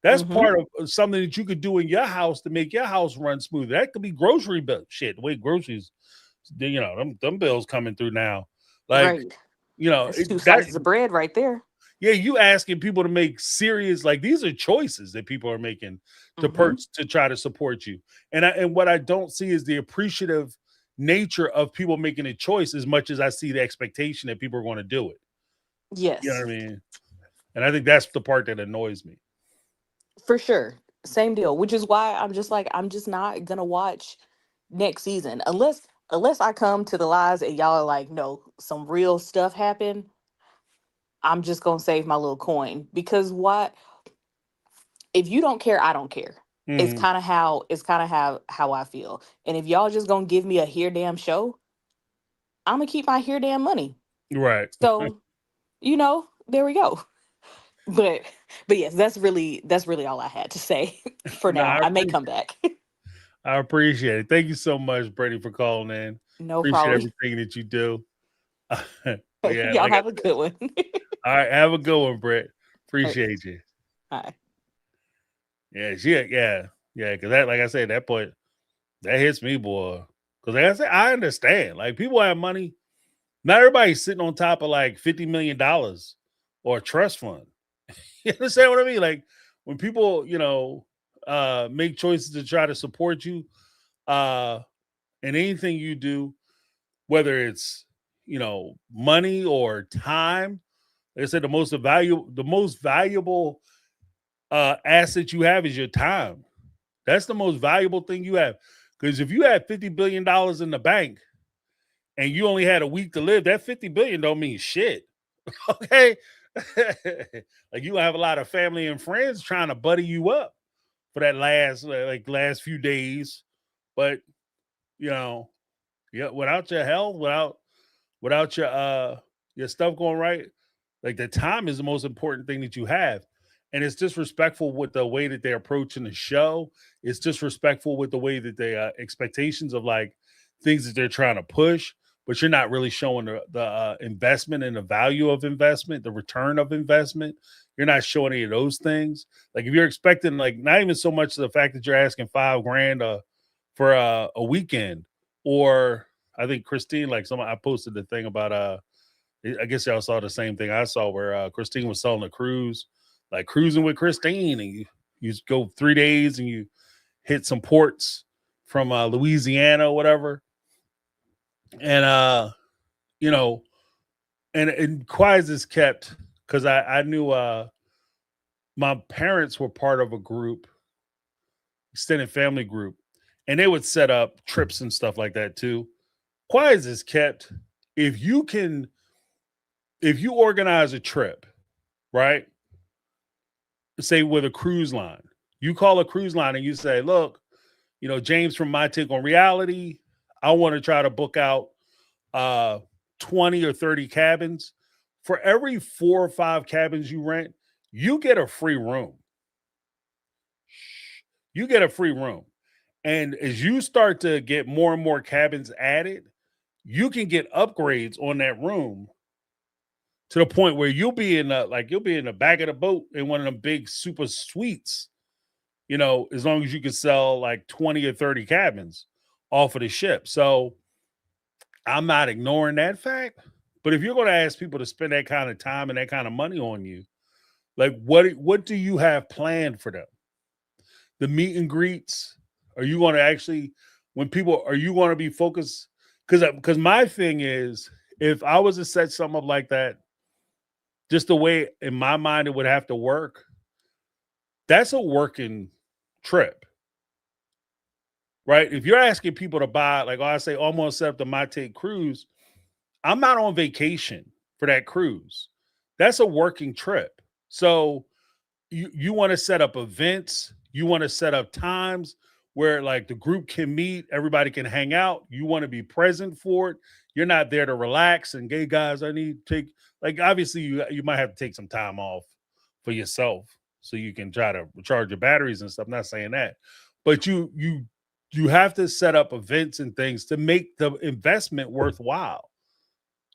That's Mhm. part of something that you could do in your house to make your house run smoother. That could be grocery bill shit. The way groceries, them bills coming through now. Like, Right. That's it, two that slices of bread right there. yeah, you asking people to make serious, like, these are choices that people are making Mhm. to try to support you. And what I don't see is the appreciative nature of people making a choice as much as I see the expectation that people are going to do it. You know Yes, what I mean? And I think that's the part that annoys me. for sure. Same deal. Which is why I'm just like, I'm just not gonna watch next season unless I come to the lives and y'all are like, no, some real stuff happened. I'm just gonna save my little coin because what if you don't care, I don't care. It's Mhm. kind of how I feel. And if y'all just gonna give me a here damn show, I'm gonna keep my here damn money. Right. So, there we go. But but yes, that's really all I had to say for No, now. I may come back. I appreciate it. Thank you so much, Brady, for calling in. No Appreciate problem. everything that you do. But yeah, Y'all like I have a said, good one. all right, have a good one, Brett. All right. Appreciate you. Bye. Yeah. Because that, like I said, that point that hits me, boy. Because like I said, I understand. Like, people have money. Not everybody's sitting on top of like $50 million or a trust fund. You understand what I mean? Like, when people, make choices to try to support you, in anything you do, whether it's money or time. Like I said, the most valuable asset you have is your time. That's the most valuable thing you have. Because if you had $50 billion in the bank and you only had a week to live, that 50 billion don't mean shit. Okay. Like, you have a lot of family and friends trying to buddy you up for that last few days. But yeah, without your health, without your stuff going right, like, the time is the most important thing that you have. And it's disrespectful with the way that they're approaching the show. It's disrespectful with the way that they expectations of, like, things that they're trying to push, but you're not really showing the investment and the value of investment, the return of investment. You're not showing any of those things. Like, if you're expecting, like, not even so much the fact that you're asking $5,000 for a weekend, or I think Christine, like, I posted the thing about I guess y'all saw the same thing I saw, where Christine was selling a cruise, like cruising with Christine, and you go 3 days and you hit some ports from Louisiana or whatever, and you know, and quiet is kept, because I knew my parents were part of a group, extended family group, and they would set up trips and stuff like that too. Quiet is kept. If you can, if you organize a trip, right? Say with a cruise line, you call a cruise line and you say, look, James from My Take on Reality, I want to try to book out 20 or 30 cabins. For every 4 or 5 cabins you rent, you get a free room. You get a free room. And as you start to get more and more cabins added, you can get upgrades on that room to the point where you'll be in the back of the boat in one of them big super suites, as long as you can sell like 20 or 30 cabins off of the ship. So I'm not ignoring that fact. But if you're going to ask people to spend that kind of time and that kind of money on you, like, what do you have planned for them? The meet and greets? Are you going to actually, are you going to be focused? Because my thing is, if I was to set something up like that, just the way in my mind it would have to work, that's a working trip, right? If you're asking people to buy, like, I say, almost set up the My Take cruise, I'm not on vacation for that cruise. That's a working trip. So you want to set up events, you want to set up times where, like, the group can meet, everybody can hang out. You want to be present for it. You're not there to relax and, hey guys, I need to take, like, obviously you might have to take some time off for yourself so you can try to recharge your batteries and stuff. I'm not saying that, but you have to set up events and things to make the investment worthwhile.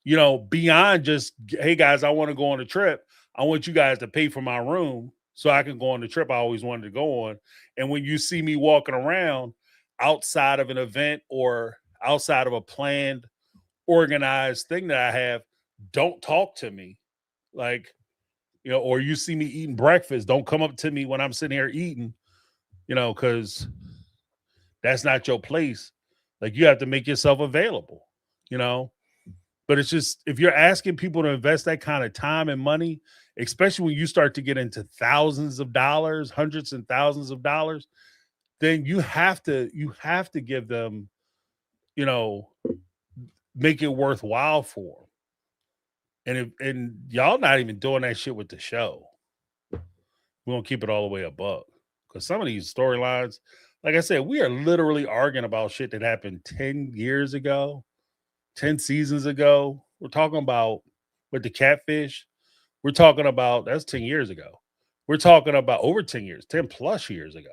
Beyond just, hey guys, I want to go on a trip. I want you guys to pay for my room so I can go on the trip I always wanted to go on. And when you see me walking around outside of an event or outside of a planned, organized thing that I have, don't talk to me. Like, or you see me eating breakfast, don't come up to me when I'm sitting here eating, because that's not your place. Like, you have to make yourself available, But it's just, if you're asking people to invest that kind of time and money, especially when you start to get into thousands of dollars, hundreds and thousands of dollars, then you have to give them, make it worthwhile for them. And y'all not even doing that shit with the show. We're gonna keep it all the way above, because some of these storylines, like I said, we are literally arguing about shit that happened 10 years ago, 10 seasons ago. We're talking about with the catfish. We're talking about, that's 10 years ago. We're talking about over 10 years, 10 plus years ago.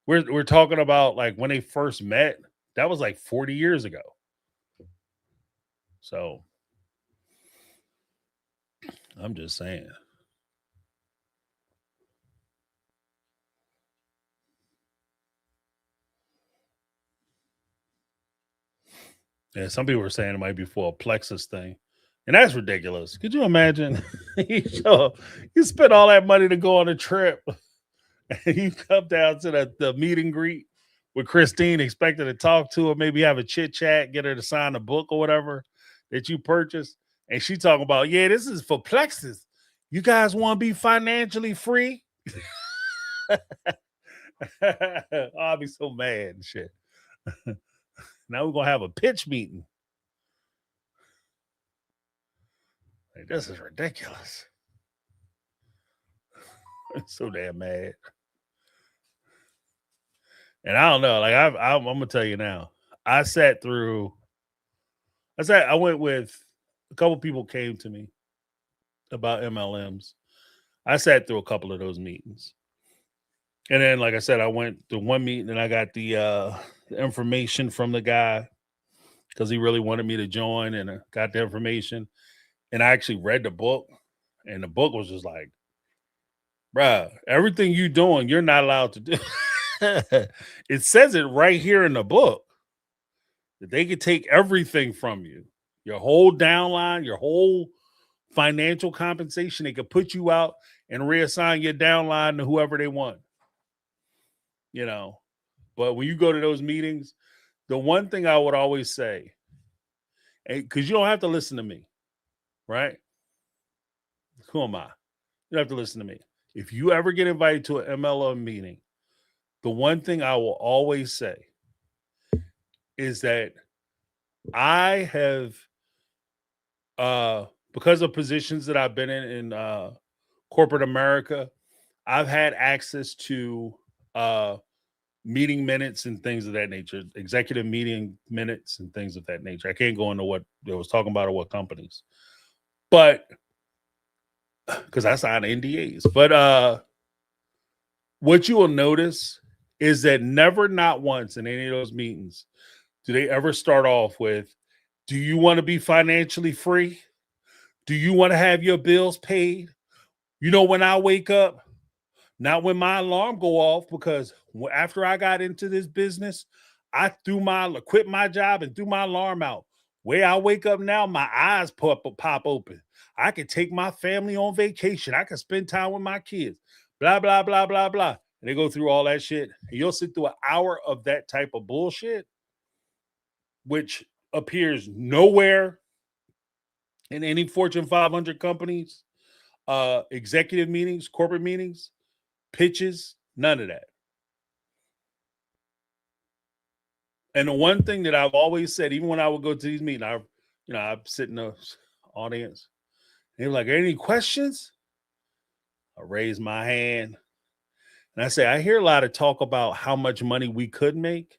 We're talking about like when they first met. That was like 40 years ago. So I'm just saying. Yeah, some people were saying it might be for a plexus thing. And that's ridiculous. Could you imagine? You spend all that money to go on a trip and you come down to the meet and greet with Christine, expecting to talk to her, maybe have a chit chat, get her to sign a book or whatever that you purchased. And she talking about, yeah, this is for plexus. You guys want to be financially free? I'll be so mad and shit. Now we're going to have a pitch meeting. Like, this is ridiculous. I'm so damn mad. And I don't know. Like, I'm going to tell you now. I went with a couple people came to me about MLMs. I sat through a couple of those meetings. And then, like I said, I went to one meeting and I got the information from the guy because he really wanted me to join, and I got the information. And I actually read the book, and the book was just like, bruh, everything you doing, you're not allowed to do. It says it right here in the book that they could take everything from you, your whole downline, your whole financial compensation. They could put you out and reassign your downline to whoever they want. But when you go to those meetings, the one thing I would always say, because you don't have to listen to me, right? Who am I? You don't have to listen to me. If you ever get invited to an MLM meeting, the one thing I will always say is that I have, because of positions that I've been in corporate America, I've had access to meeting minutes and things of that nature, executive meeting minutes and things of that nature. I can't go into what they was talking about or what companies, but because I signed NDAs. But what you will notice is that never, not once in any of those meetings, do they ever start off with, do you want to be financially free? Do you want to have your bills paid? When I wake up, not when my alarm go off, because after I got into this business, I quit my job and threw my alarm out. Where I wake up now, my eyes pop open. I can take my family on vacation. I can spend time with my kids. Blah, blah, blah, blah, blah. And they go through all that shit. And you'll sit through an hour of that type of bullshit, which appears nowhere in any Fortune 500 companies, executive meetings, corporate meetings, pitches, none of that. And the one thing that I've always said, even when I would go to these meetings, I'd sit in the audience. They were like, any questions? I raise my hand. And I say, I hear a lot of talk about how much money we could make,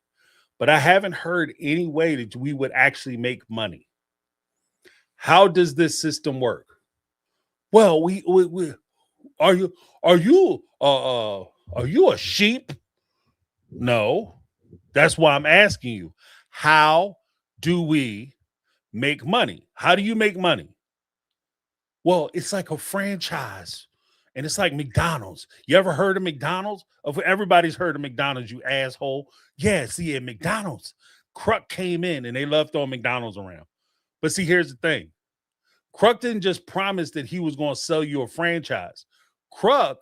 but I haven't heard any way that we would actually make money. How does this system work? Well, we are you a sheep? No. That's why I'm asking you. How do we make money? How do you make money? Well, it's like a franchise. And it's like McDonald's. You ever heard of McDonald's? Everybody's heard of McDonald's, you asshole. Yeah, see, at McDonald's, Kruk came in and they love throwing McDonald's around. But see, here's the thing. Kruk didn't just promise that he was going to sell you a franchise. Kruk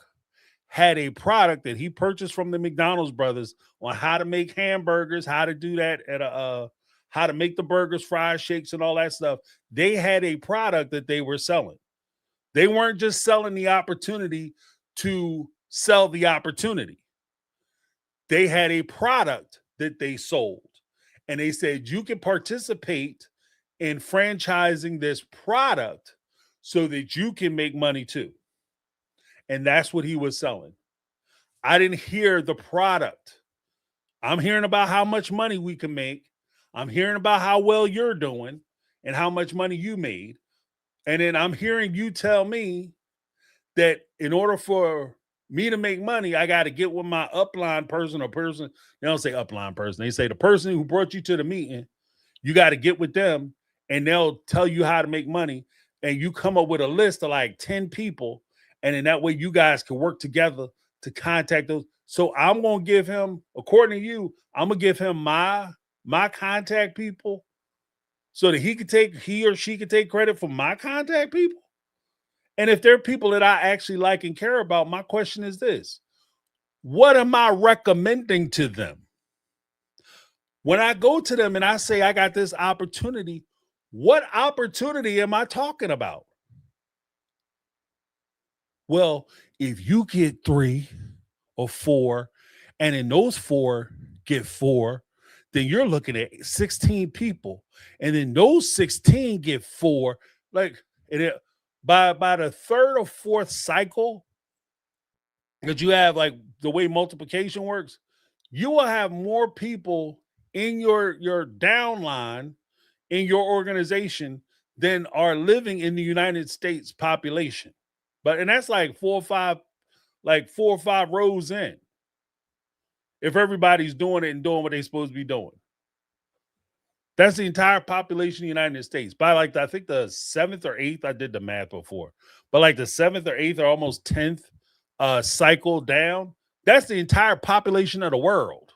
had a product that he purchased from the McDonald's brothers on how to make hamburgers, how to do that at how to make the burgers, fries, shakes, and all that stuff. They had a product that they were selling. They weren't just selling the opportunity to sell the opportunity. They had a product that they sold. And they said, you can participate in franchising this product so that you can make money too. And that's what he was selling. I didn't hear the product. I'm hearing about how much money we can make. I'm hearing about how well you're doing and how much money you made. And then I'm hearing you tell me that in order for me to make money, I got to get with my upline person or person. They don't say upline person. They say the person who brought you to the meeting, you got to get with them and they'll tell you how to make money. And you come up with a list of like 10 people. And then that way you guys can work together to contact those. So I'm going to give him, according to you, I'm going to give him my contact people so that he or she can take credit for my contact people. And if they're people that I actually like and care about, my question is this: what am I recommending to them? When I go to them and I say, I got this opportunity, what opportunity am I talking about? Well, if you get 3 or 4, and in those 4 get 4, then you're looking at 16 people. And then those 16 get 4. Like, by the 3rd or 4th cycle that you have, like the way multiplication works, you will have more people in your downline in your organization than are living in the United States population. And that's like 4 or 5 rows in. If everybody's doing it and doing what they're supposed to be doing. That's the entire population of the United States. By like, I think the 7th or 8th, I did the math before, but like the 7th or 8th or almost 10th cycle down, that's the entire population of the world.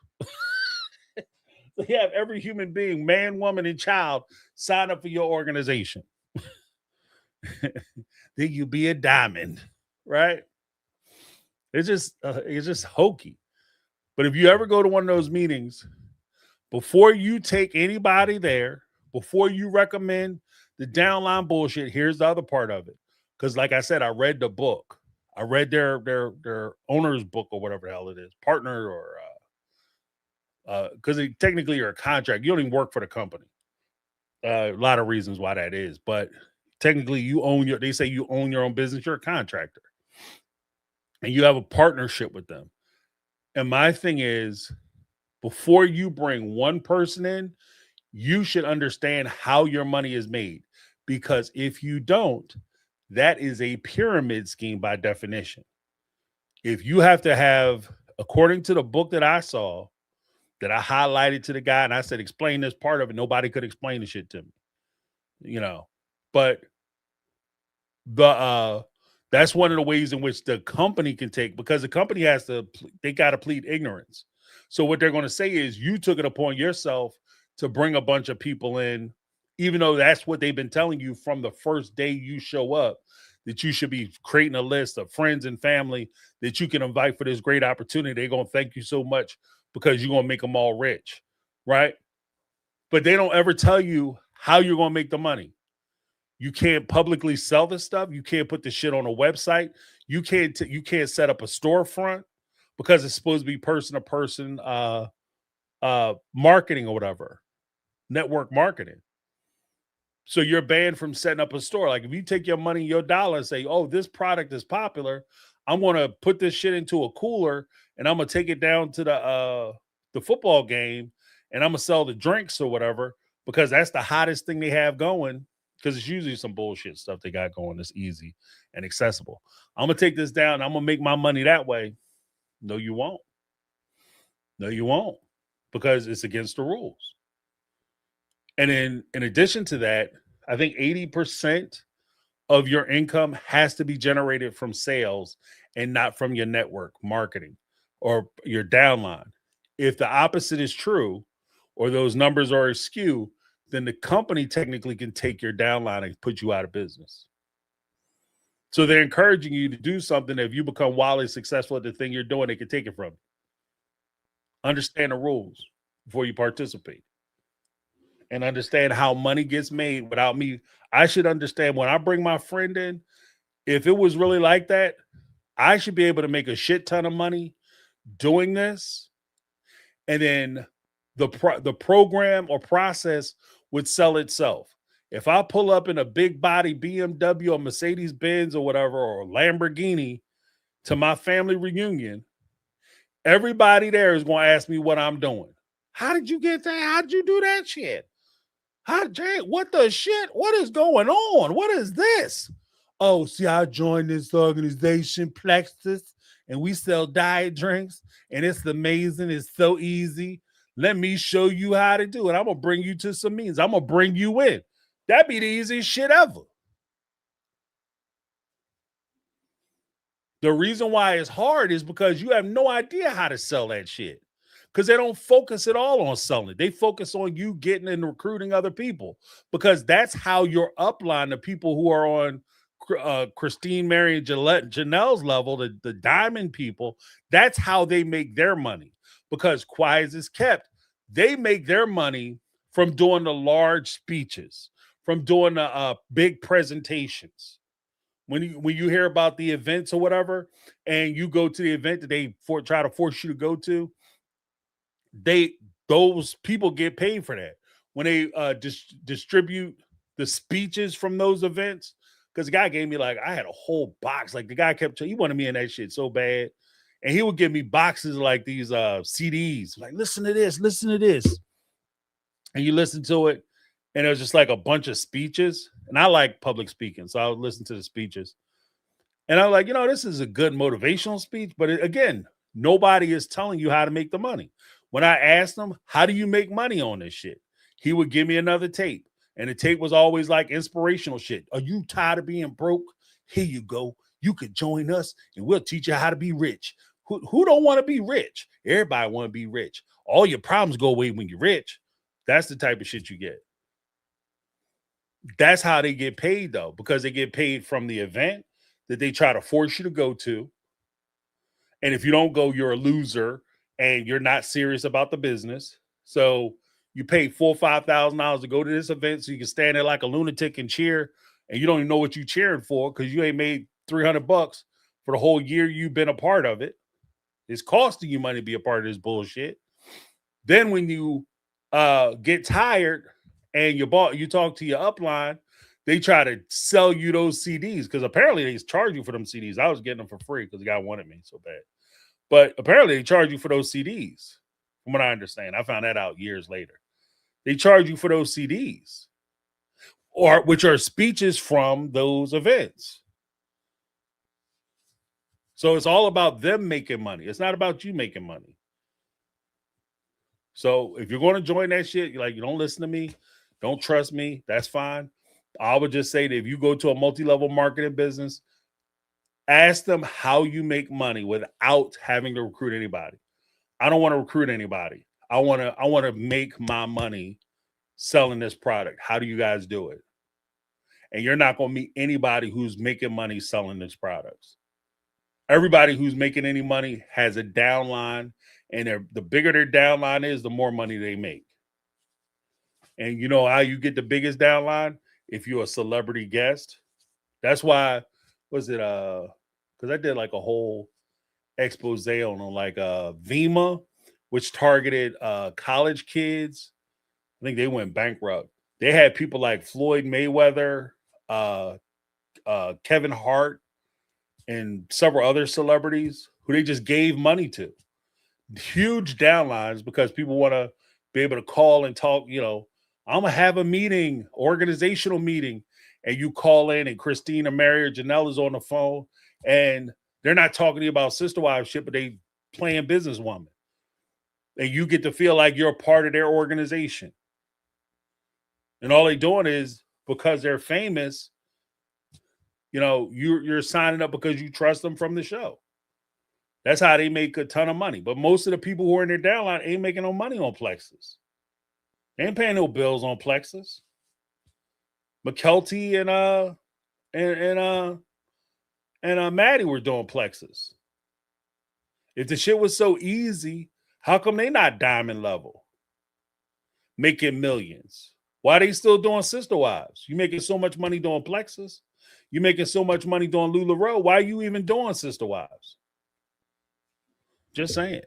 So you have every human being, man, woman, and child sign up for your organization. Then you be a diamond, right? It's just hokey. But if you ever go to one of those meetings, before you take anybody there, before you recommend the downline bullshit, here's the other part of it. Because like I said, I read the book. I read their owner's book or whatever the hell it is, partner or because technically you're a contract. You don't even work for the company. A lot of reasons why that is, but technically they say you own your own business. You're a contractor and you have a partnership with them. And my thing is, before you bring one person in, you should understand how your money is made. Because if you don't, that is a pyramid scheme by definition. If you have to have, according to the book that I saw, that I highlighted to the guy, and I said, explain this part of it. Nobody could explain the shit to me, but that's one of the ways in which the company can take, because the company they got to plead ignorance. So what they're going to say is you took it upon yourself to bring a bunch of people in, even though that's what they've been telling you from the first day you show up, that you should be creating a list of friends and family that you can invite for this great opportunity. They're going to thank you so much because you're going to make them all rich, right? But they don't ever tell you how you're going to make the money. You can't publicly sell this stuff. You can't put the shit on a website. You can't set up a storefront because it's supposed to be person-to-person marketing or whatever, network marketing. So you're banned from setting up a store. Like if you take your money, your dollar, and say, "Oh, this product is popular. I'm going to put this shit into a cooler and I'm going to take it down to the football game and I'm going to sell the drinks or whatever because that's the hottest thing they have going." Because it's usually some bullshit stuff they got going that's easy and accessible. I'm going to take this down. I'm going to make my money that way. No, you won't. No, you won't. Because it's against the rules. And then in addition to that, I think 80% of your income has to be generated from sales and not from your network marketing or your downline. If the opposite is true, or those numbers are askew, then the company technically can take your downline and put you out of business. So they're encouraging you to do something that if you become wildly successful at the thing you're doing, they can take it from you. Understand the rules before you participate. And understand how money gets made without me. I should understand when I bring my friend in, if it was really like that, I should be able to make a shit ton of money doing this. And then the program or process would sell itself. If I pull up in a big body BMW or Mercedes Benz or whatever, or Lamborghini to my family reunion, everybody there is going to ask me what I'm doing. How did you get that? How did you do that shit? What the shit? What is going on? What is this? Oh, see, I joined this organization, Plexus, and we sell diet drinks, and it's amazing. It's so easy. Let me show you how to do it. I'm going to bring you to some meetings. I'm going to bring you in. That'd be the easiest shit ever. The reason why it's hard is because you have no idea how to sell that shit. Because they don't focus at all on selling it. They focus on you getting and recruiting other people. Because that's how your upline, the people who are on Christine, Mary, and Janelle's level, the diamond people, that's how they make their money. Because quiet as is kept, they make their money from doing the large speeches, from doing the big presentations. When you hear about the events or whatever, and you go to the event that they try to force you to go to, those people get paid for that. When they distribute the speeches from those events, because the guy gave me I had a whole box. Like the guy he wanted me in that shit so bad, and he would give me boxes like these CDs. Like, listen to this, and you listen to it, and it was just like a bunch of speeches. And I like public speaking, so I would listen to the speeches. And I'm like, this is a good motivational speech, but again, nobody is telling you how to make the money. When I asked him, how do you make money on this shit? He would give me another tape. And the tape was always like inspirational shit. Are you tired of being broke? Here you go. You could join us and we'll teach you how to be rich. Who don't want to be rich? Everybody want to be rich. All your problems go away when you're rich. That's the type of shit you get. That's how they get paid, though, because they get paid from the event that they try to force you to go to. And if you don't go, you're a loser and you're not serious about the business. So you pay $4,000 or $5,000 to go to this event so you can stand there like a lunatic and cheer, and you don't even know what you're cheering for because you ain't made $300 for the whole year you've been a part of it. It's costing you money to be a part of this bullshit. Then when you get tired and you talk to your upline, they try to sell you those CDs because apparently they charge you for them CDs. I was getting them for free because the guy wanted me so bad. But apparently they charge you for those CDs, from what I understand. I found that out years later. They charge you for those CDs, which are speeches from those events. So it's all about them making money. It's not about you making money. So if you're going to join that shit, you don't listen to me, don't trust me, that's fine. I would just say that if you go to a multi-level marketing business, ask them how you make money without having to recruit anybody. I don't want to recruit anybody. I want to make my money selling this product. How do you guys do it? And you're not going to meet anybody who's making money selling this products. Everybody who's making any money has a downline, and the bigger their downline is, the more money they make. And you know how you get the biggest downline? If you're a celebrity guest. That's why, because I did like a whole expose on Vima, which targeted college kids. I think they went bankrupt. They had people like Floyd Mayweather, Kevin Hart, and several other celebrities who they just gave money to. Huge downlines because people want to be able to call and talk, I'm going to have a meeting, organizational meeting, and you call in and Christine or Mary or Janelle is on the phone and they're not talking to you about sister wives shit, but they playing businesswoman. And you get to feel like you're a part of their organization. And all they're doing is, because they're famous, You know, you're signing up because you trust them from the show. That's how they make a ton of money. But most of the people who are in their downline ain't making no money on Plexus. They ain't paying no bills on Plexus. McKelty and Maddie were doing Plexus. If the shit was so easy, how come they not diamond level? Making millions. Why are they still doing Sister Wives? You making so much money doing Plexus? You making so much money doing LuLaRoe? Why are you even doing Sister Wives? Just saying.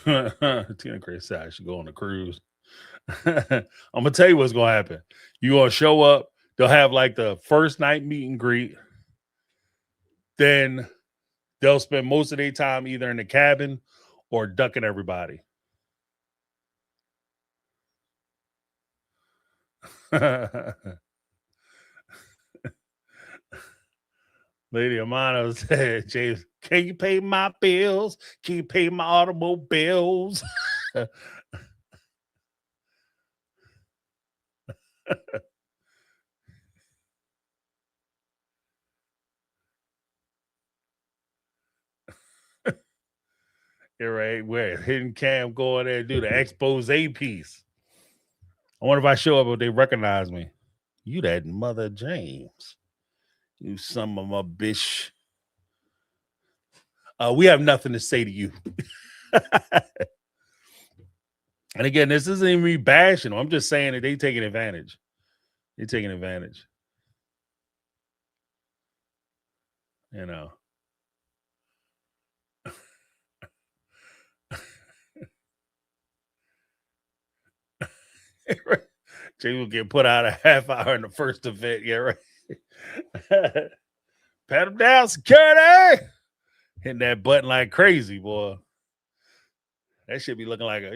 Tina Gray said I should go on a cruise. I'm gonna tell you what's gonna happen. You're gonna show up, they'll have like the first night meet and greet, then they'll spend most of their time either in the cabin or ducking everybody. Lady Amano said, James, can you pay my bills? Can you pay my automobiles? You're right. Where hidden cam going there and do the expose piece. I wonder if I show up if they recognize me. You that Mother James. You son of a bitch. We have nothing to say to you. And again, this isn't even me bashing them. I'm just saying that they taking advantage. They're taking advantage. You know. Jay will get put out a half hour in the first event. Yeah, right. Pat him down, security. Hitting that button like crazy, boy. That should be looking like a,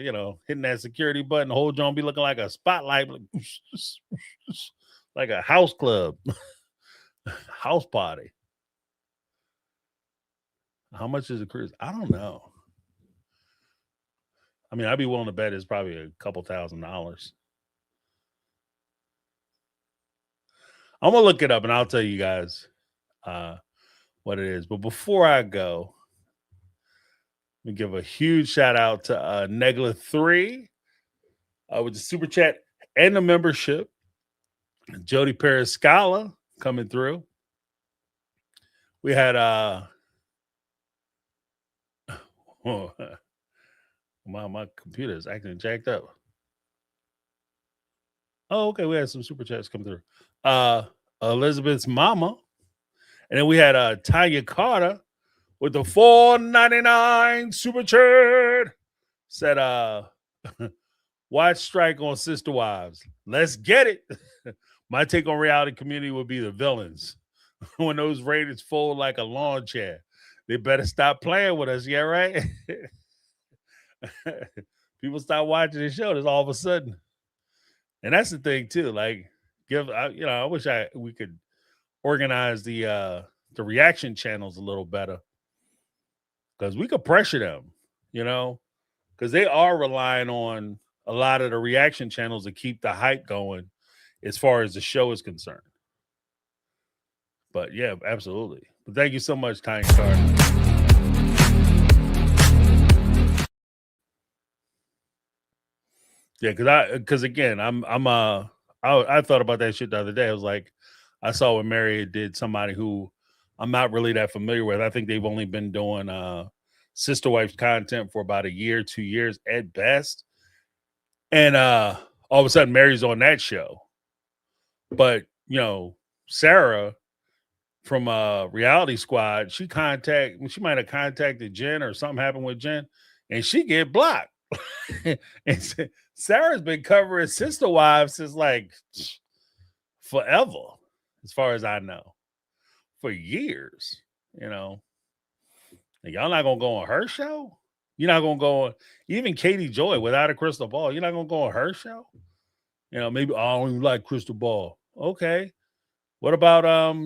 hitting that security button. The whole joint be looking like a spotlight, like a house club, house party. How much is a cruise? I don't know. I mean, I'd be willing to bet it's probably a couple $1,000s. I'm gonna look it up and I'll tell you guys what it is. But before I go, let me give a huge shout out to Negla3 with the super chat and the membership. Jody Periscala coming through. We had my computer is acting jacked up. Oh, okay. We had some super chats come through. Elizabeth's mama. And then we had Tanya Carter with the $4.99 super chat. Said watch strike on Sister Wives. Let's get it. My take on reality community would be the villains. When those ratings fold like a lawn chair. They better stop playing with us, yeah, right? People stop watching the show. There's all of a sudden. And that's the thing too. Like, I wish we could organize the reaction channels a little better, because we could pressure them, because they are relying on a lot of the reaction channels to keep the hype going as far as the show is concerned. But yeah, absolutely. But thank you so much, Tiny Carter. Yeah, because again, I thought about that shit the other day. I was like, I saw when Mary did somebody who I'm not really that familiar with. I think they've only been doing Sister Wives content for about a year, 2 years at best. And all of a sudden Mary's on that show. But, Sarah from Reality Squad, she might have contacted Jen or something happened with Jen and she get blocked. And Sarah's been covering Sister Wives since like forever, as far as I know, for years. And y'all not gonna go on her show. You're not gonna go on even Katie Joy without a crystal ball. You're not gonna go on her show. Maybe I don't even like crystal ball. Okay, what about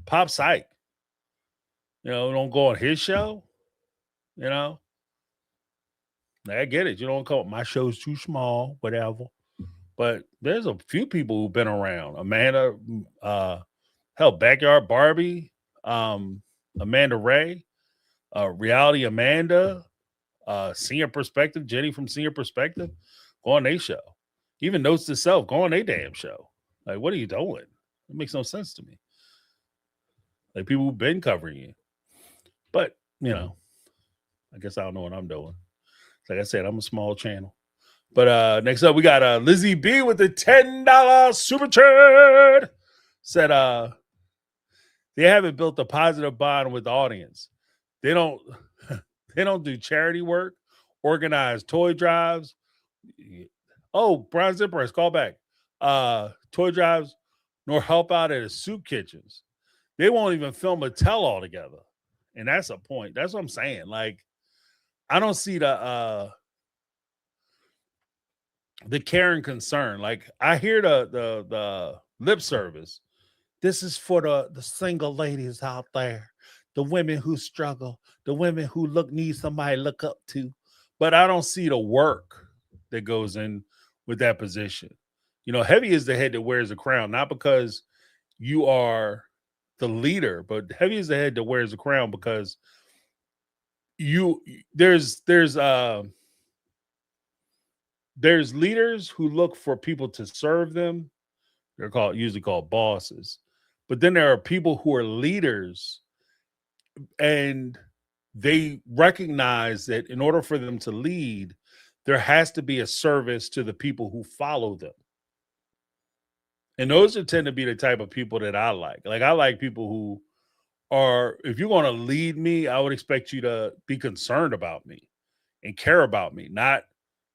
Pop Psych? Don't go on his show. You know, I get it. You don't call it my show's too small, whatever. But there's a few people who've been around. Amanda, hell, Backyard Barbie, Amanda Ray, Reality Amanda, Senior Perspective, Jenny from Senior Perspective, go on their show. Even Notes to Self, go on their damn show. Like, what are you doing? It makes no sense to me. Like, people who've been covering you. But, you know, I guess I don't know what I'm doing. Like I said, I'm a small channel. But next up, we got Lizzie B with the $10 super chat. Said they haven't built a positive bond with the audience. They don't do charity work, organize toy drives. Oh, Brown Zipper, call back. Toy drives, nor help out at the soup kitchens. They won't even film a tell all together. And that's a point. That's what I'm saying. Like, I don't see the care and concern. Like, I hear the lip service. This is for the single ladies out there, the women who struggle, the women who need somebody to look up to. But I don't see the work that goes in with that position. You know, heavy is the head that wears the crown, not because you are the leader, but heavy is the head that wears the crown because there's leaders who look for people to serve them. They're usually called bosses. But then there are people who are leaders and they recognize that in order for them to lead, there has to be a service to the people who follow them. And those tend to be the type of people that I like. Like, I like people who are, if you're going to lead me, I would expect you to be concerned about me and care about me, not,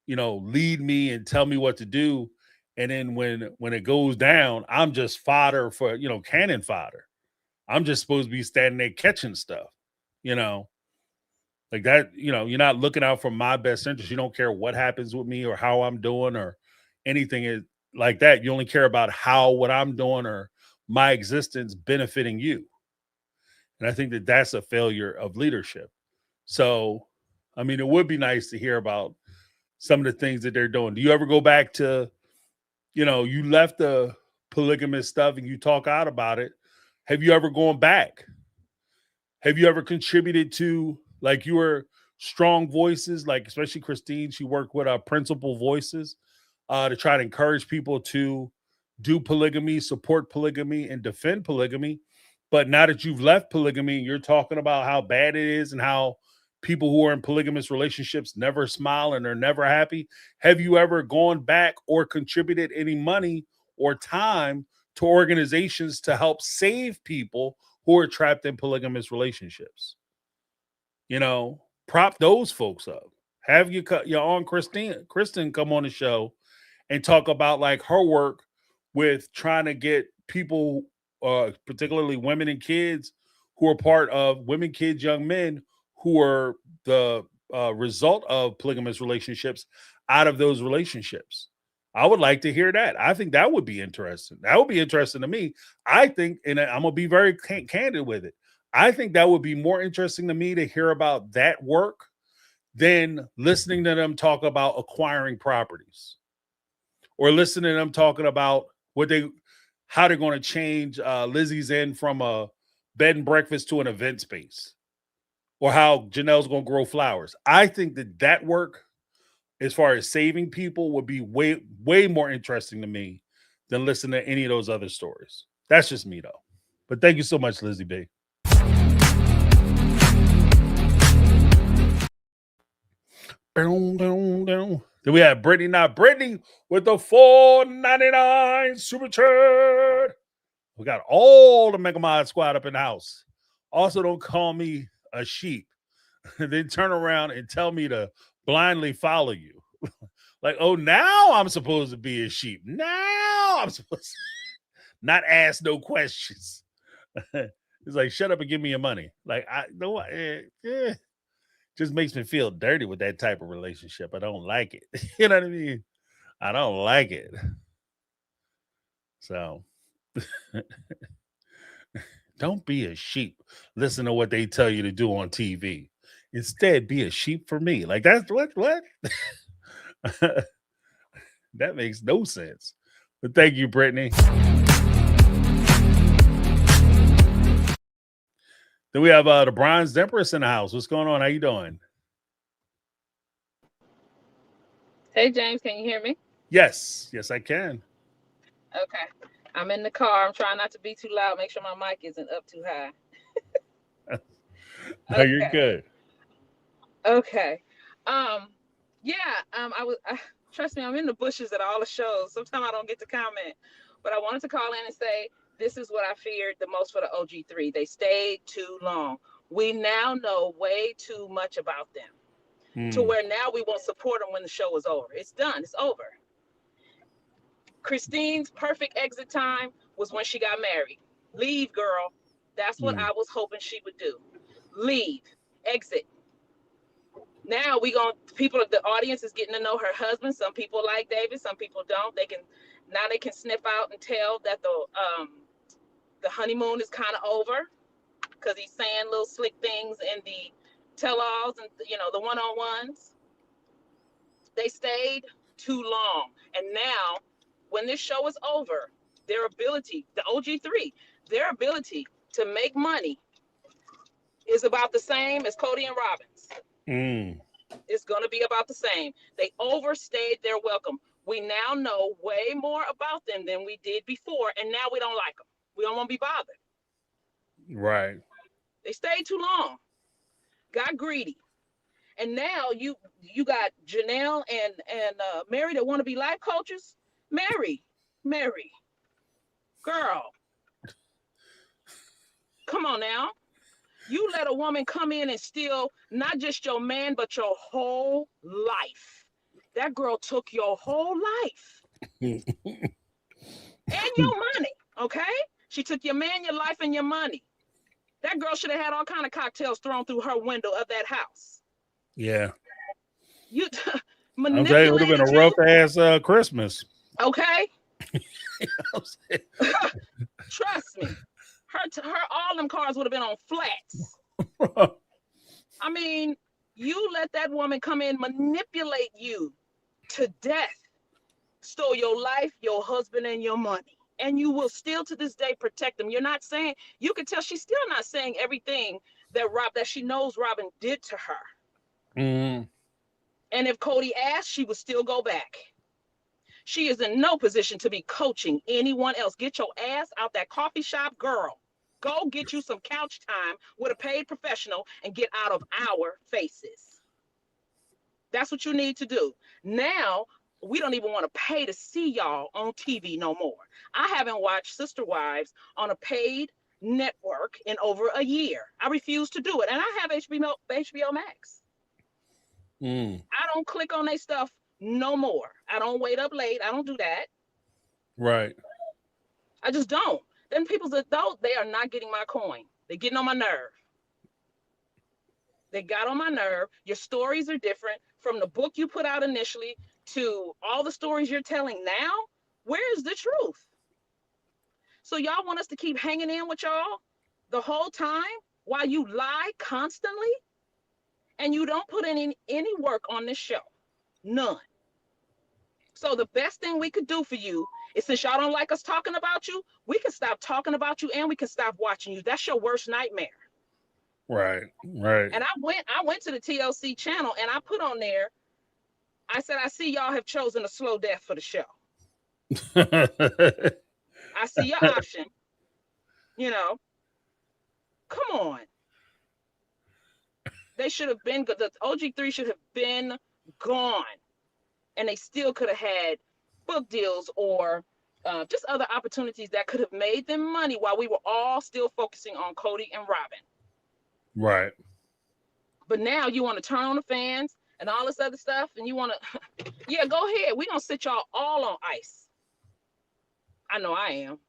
lead me and tell me what to do. And then when it goes down, I'm just fodder for, cannon fodder. I'm just supposed to be standing there catching stuff, like that, you're not looking out for my best interest. You don't care what happens with me or how I'm doing or anything like that. You only care about what I'm doing or my existence benefiting you. And I think that that's a failure of leadership. So, I mean, it would be nice to hear about some of the things that they're doing. Do you ever go back to, you left the polygamous stuff and you talk out about it. Have you ever gone back? Have you ever contributed to, like, your strong voices, like especially Christine, she worked with Principal Voices to try to encourage people to do polygamy, support polygamy, and defend polygamy. But now that you've left polygamy, you're talking about how bad it is and how people who are in polygamous relationships never smile and they're never happy. Have you ever gone back or contributed any money or time to organizations to help save people who are trapped in polygamous relationships? Prop those folks up. Have your Aunt Kristen come on the show and talk about, like, her work with trying to get people, particularly women and kids who are part of women, kids, young men who are the result of polygamous relationships out of those relationships. I would like to hear that. I think that would be interesting. That would be interesting to me. I think, and I'm going to be very candid with it, I think that would be more interesting to me to hear about that work than listening to them talk about acquiring properties or listening to them talking about how they're going to change Lizzie's Inn from a bed and breakfast to an event space, or how Janelle's going to grow flowers. I think that work, as far as saving people, would be way, way more interesting to me than listening to any of those other stories. That's just me, though. But thank you so much, Lizzie B. Then we have Brittany, not Brittany, with the $4.99 super chat. We got all the Mega Mod squad up in the house. Also, don't call me a sheep. Then turn around and tell me to blindly follow you. Like, oh, now I'm supposed to be a sheep. Now I'm supposed to not ask no questions. It's like, shut up and give me your money. Like, just makes me feel dirty with that type of relationship. I don't like it. You know what I mean? I don't like it. So don't be a sheep. Listen to what they tell you to do on TV Instead, be a sheep for me. Like that's what? That makes no sense. But thank you, Brittany. Then we have the Bronze Empress in the house. What's going on? How you doing? Hey, James, can you hear me? Yes, I can. Okay. I'm in the car. I'm trying not to be too loud. Make sure my mic isn't up too high. No, you're good. Okay. I was trust me, I'm in the bushes at all the shows. Sometimes I don't get to comment, but I wanted to call in and say this is what I feared the most for the OG3. They stayed too long. We now know way too much about them to where now we won't support them when the show is over. It's done. It's over. Christine's perfect exit time was when she got married. Leave, girl. That's what I was hoping she would do. Leave. Exit. Now the audience is getting to know her husband. Some people like David, some people don't. They can sniff out and tell that the honeymoon is kind of over because he's saying little slick things in the tell-alls and the one-on-ones. They stayed too long. And now when this show is over, their ability, the OG3, their ability to make money is about the same as Cody and Robin's. It's going to be about the same. They overstayed their welcome. We now know way more about them than we did before, and now we don't like them. We don't want to be bothered. Right. They stayed too long, got greedy. And now you got Janelle and Mary that want to be life coaches. Mary, girl, come on now. You let a woman come in and steal not just your man, but your whole life. That girl took your whole life and your money, okay? She took your man, your life, and your money. That girl should have had all kind of cocktails thrown through her window of that house. Yeah. You I'm saying it would have been a rough ass Christmas. Okay. Trust me. Her all them cars would have been on flats. I mean, you let that woman come in, manipulate you to death, stole your life, your husband, and your money. And you will still to this day protect them. You're not saying, you can tell she's still not saying everything that she knows Robin did to her. And if Cody asked, she would still go back. She is in no position to be coaching anyone else. Get your ass out that coffee shop, girl. Go get you some couch time with a paid professional and get out of our faces. That's what you need to do. Now, we don't even want to pay to see y'all on TV no more. I haven't watched Sister Wives on a paid network in over a year. I refuse to do it. And I have HBO Max. I don't click on their stuff no more. I don't wait up late. I don't do that. Right. I just don't. Then people's adult, they are not getting my coin. They're getting on my nerve. They got on my nerve. Your stories are different from the book you put out initially to all the stories you're telling now. Where is the truth? So y'all want us to keep hanging in with y'all the whole time while you lie constantly? And you don't put any work on this show. None. So the best thing we could do for you is, since y'all don't like us talking about you, we can stop talking about you and we can stop watching you. That's your worst nightmare. Right. And I went to the TLC channel and I put on there, I said, I see y'all have chosen a slow death for the show. I see your option. Come on. They should have been, the OG3 should have been gone. And they still could have had book deals or just other opportunities that could have made them money while we were all still focusing on Cody and Robin. Right. But now you want to turn on the fans and all this other stuff, and you want to, yeah, go ahead. We're going to sit y'all all on ice. I know I am.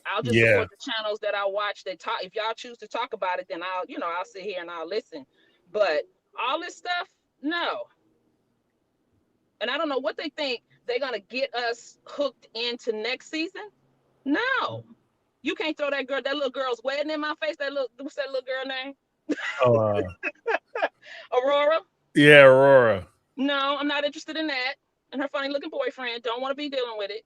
I'll just support the channels that I watch that talk. If y'all choose to talk about it, then I'll sit here and I'll listen. But all this stuff, no. And I don't know what they think they're going to get us hooked into next season. No. You can't throw that little girl's wedding in my face. What's that little girl name? Uh, Aurora? yeah, Aurora. No, I'm not interested in that. And her funny looking boyfriend. Don't want to be dealing with it.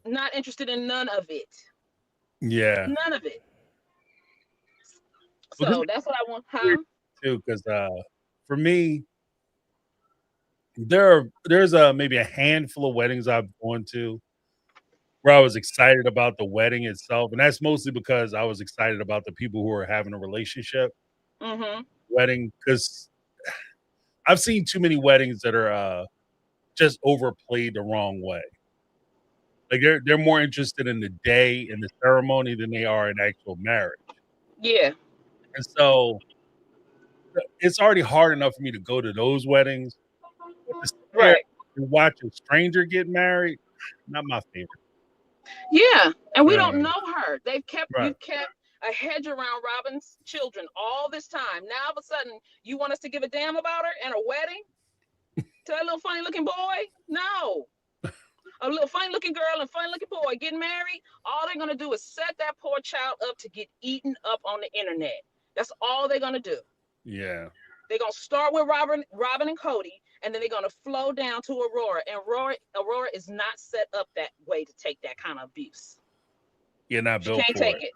Not interested in none of it. Yeah. None of it. Well, this So is that's what I want. weird Huh? too, because for me, there's maybe a handful of weddings I've gone to where I was excited about the wedding itself, and that's mostly because I was excited about the people who are having a relationship Mm-hmm. wedding. Because I've seen too many weddings that are just overplayed the wrong way. Like they're more interested in the day and the ceremony than they are in actual marriage. Yeah. And so it's already hard enough for me to go to those weddings, but to sit there Right. and watch a stranger get married, not my favorite. Yeah. And we Yeah, don't know her. right. You've kept a hedge around Robin's children all this time. Now all of a sudden you want us to give a damn about her and a wedding to that little funny looking boy? No. A little funny looking girl and funny looking boy getting married, all they're gonna do is set that poor child up to get eaten up on the internet. That's all they're gonna do. Yeah. They're gonna start with Robin and Cody, and then they're gonna flow down to Aurora. And Aurora is not set up that way to take that kind of abuse. You're not She built can't for take it. it.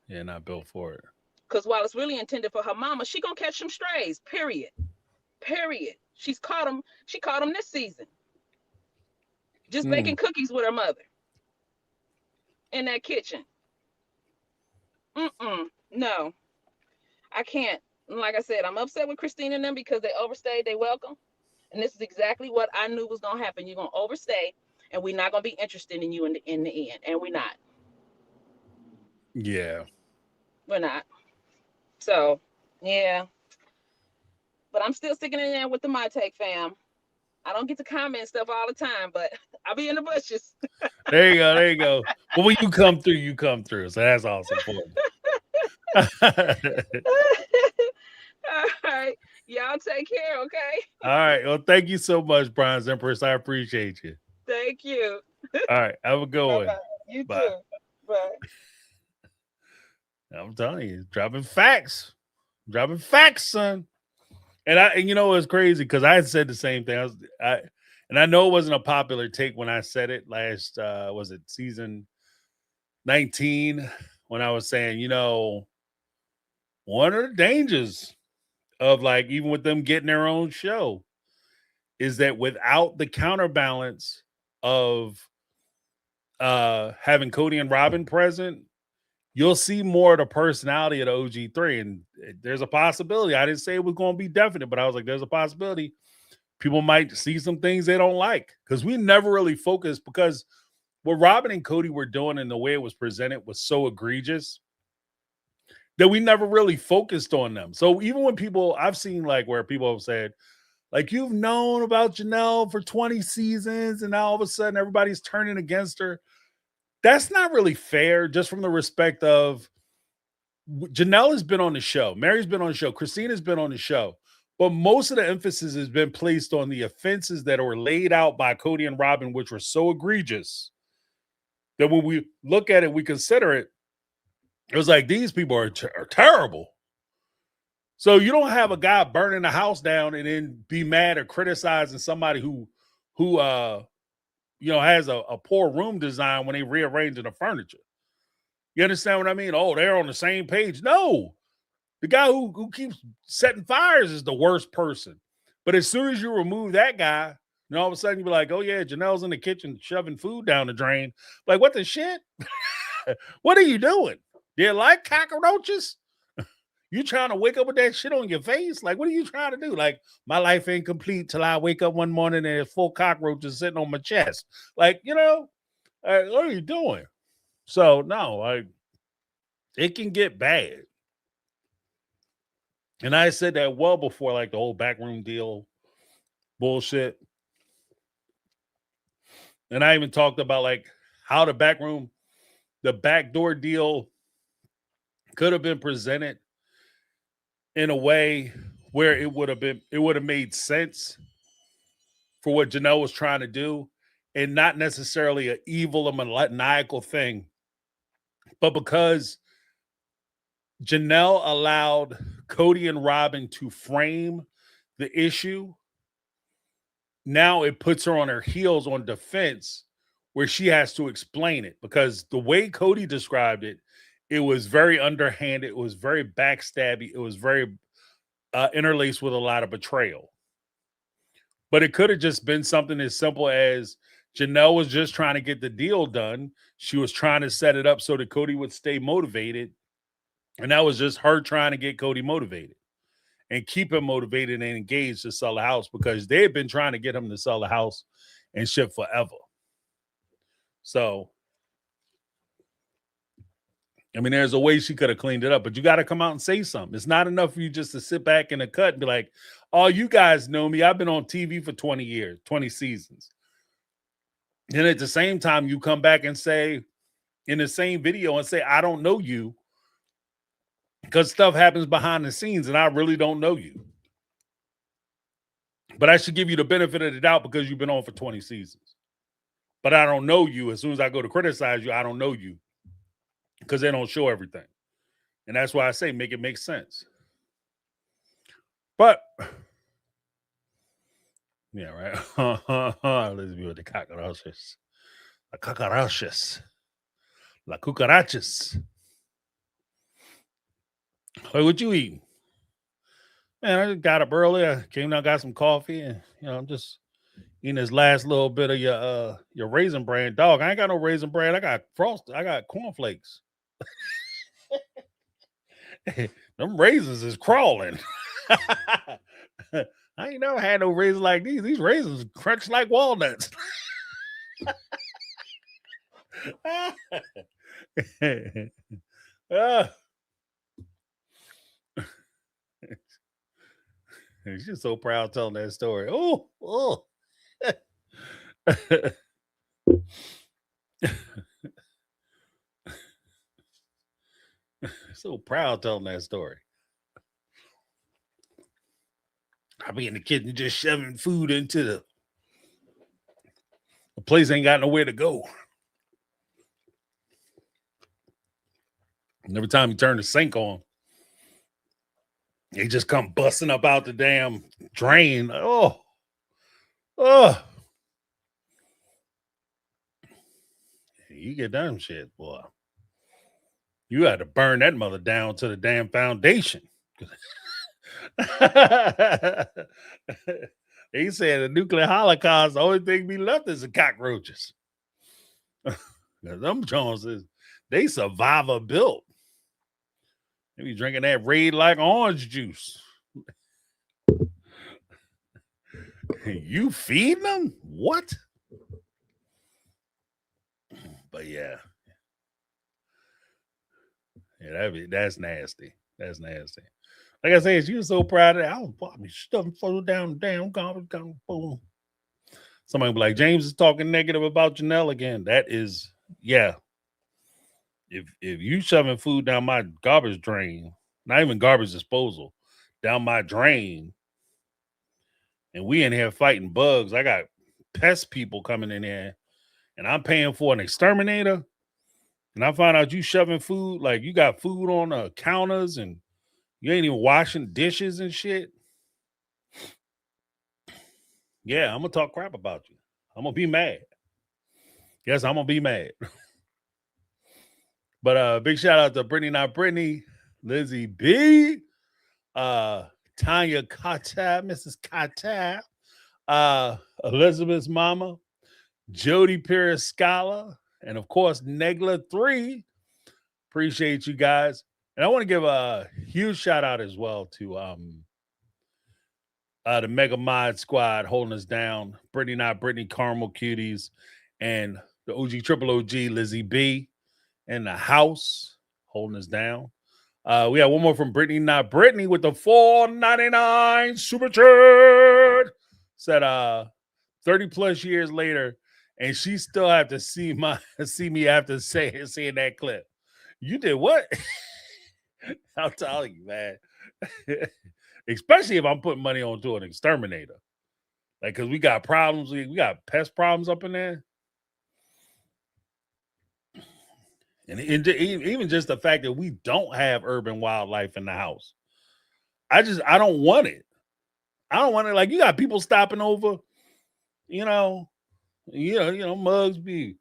You're not built for it. Because while it's really intended for her mama, she gonna catch some strays. Period. Period. She caught them this season. Just baking cookies with her mother in that kitchen. No, I can't. Like I said, I'm upset with Christine and them because they overstayed their welcome. And this is exactly what I knew was gonna happen. You're gonna overstay, and we're not gonna be interested in you in the end. And we're not. Yeah. We're not. So yeah. But I'm still sticking in there with the My Take fam. I don't get to comment stuff all the time, but I'll be in the bushes. There you go. There you go. But when you come through, you come through. So that's also important. All right. Y'all take care, okay? All right. Well, thank you so much, Bronze Empress. I appreciate you. Thank you. All right. Have a good one. Bye-bye. You Bye. too. Bye. I'm telling you, dropping facts. Dropping facts, son. And you know it's crazy because I had said the same thing. I know it wasn't a popular take when I said it last was it season 19 when I was saying, one of the dangers of like even with them getting their own show is that without the counterbalance of having Cody and Robin present, you'll see more of the personality of the OG3. And there's a possibility. I didn't say it was going to be definite, but I was like, there's a possibility people might see some things they don't like because we never really focused because what Robin and Cody were doing and the way it was presented was so egregious that we never really focused on them. So even when I've seen like where people have said, like, you've known about Janelle for 20 seasons and now all of a sudden everybody's turning against her. That's not really fair just from the respect of Janelle has been on the show. Mary's been on the show. Christina's been on the show. But most of the emphasis has been placed on the offenses that were laid out by Cody and Robin, which were so egregious that when we look at it, we consider it, it was like, these people are terrible. So you don't have a guy burning the house down and then be mad or criticizing somebody who has a poor room design when they rearranging the furniture. You understand what I mean? Oh, they're on the same page. No, the guy who keeps setting fires is the worst person. But as soon as you remove that guy, all of a sudden you be like, oh yeah, Janelle's in the kitchen shoving food down the drain. Like, what the shit? What are you doing? Do you like cockroaches? You trying to wake up with that shit on your face? Like, what are you trying to do? Like, my life ain't complete till I wake up one morning and there's 4 cockroaches sitting on my chest. Like, what are you doing? So, no, it can get bad. And I said that well before, like, the whole backroom deal bullshit. And I even talked about, like, how the backdoor deal could have been presented in a way where it would have made sense for what Janelle was trying to do and not necessarily an evil or maniacal thing, but because Janelle allowed Cody and Robin to frame the issue. Now it puts her on her heels on defense where she has to explain it, because the way Cody described it, it was very underhanded. It was very backstabby. It was very interlaced with a lot of betrayal. But it could have just been something as simple as Janelle was just trying to get the deal done. She was trying to set it up so that Cody would stay motivated. And that was just her trying to get Cody motivated and keep him motivated and engaged to sell the house, because they had been trying to get him to sell the house and shit forever. So, I mean, there's a way she could have cleaned it up, but you got to come out and say something. It's not enough for you just to sit back in the cut and be like, oh, you guys know me. I've been on TV for 20 years, 20 seasons. And at the same time, you come back and say in the same video and say, I don't know you, because stuff happens behind the scenes and I really don't know you. But I should give you the benefit of the doubt because you've been on for 20 seasons. But I don't know you. As soon as I go to criticize you, I don't know you, because they don't show everything. And that's why I say make it make sense. But, yeah, right. Let's be with the cockroaches. The cockroaches. La cucarachas. Hey, what you eating? Man, I just got up early. I came down, got some coffee, and I'm just eating this last little bit of your Raisin Bran. Dog, I ain't got no Raisin Bran. I got I got cornflakes. Them raisins is crawling. I ain't never had no raisins like these. These raisins crunch like walnuts. She's so proud telling that story. Oh. So proud telling that story. I be in the kitchen just shoving food into the place, ain't got nowhere to go. And every time you turn the sink on, they just come busting up out the damn drain. Oh. You get them shit, boy. You had to burn that mother down to the damn foundation. He said the nuclear holocaust, the only thing be left is the cockroaches. Them Joneses, they survivor built. They be drinking that Raid like orange juice. You feeding them? What? But yeah. Yeah, that's nasty. That's nasty. Like I said, she was so proud of that. I was probably stuffing food down the damn garbage. Boom. Somebody be like, James is talking negative about Janelle again. That is, yeah. If you shoving food down my garbage drain, not even garbage disposal, down my drain, and we in here fighting bugs, I got pest people coming in here, and I'm paying for an exterminator, and I find out you shoving food, like you got food on the counters, and you ain't even washing dishes and shit. Yeah, I'm gonna talk crap about you. I'm gonna be mad. Yes, I'm gonna be mad. But big shout out to Brittany, not Brittany, Lizzie B, Tanya Carter, Mrs. Carter, Elizabeth's mama, Jody Pierce Scholar, and of course Negla 3. Appreciate you guys. And I want to give a huge shout out as well to the Mega Mod Squad holding us down. Brittany, not Brittany, Caramel Cuties, and the OG Triple OG Lizzie B in the house holding us down. We have one more from Brittany, not Brittany, with the $4.99 super chat. Said 30 plus years later, and she still have to see me after seeing that clip. You did what? I'll tell you, man. Especially if I'm putting money onto an exterminator. Like, because we got problems. We got pest problems up in there. And even just the fact that we don't have urban wildlife in the house. I don't want it. I don't want it. Like, you got people stopping over, mugs be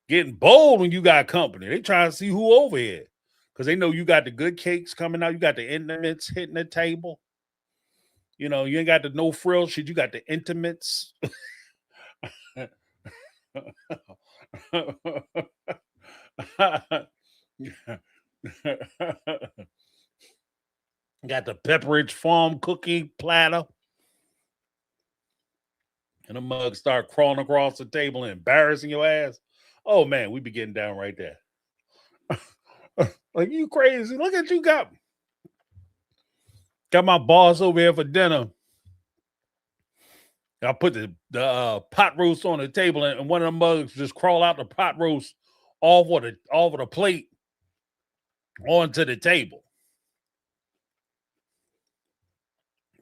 getting bold when you got company. They try to see who over here because they know you got the good cakes coming out. You got the intimates hitting the table. You ain't got the no frill shit. You got the intimates. Got the Pepperidge Farm cookie platter. And the mugs start crawling across the table and embarrassing your ass. Oh, man, we be getting down right there. Like, you crazy. Look at you got my boss over here for dinner. I put the pot roast on the table, and one of the mugs just crawl out the pot roast off of the plate onto the table.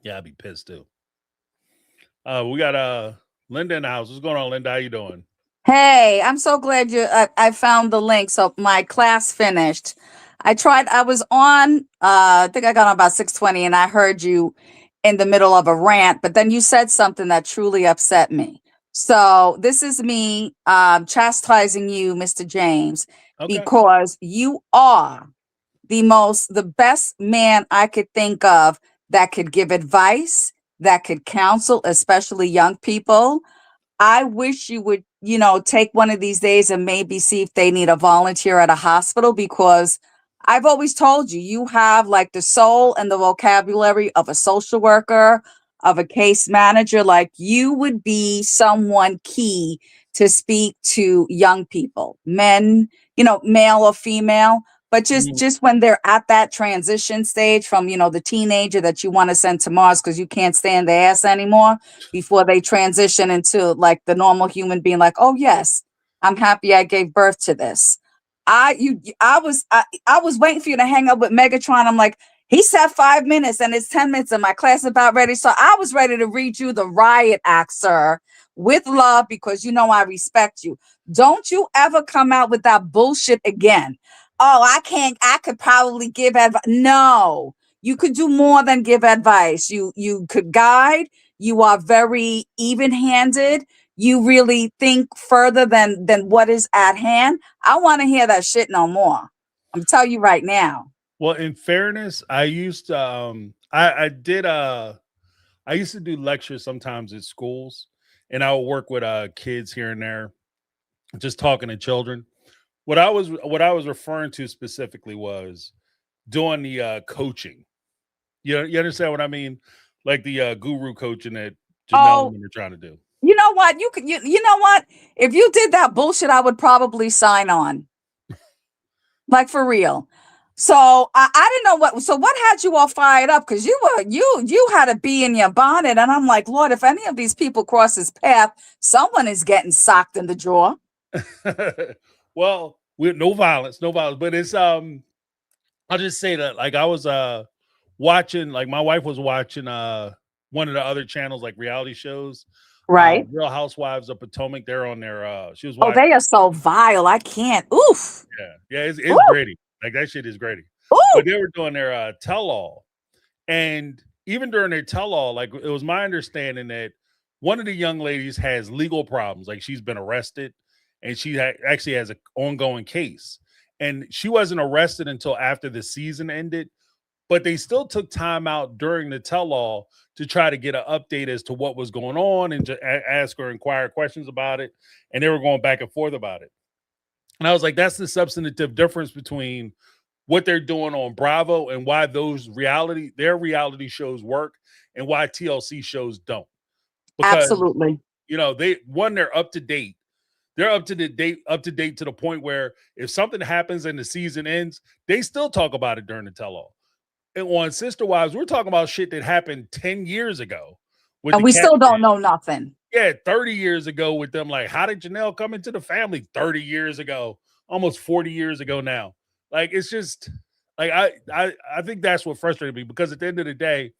Yeah, I'd be pissed too. We got Linda in the house. What's going on, Linda? How you doing? Hey, I'm so glad I found the link. So my class finished. I was on, I think I got on about 6:20, and I heard you in the middle of a rant, but then you said something that truly upset me. So this is me chastising you, Mr. James, Okay. because you are the best man I could think of that could give advice, that could counsel, especially young people. I wish you would, take one of these days and maybe see if they need a volunteer at a hospital, because I've always told you, you have like the soul and the vocabulary of a social worker, of a case manager. Like, you would be someone key to speak to young people, men, male or female, but just when they're at that transition stage from, the teenager that you want to send to Mars because you can't stand their ass anymore, before they transition into like the normal human being, like, oh yes, I'm happy I gave birth to this. I was waiting for you to hang up with Megatron. I'm like, he said 5 minutes and it's 10 minutes and my class is about ready. So I was ready to read you the riot act, sir, with love, because I respect you. Don't you ever come out with that bullshit again. Oh, I could probably give advice. No, you could do more than give advice. You could guide. You are very even-handed. You really think further than what is at hand. I want to hear that shit no more. I'm telling you right now. Well, in fairness, I used to I used to do lectures sometimes at schools, and I would work with kids here and there, just talking to children. What I was referring to specifically was doing the coaching. You understand what I mean? Like the guru coaching that Janelle and them are trying to do. You know what? You know what? If you did that bullshit, I would probably sign on. Like, for real. So I didn't know what. So what had you all fired up? Because you had a bee in your bonnet, and I'm like, Lord, if any of these people cross his path, someone is getting socked in the jaw. Well, with no violence, but it's I'll just say that, like, I was watching, like, my wife was watching one of the other channels, like reality shows. Right. Real Housewives of Potomac. They're on their she was watching. Oh, they are so vile. I can't. Oof. Yeah, it's gritty. Like, that shit is gritty. But they were doing their tell-all. And even during their tell-all, like, it was my understanding that one of the young ladies has legal problems. Like, she's been arrested, and she actually has an ongoing case. And she wasn't arrested until after the season ended, but they still took time out during the tell-all to try to get an update as to what was going on and to ask or inquire questions about it. And they were going back and forth about it. And I was like, that's the substantive difference between what they're doing on Bravo and why their reality shows work and why TLC shows don't. Because, absolutely. They're up to date. They're up to date to the point where if something happens and the season ends, they still talk about it during the tell-all. And on Sister Wives, we're talking about shit that happened 10 years ago. And we still don't know nothing. Yeah, 30 years ago with them. Like, how did Janelle come into the family 30 years ago? Almost 40 years ago now. Like, it's just, like, I think that's what frustrated me, because at the end of the day,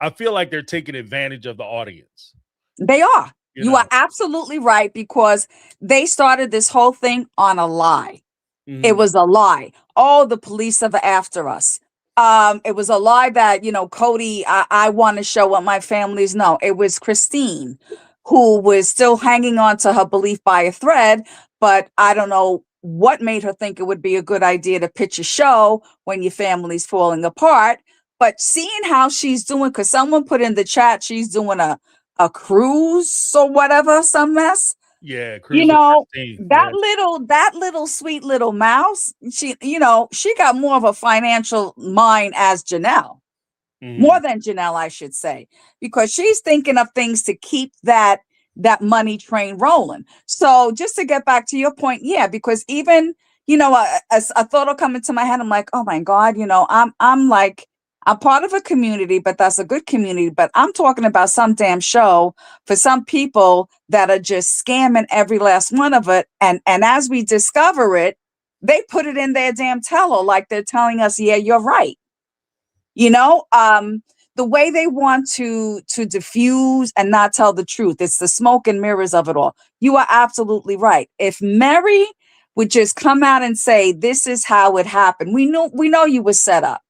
I feel like they're taking advantage of the audience. They are. You are absolutely right, because they started this whole thing on a lie. It was a lie. Oh, the police are after us. It was a lie that, Cody, I want to show what my family's know. It was Christine who was still hanging on to her belief by a thread, but I don't know what made her think it would be a good idea to pitch a show when your family's falling apart. But seeing how she's doing, because someone put in the chat, she's doing a cruise or whatever, some mess. Yeah, You Cruise with know, Christine. that Yeah. little sweet little mouse, she got more of a financial mind as Janelle. More than Janelle, I should say, because she's thinking of things to keep that money train rolling. So just to get back to your point, yeah, because even a thought will come into my head. I'm like, oh my God, I'm like, I'm part of a community, but that's a good community. But I'm talking about some damn show for some people that are just scamming every last one of it. And as we discover it, they put it in their damn teller, like they're telling us, yeah, you're right. The way they want to diffuse and not tell the truth. It's the smoke and mirrors of it all. You are absolutely right. If Mary would just come out and say, this is how it happened. We know you were set up,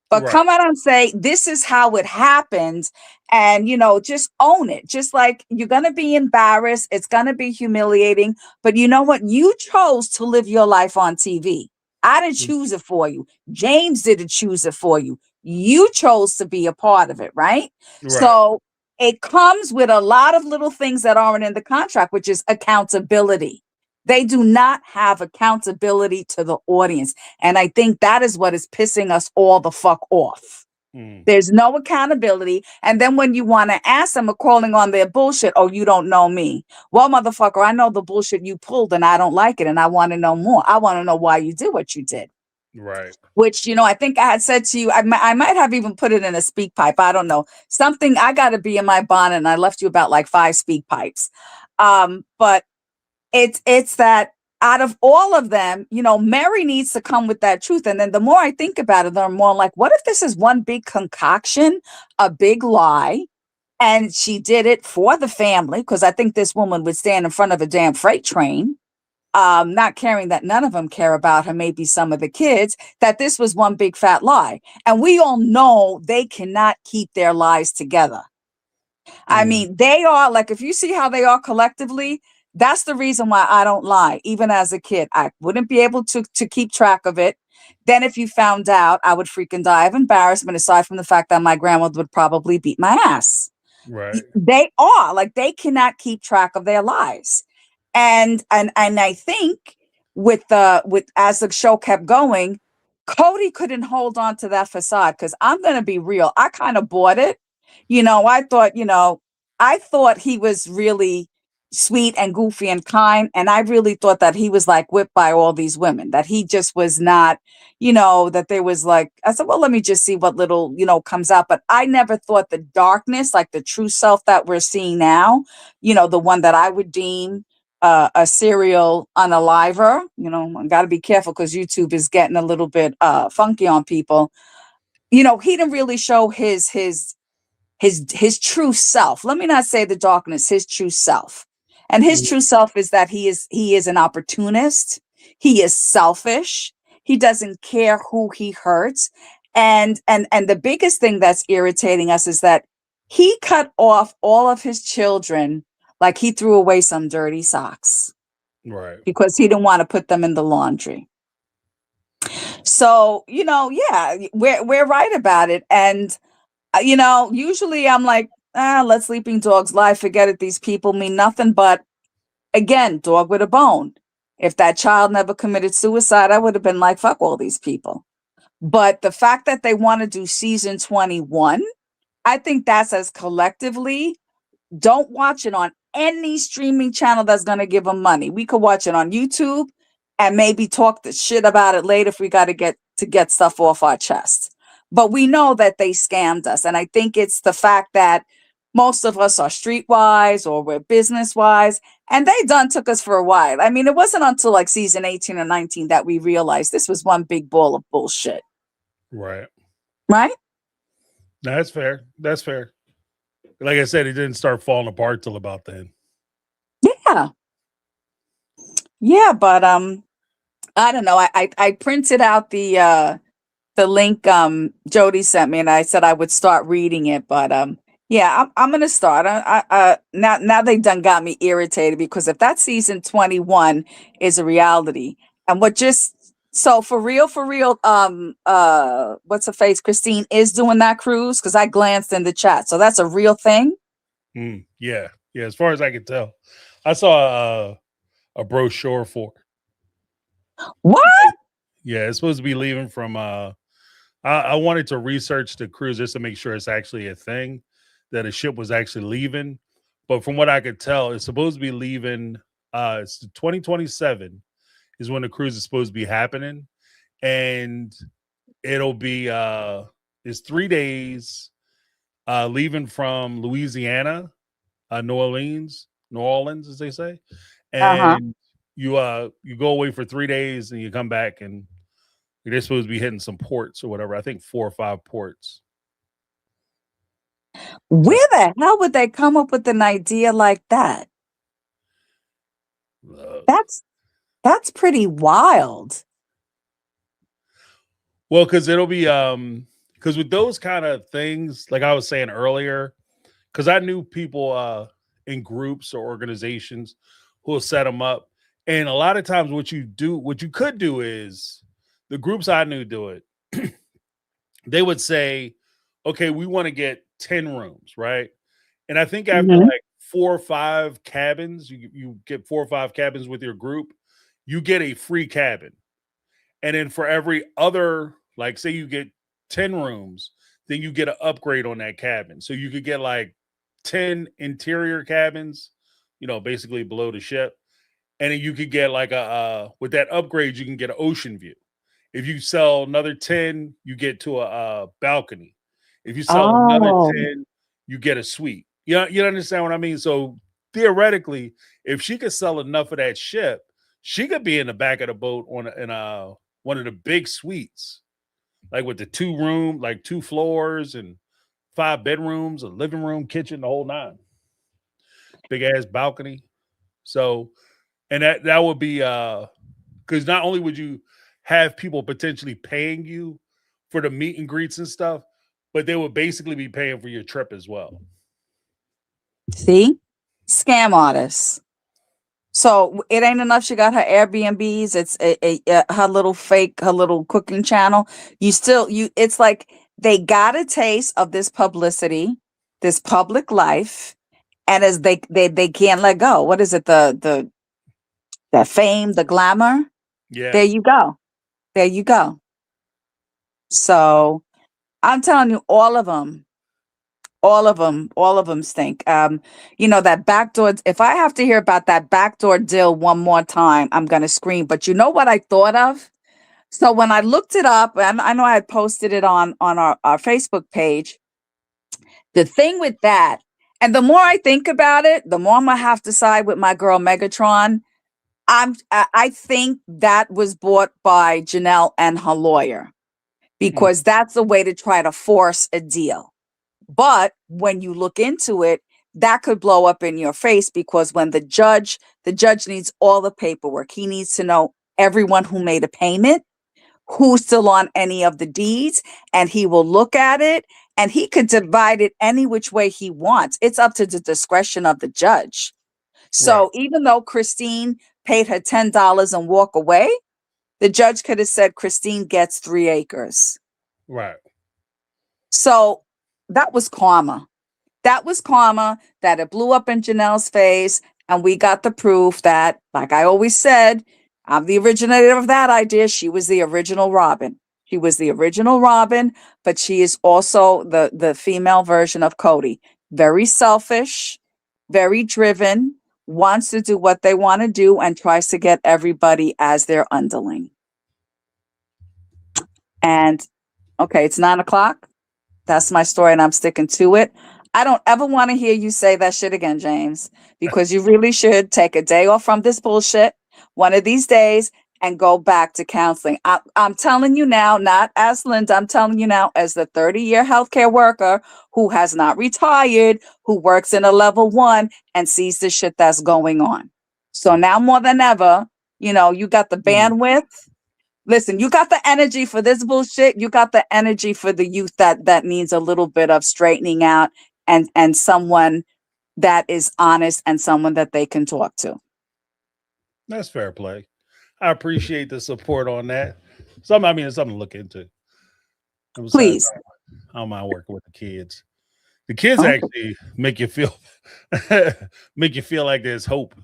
but Right. come out and say, this is how it happened. And, just own it. Just like you're going to be embarrassed. It's going to be humiliating. But you know what? You chose to live your life on TV. I didn't choose it for you. James didn't choose it for you. You chose to be a part of it, right? So it comes with a lot of little things that aren't in the contract, which is accountability. They do not have accountability to the audience. And I think that is what is pissing us all the fuck off. There's no accountability. And then when you want to ask them, are calling on their bullshit. Oh, you don't know me. Well, motherfucker, I know the bullshit you pulled and I don't like it. And I want to know more. I want to know why you did what you did. Right. Which, I think I had said to you, I might have even put it in a speak pipe. I don't know. Something, I got to be in my bonnet, and I left you about like 5 speak pipes. But it's that out of all of them, Mary needs to come with that truth. And then the more I think about it, the more like, what if this is one big concoction, a big lie? And she did it for the family, because I think this woman would stand in front of a damn freight train. Not caring that none of them care about her, maybe some of the kids, that this was one big fat lie. And we all know they cannot keep their lies together. I mean, they are like, if you see how they are collectively, that's the reason why I don't lie. Even as a kid, I wouldn't be able to keep track of it. Then if you found out, I would freaking die of embarrassment, aside from the fact that my grandmother would probably beat my ass. Right. They are like, they cannot keep track of their lies. And I think with as the show kept going, Cody couldn't hold on to that facade, because I'm going to be real. I kind of bought it. I thought he was really sweet and goofy and kind. And I really thought that he was like whipped by all these women, that he just was not, that there was like, I said, well, let me just see what little, comes out. But I never thought the darkness, like the true self that we're seeing now, the one that I would deem a serial unaliver. I got to be careful because YouTube is getting a little bit funky on people. He didn't really show his true self. Let me not say the darkness, his true self. And his true self is that he is an opportunist. He is selfish. He doesn't care who he hurts. And the biggest thing that's irritating us is that he cut off all of his children, like he threw away some dirty socks. Right. Because he didn't want to put them in the laundry. So, yeah, we're right about it. And usually I'm like, let sleeping dogs lie. Forget it. These people mean nothing. But again, dog with a bone. If that child never committed suicide, I would have been like, fuck all these people. But the fact that they want to do season 21, I think that's as collectively, don't watch it on any streaming channel that's going to give them money. We could watch it on YouTube and maybe talk the shit about it later if we got to get stuff off our chest. But we know that they scammed us. And I think it's the fact that most of us are streetwise or we're business-wise, and they done took us for a while. I mean, it wasn't until like season 18 or 19 that we realized this was one big ball of bullshit. Right. Right? That's fair. That's fair. Like I said, it didn't start falling apart till about then. Yeah. Yeah, but I don't know. I printed out the link Jody sent me, and I said I would start reading it. But yeah, I'm gonna start. Now they done got me irritated, because if that season 21 is a reality, and what just so for real, what's her face? Christine is doing that cruise, because I glanced in the chat. So that's a real thing. Yeah. As far as I can tell, I saw a brochure for. What? Yeah, it's supposed to be leaving from. I wanted to research the cruise just to make sure it's actually a thing, that a ship was actually leaving. But from what I could tell, it's supposed to be leaving. It's 2027 is when the cruise is supposed to be happening, and it'll be it's 3 days, leaving from Louisiana, New Orleans, as they say, and you go away for 3 days and you come back, and they're supposed to be hitting some ports or whatever. I think 4 or 5 ports. Where the hell would they come up with an idea like that? That's pretty wild. Well, because it'll be because with those kind of things, like I was saying earlier, because I knew people in groups or organizations who will set them up, and a lot of times what you could do is, the groups I knew do it. They would say, okay, we want to get 10 rooms, right? And I think after like 4 or 5 cabins, you get 4 or 5 cabins with your group, you get a free cabin. And then for every other, like say you get 10 rooms, then you get an upgrade on that cabin. So you could get like 10 interior cabins, basically below the ship. And then you could get like with that upgrade, you can get an ocean view. If you sell another 10, you get to a balcony. If you sell another 10, you get a suite. You understand what I mean? So theoretically, if she could sell enough of that ship, she could be in the back of the boat in one of the big suites, like with the 2 room, like 2 floors and 5 bedrooms, a living room, kitchen, the whole 9. Big ass balcony. So, and that would be because not only would you have people potentially paying you for the meet and greets and stuff, but they would basically be paying for your trip as well. See? Scam artists. So it ain't enough she got her Airbnbs. It's her little cooking channel. It's like they got a taste of this publicity, this public life, and as they can't let go. What is it? The fame, the glamour. Yeah. There you go. So I'm telling you, all of them stink. That backdoor. If I have to hear about that backdoor deal one more time, I'm gonna scream. But you know what I thought of? So when I looked it up, and I know I had posted it on our Facebook page, the thing with that, and the more I think about it, the more I'm gonna have to side with my girl Megatron. I think that was bought by Janelle and her lawyer, because that's a way to try to force a deal. But when you look into it, that could blow up in your face, because when the judge needs all the paperwork. He needs to know everyone who made a payment, who's still on any of the deeds, and he will look at it, and he could divide it any which way he wants. It's up to the discretion of the judge. So even though Christine paid her $10 and walk away, the judge could have said Christine gets 3 acres. Right. So that was karma. That it blew up in Janelle's face, and we got the proof that, like I always said, I'm the originator of that idea. She was the original Robin. But she is also the female version of Cody. Very selfish, very driven, wants to do what they want to do, and tries to get everybody as their underling. And okay, it's 9:00. That's my story, and I'm sticking to it. I don't ever want to hear you say that shit again, James, because you really should take a day off from this bullshit one of these days and go back to counseling. I'm telling you now, not as Linda, I'm telling you now as the 30-year healthcare worker who has not retired, who works in a level 1 and sees the shit that's going on. So now more than ever, You know, you got the bandwidth. Listen, you got the energy for this bullshit. You got the energy for the youth that needs a little bit of straightening out and someone that is honest and someone that they can talk to. That's fair play. I appreciate the support on that. It's something to look into. And besides, Please. I don't mind working with the kids. The kids Okay. actually make you feel like there's hope.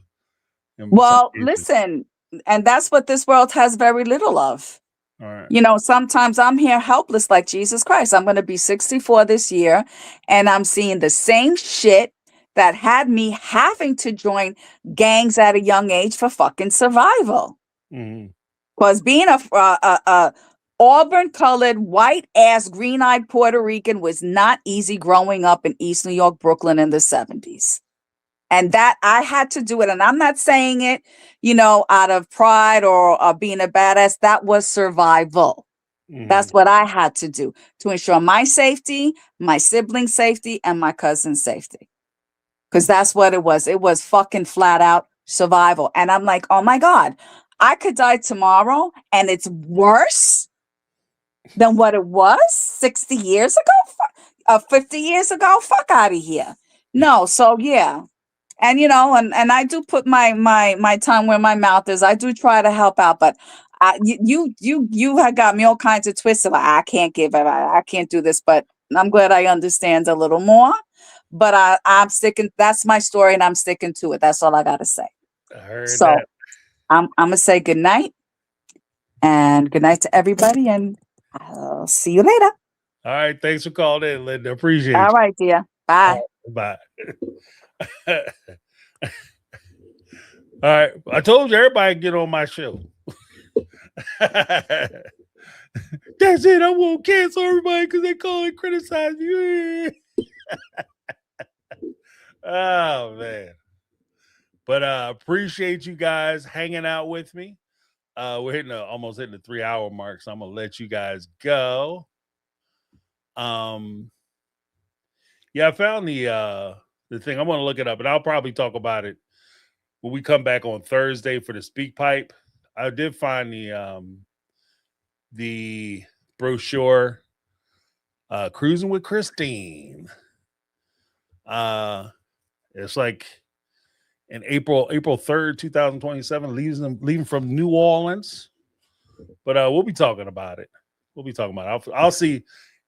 in Well, some cases. listen, and that's what this world has very little of. All right. You know, sometimes I'm here helpless like Jesus Christ. I'm going to be 64 this year, and I'm seeing the same shit that had me having to join gangs at a young age for fucking survival. Mhm. Because being a auburn-colored, white-ass, green-eyed Puerto Rican was not easy growing up in East New York, Brooklyn in the 70s. And that I had to do it. And I'm not saying it, you know, out of pride or being a badass. That was survival. Mhm. That's what I had to do to ensure my safety, my siblings' safety, and my cousin's safety. Because that's what it was. It was fucking flat out survival. And I'm like, oh my God, I could die tomorrow and it's worse than what it was 60 years ago, 50 years ago. Fuck out of here. No, so yeah. And you know, and I do put my tongue where my mouth is. I do try to help out, but you have got me all kinds of twists. Like, I can't give it. I can't do this. But I'm glad I understand a little more. But I'm sticking. That's my story, and I'm sticking to it. That's all I gotta say. I heard So that. I'm gonna say good night, and good night to everybody, and I'll see you later. All right. Thanks for calling in, Linda. Appreciate All you. right, dear. Bye. Bye. All right. I told you everybody get on my show. That's it. I won't cancel everybody because they call and criticize me. Oh, man. But appreciate you guys hanging out with me. We're almost hitting the 3-hour mark, so I'm gonna let you guys go. Yeah, I found the thing. I'm gonna look it up, and I'll probably talk about it when we come back on Thursday for the Speak Pipe. I did find the brochure, Cruising with Christine. It's like in April 3rd, 2027, leaving from New Orleans. But we'll be talking about it. I'll see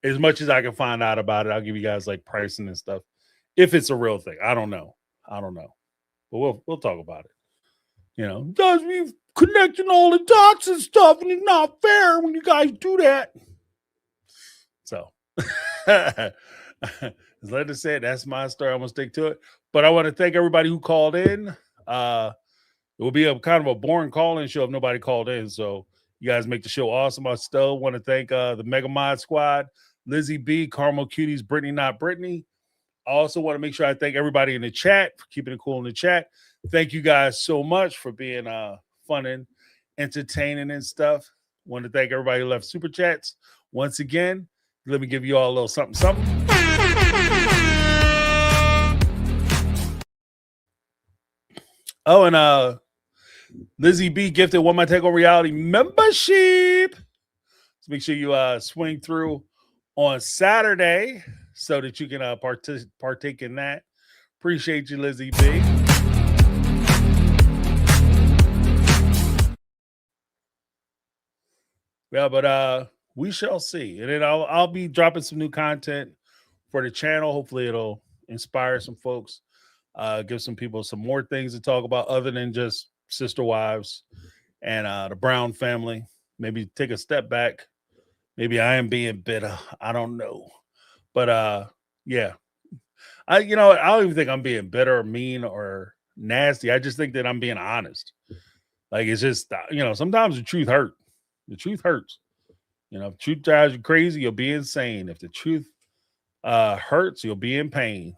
as much as I can find out about it. I'll give you guys like pricing and stuff. If it's a real thing. I don't know. But we'll talk about it. You know, guys, we've connecting all the dots and stuff, and it's not fair when you guys do that. So as Linda said, that's my story. I'm gonna stick to it. But I want to thank everybody who called in. It will be a kind of a boring call-in show if nobody called in. So you guys make the show awesome. I still want to thank the Mega Mod Squad, Lizzie B, Carmel Cuties, Brittany Not Brittany. I also want to make sure I thank everybody in the chat for keeping it cool in the chat. Thank you guys so much for being fun and entertaining and stuff. Want to thank everybody who left super chats. Once again, let me give you all a little something. Oh, and Lizzie B gifted One My Take on Reality membership. So make sure you swing through on Saturday so that you can partake in that. Appreciate you, Lizzie B. Yeah, but we shall see. And then I'll be dropping some new content for the channel. Hopefully it'll inspire some folks, give some people some more things to talk about other than just sister wives and the Brown family. Maybe take a step back. Maybe I am being bitter. I don't know. But yeah. I don't even think I'm being bitter or mean or nasty. I just think that I'm being honest. Like, it's just, sometimes the truth hurts. The truth hurts. If truth drives you crazy, you'll be insane. If the truth hurts, you'll be in pain.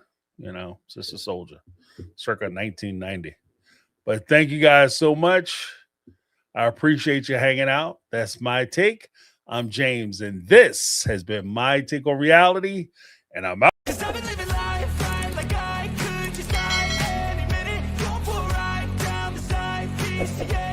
Just a soldier, circa 1990. But thank you guys so much. I appreciate you hanging out. That's my take. I'm James, and this has been My Take on Reality, and I'm out. 'Cause I've been living life right like I could just die any minute. Going for a ride down the side. Yeah.